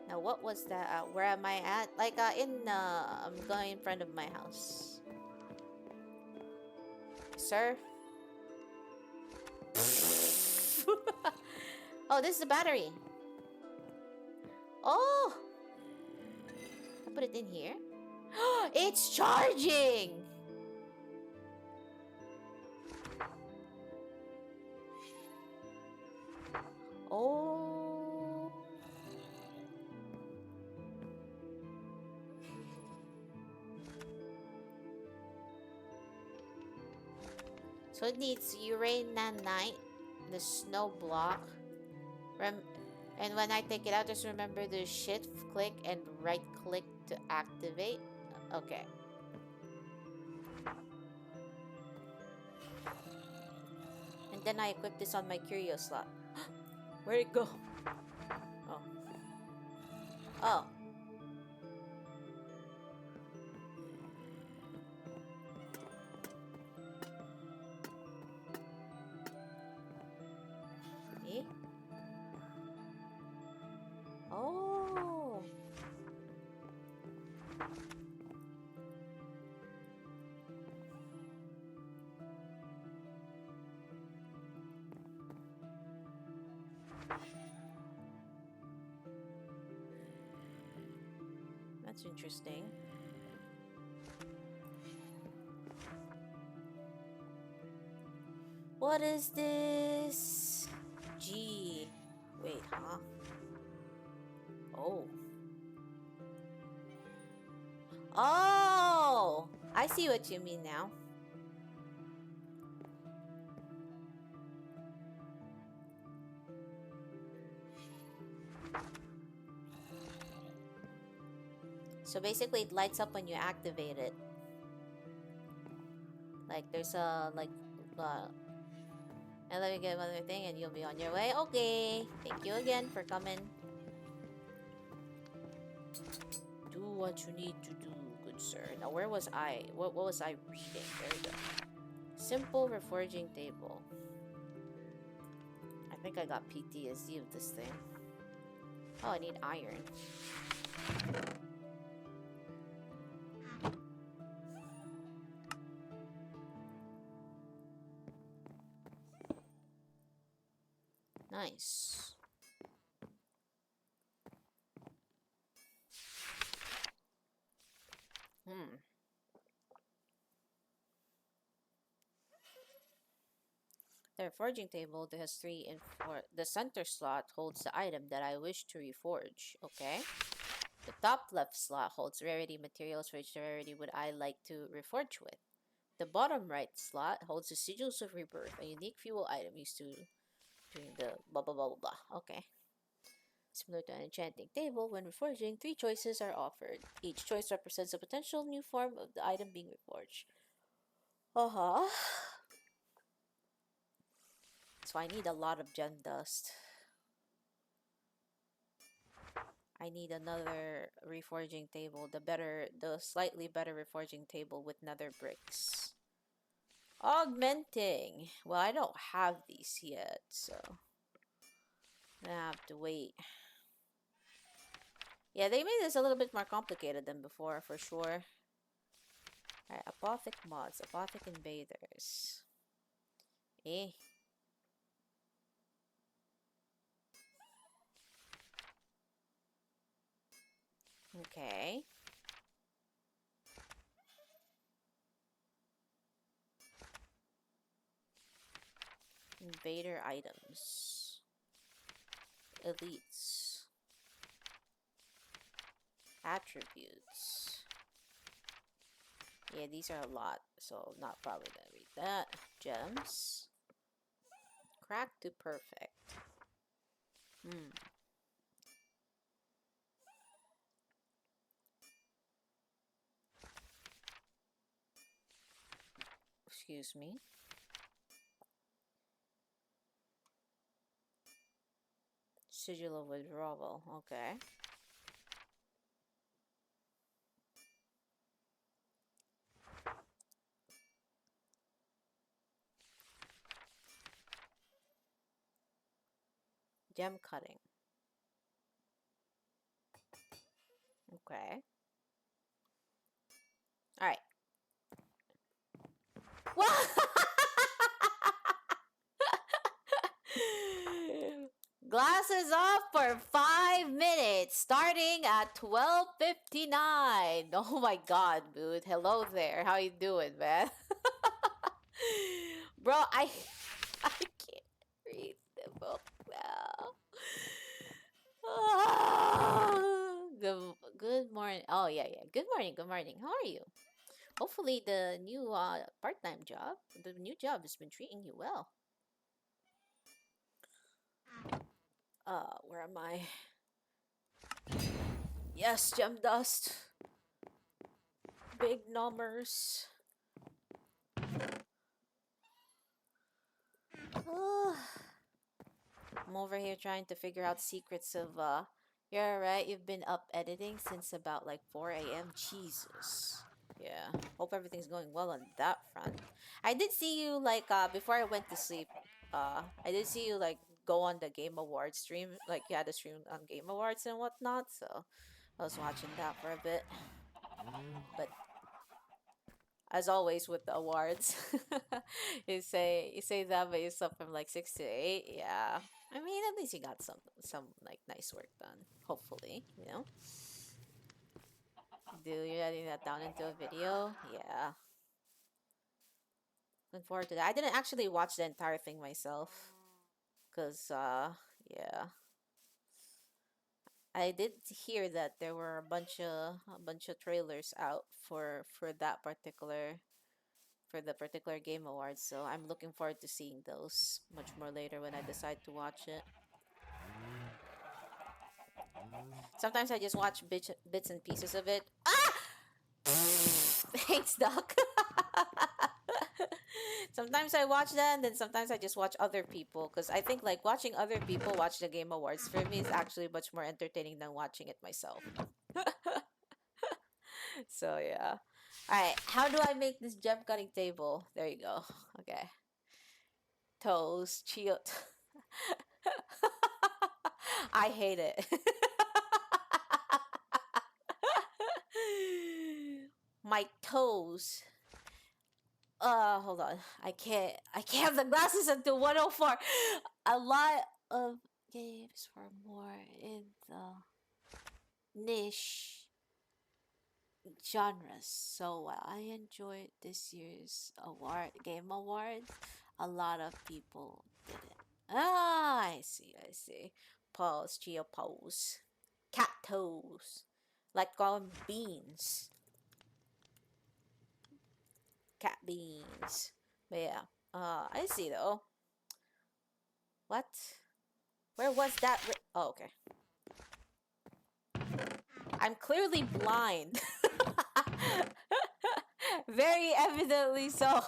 Now, what was that? Where am I at? Like, I'm going in front of my house. Sir? Oh, this is the battery. Oh! I put it in here. It's charging! Oh. So it needs Uranite, the snow block. And when I take it out, just remember to shift click and right click to activate. Okay. And then I equip this on my curio slot. Where'd it go? Oh. Oh. Eh? Oh. That's interesting. What is this? G. Wait, huh? Oh. Oh! I see what you mean now. So basically, it lights up when you activate it. Like there's a and let me get one other thing, and you'll be on your way. Okay. Thank you again for coming. Do what you need to do, good sir. Now, where was I? What was I reading? There we go. Simple reforging table. I think I got PTSD of this thing. Oh, I need iron. Nice. The reforging table that has 3 in 4. The center slot holds the item that I wish to reforge. Okay. The top left slot holds rarity materials for which the rarity would I like to reforge with. The bottom right slot holds the sigils of rebirth, a unique fuel item used to doing the blah blah blah blah blah. Okay. Similar to an enchanting table, when reforging, 3 choices are offered. Each choice represents a potential new form of the item being reforged. Uh-huh. So I need a lot of gem dust. I need another reforging table, the slightly better reforging table with nether bricks. Augmenting. Well, I don't have these yet, so I have to wait. Yeah, they made this a little bit more complicated than before, for sure. Alright, apothic mods, apothic invaders. Eh. Okay. Invader items. Elites. Attributes. Yeah, these are a lot, so not probably gonna read that. Gems. Crack to perfect. Excuse me. Sigil of withdrawal. Okay. Gem cutting. Okay. Alright. What? Glasses off for 5 minutes, starting at 12:59. Oh my god, dude. Hello there. How you doing, man? Bro, I can't read the book now. Good morning. Oh yeah, yeah. Good morning. Good morning. How are you? Hopefully the new part-time job, the new job has been treating you well. Where am I? Yes, gem dust. Big numbers. I'm over here trying to figure out secrets of you're alright, you've been up editing since about like 4 a.m. Jesus. Yeah. Hope everything's going well on that front. I did see you like before I went to sleep, I did see you like go on the Game Awards stream. Like you had a stream on Game Awards and whatnot, so I was watching that for a bit. But as always with the awards, you say that, but you slept from like 6 to 8. Yeah, I mean at least you got some like nice work done. Hopefully, you know. Do you editing that down into a video? Yeah. Looking forward to that. I didn't actually watch the entire thing myself, cause yeah. I did hear that there were a bunch of trailers out for that particular for the particular Game Awards, so I'm looking forward to seeing those much more later when I decide to watch it. Sometimes I just watch bits and pieces of it. Ah! Thanks, Doc. Sometimes I watch that, and then sometimes I just watch other people, because I think like watching other people watch the Game Awards for me is actually much more entertaining than watching it myself. So yeah. Alright, how do I make this gem cutting table? There you go. Okay. Toes, Chiyo. I hate it. My toes. Hold on. I can't have the glasses until 104. A lot of games for more in the niche genres. So while I enjoyed this year's game awards, a lot of people didn't. Ah, I see, I see. Pause, Chiyo pose. Cat toes. Like calling beans. Cat beans. But yeah. I see though. What? Where was that? Oh, okay. I'm clearly blind. Very evidently so.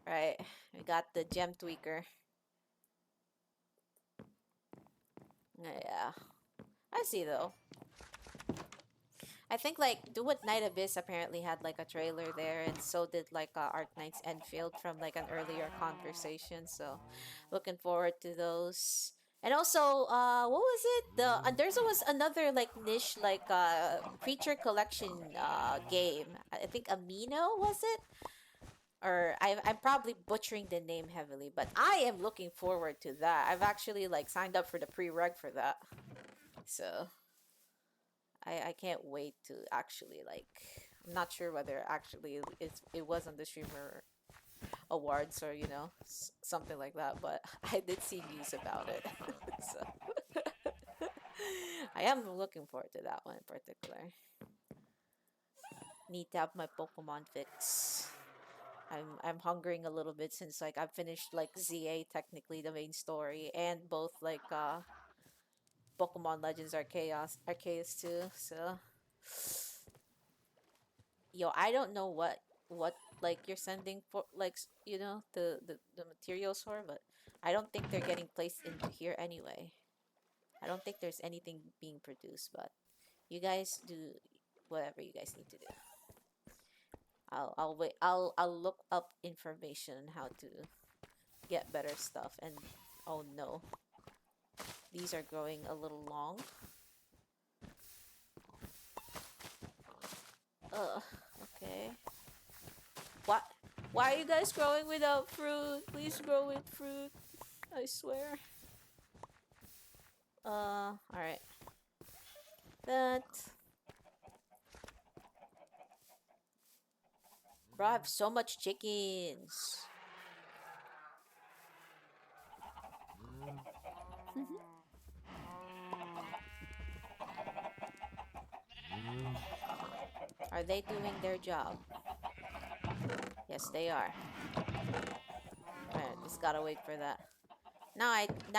Right, we got the gem tweaker. Yeah, I see though. I think like Do What Night Abyss apparently had like a trailer there, and so did like Arknight's Enfield from like an earlier conversation. So, looking forward to those. And also, what was it? There's was another like niche like creature collection game. I think Amino was it? Or I'm probably butchering the name heavily, but I am looking forward to that. I've actually like signed up for the pre-reg for that, so I can't wait to actually like. I'm not sure whether actually it was on the streamer awards or something like that, but I did see news about it, so I am looking forward to that one in particular. Need to have my Pokemon fix. I'm hungering a little bit since like I've finished like ZA technically the main story and both like Pokemon Legends Arceus too. So yo, I don't know what like you're sending for like the materials for, but I don't think they're getting placed into here anyway. I don't think there's anything being produced, but you guys do whatever you guys need to do. I'll wait. I'll look up information on how to get better stuff. And oh no, these are growing a little long. Okay. What? Why are you guys growing without fruit? Please grow with fruit. I swear. Alright. That. Bro, I have so much chickens. Are they doing their job? Yes, they are. Alright, just gotta wait for that. Now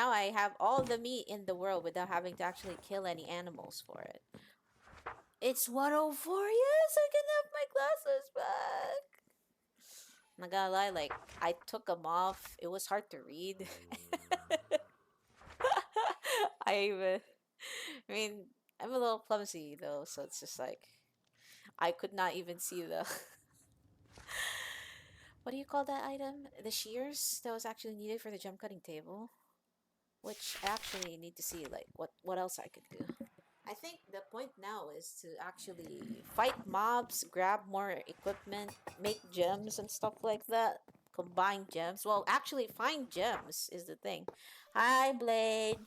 I have all the meat in the world without having to actually kill any animals for it. It's 104. Yes, I can have my glasses back. I'm not gonna lie, like I took them off. It was hard to read. I mean, I'm a little clumsy though, so it's just like I could not even see the what do you call that item? The shears that was actually needed for the gem cutting table, which I actually need to see like what else I could do. I think the point now is to actually fight mobs, grab more equipment, make gems and stuff like that. Combine gems. Well, actually find gems is the thing. Hi, Blade.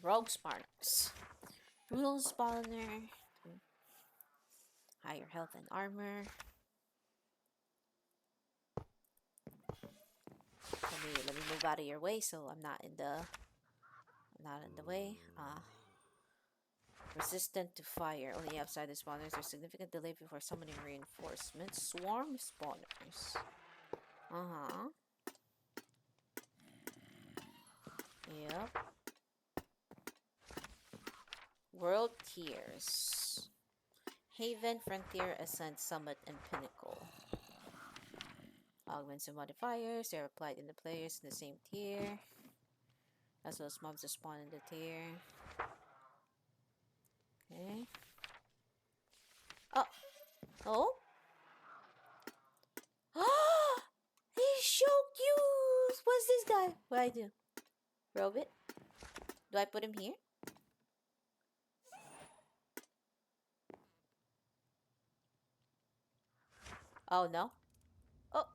Rogue Sparks. Rule Spawner. Higher health and armor. Let me move out of your way so I'm not in the way. Resistant to fire. Only outside the spawners. There's significant delay before summoning reinforcements. Swarm spawners. Yep. World tiers. Haven, Frontier, Ascent, Summit, and Pinnacle. Augments and modifiers. They're applied in the players in the same tier. As well as mobs that spawn in the tier. Okay. Oh. Oh? He's so cute! What's this guy? What do I do? Robe it? Do I put him here? Oh, no? Oh,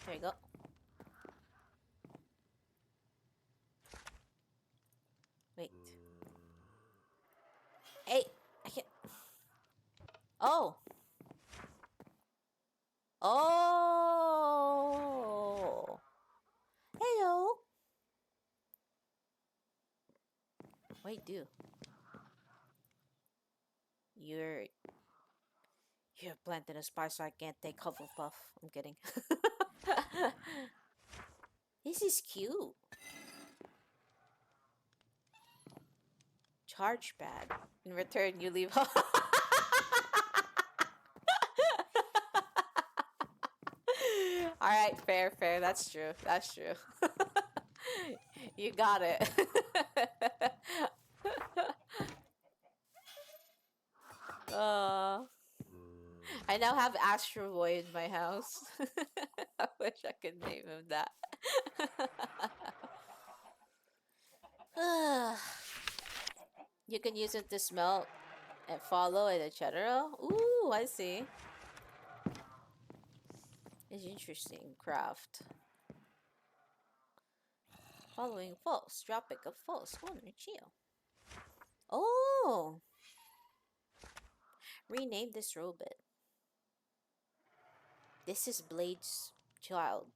there you go. Wait. Hey, I can't. Oh. Oh. Hello. Wait, do. You're planted a spy, so I can't take Hufflepuff. I'm kidding. This is cute. Charge pad. In return, you leave. Alright, fair, fair. That's true. That's true. You got it. uh, I now have Astro Boy in my house. I wish I could name him that. You can use it to smelt and follow and etc. Ooh, I see. It's interesting. Craft. Following false. Tropic of false. Owner Chiyo. Oh! Rename this robot. This is Blade's child.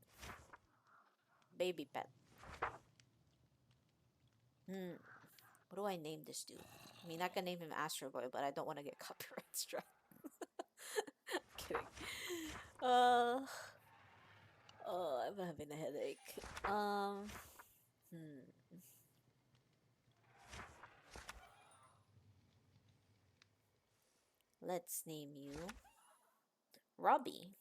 Baby pet. What do I name this dude? I mean, I can name him Astro Boy, but I don't want to get copyright strike. Kidding. Oh, I'm having a headache. Let's name you Robbie.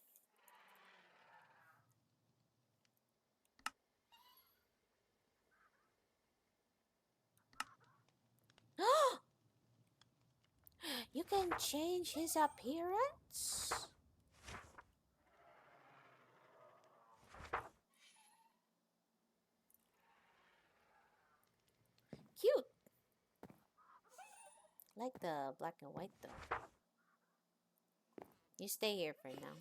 You can change his appearance? Cute. Like the black and white though. You stay here for now.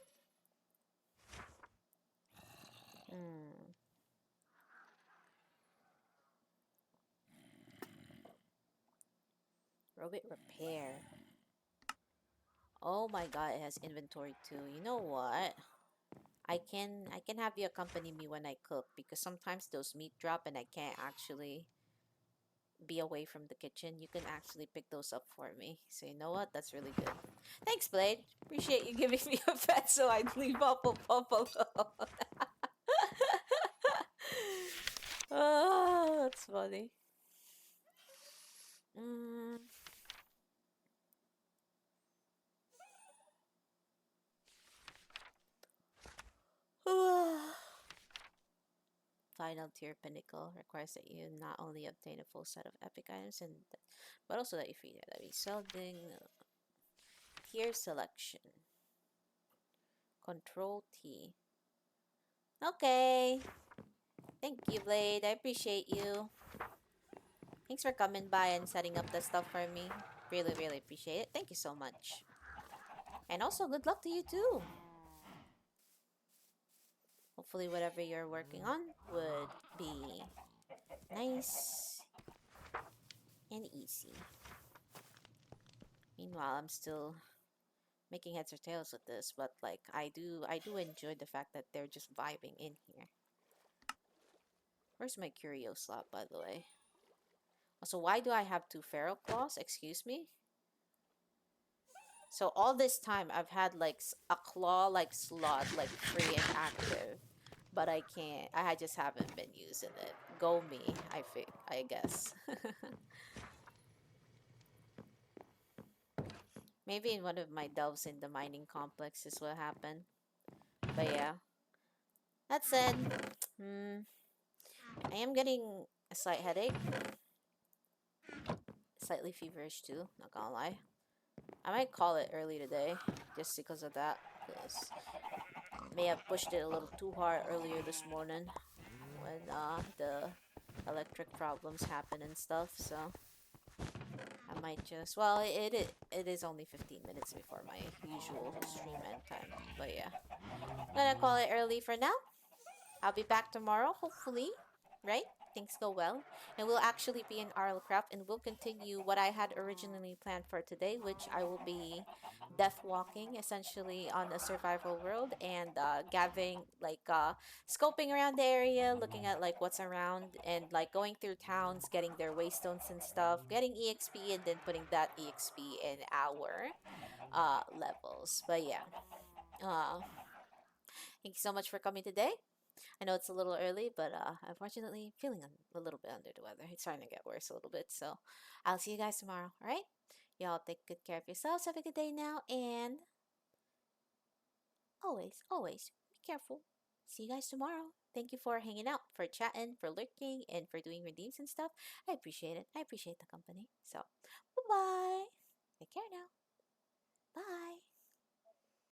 Robot repair. Oh my god, it has inventory too. You know what? I can have you accompany me when I cook because sometimes those meat drop and I can't actually be away from the kitchen. You can actually pick those up for me. So you know what? That's really good. Thanks, Blade. Appreciate you giving me a pet so I'd leave Hufflepuff alone. Oh, that's funny. Final tier pinnacle requires that you not only obtain a full set of epic items but also that you feed it. That we seldom tier selection. Control T. Okay. Thank you, Blade. I appreciate you. Thanks for coming by and setting up the stuff for me. Really, really appreciate it. Thank you so much. And also, good luck to you too. Hopefully whatever you're working on would be nice and easy. Meanwhile, I'm still making heads or tails with this, but like I do enjoy the fact that they're just vibing in here. Where's my curio slot, by the way? Also, why do I have 2 feral claws? Excuse me? So all this time I've had like a claw like slot like free and active, but I just haven't been using it. Go me, I guess. Maybe in one of my delves in the mining complex is what happened. But yeah. That said, I am getting a slight headache. Slightly feverish too, not gonna lie. I might call it early today, just because of that. Because may have pushed it a little too hard earlier this morning when the electric problems happen and stuff. So I might just, well, it is only 15 minutes before my usual stream end time. But yeah, I'm gonna call it early for now. I'll be back tomorrow, hopefully, right? Things go well. And we'll actually be in Arlcraft and we'll continue what I had originally planned for today, which I will be death walking essentially on a survival world and gathering, like, scoping around the area, looking at like what's around and like going through towns, getting their waystones and stuff, getting EXP and then putting that EXP in our levels. But yeah, uh, thank you so much for coming today. I know it's a little early, but unfortunately, feeling a little bit under the weather. It's starting to get worse a little bit. So I'll see you guys tomorrow. All right? Y'all take good care of yourselves. Have a good day now. And always, always be careful. See you guys tomorrow. Thank you for hanging out, for chatting, for lurking, and for doing redeems and stuff. I appreciate it. I appreciate the company. So, bye bye. Take care now. Bye.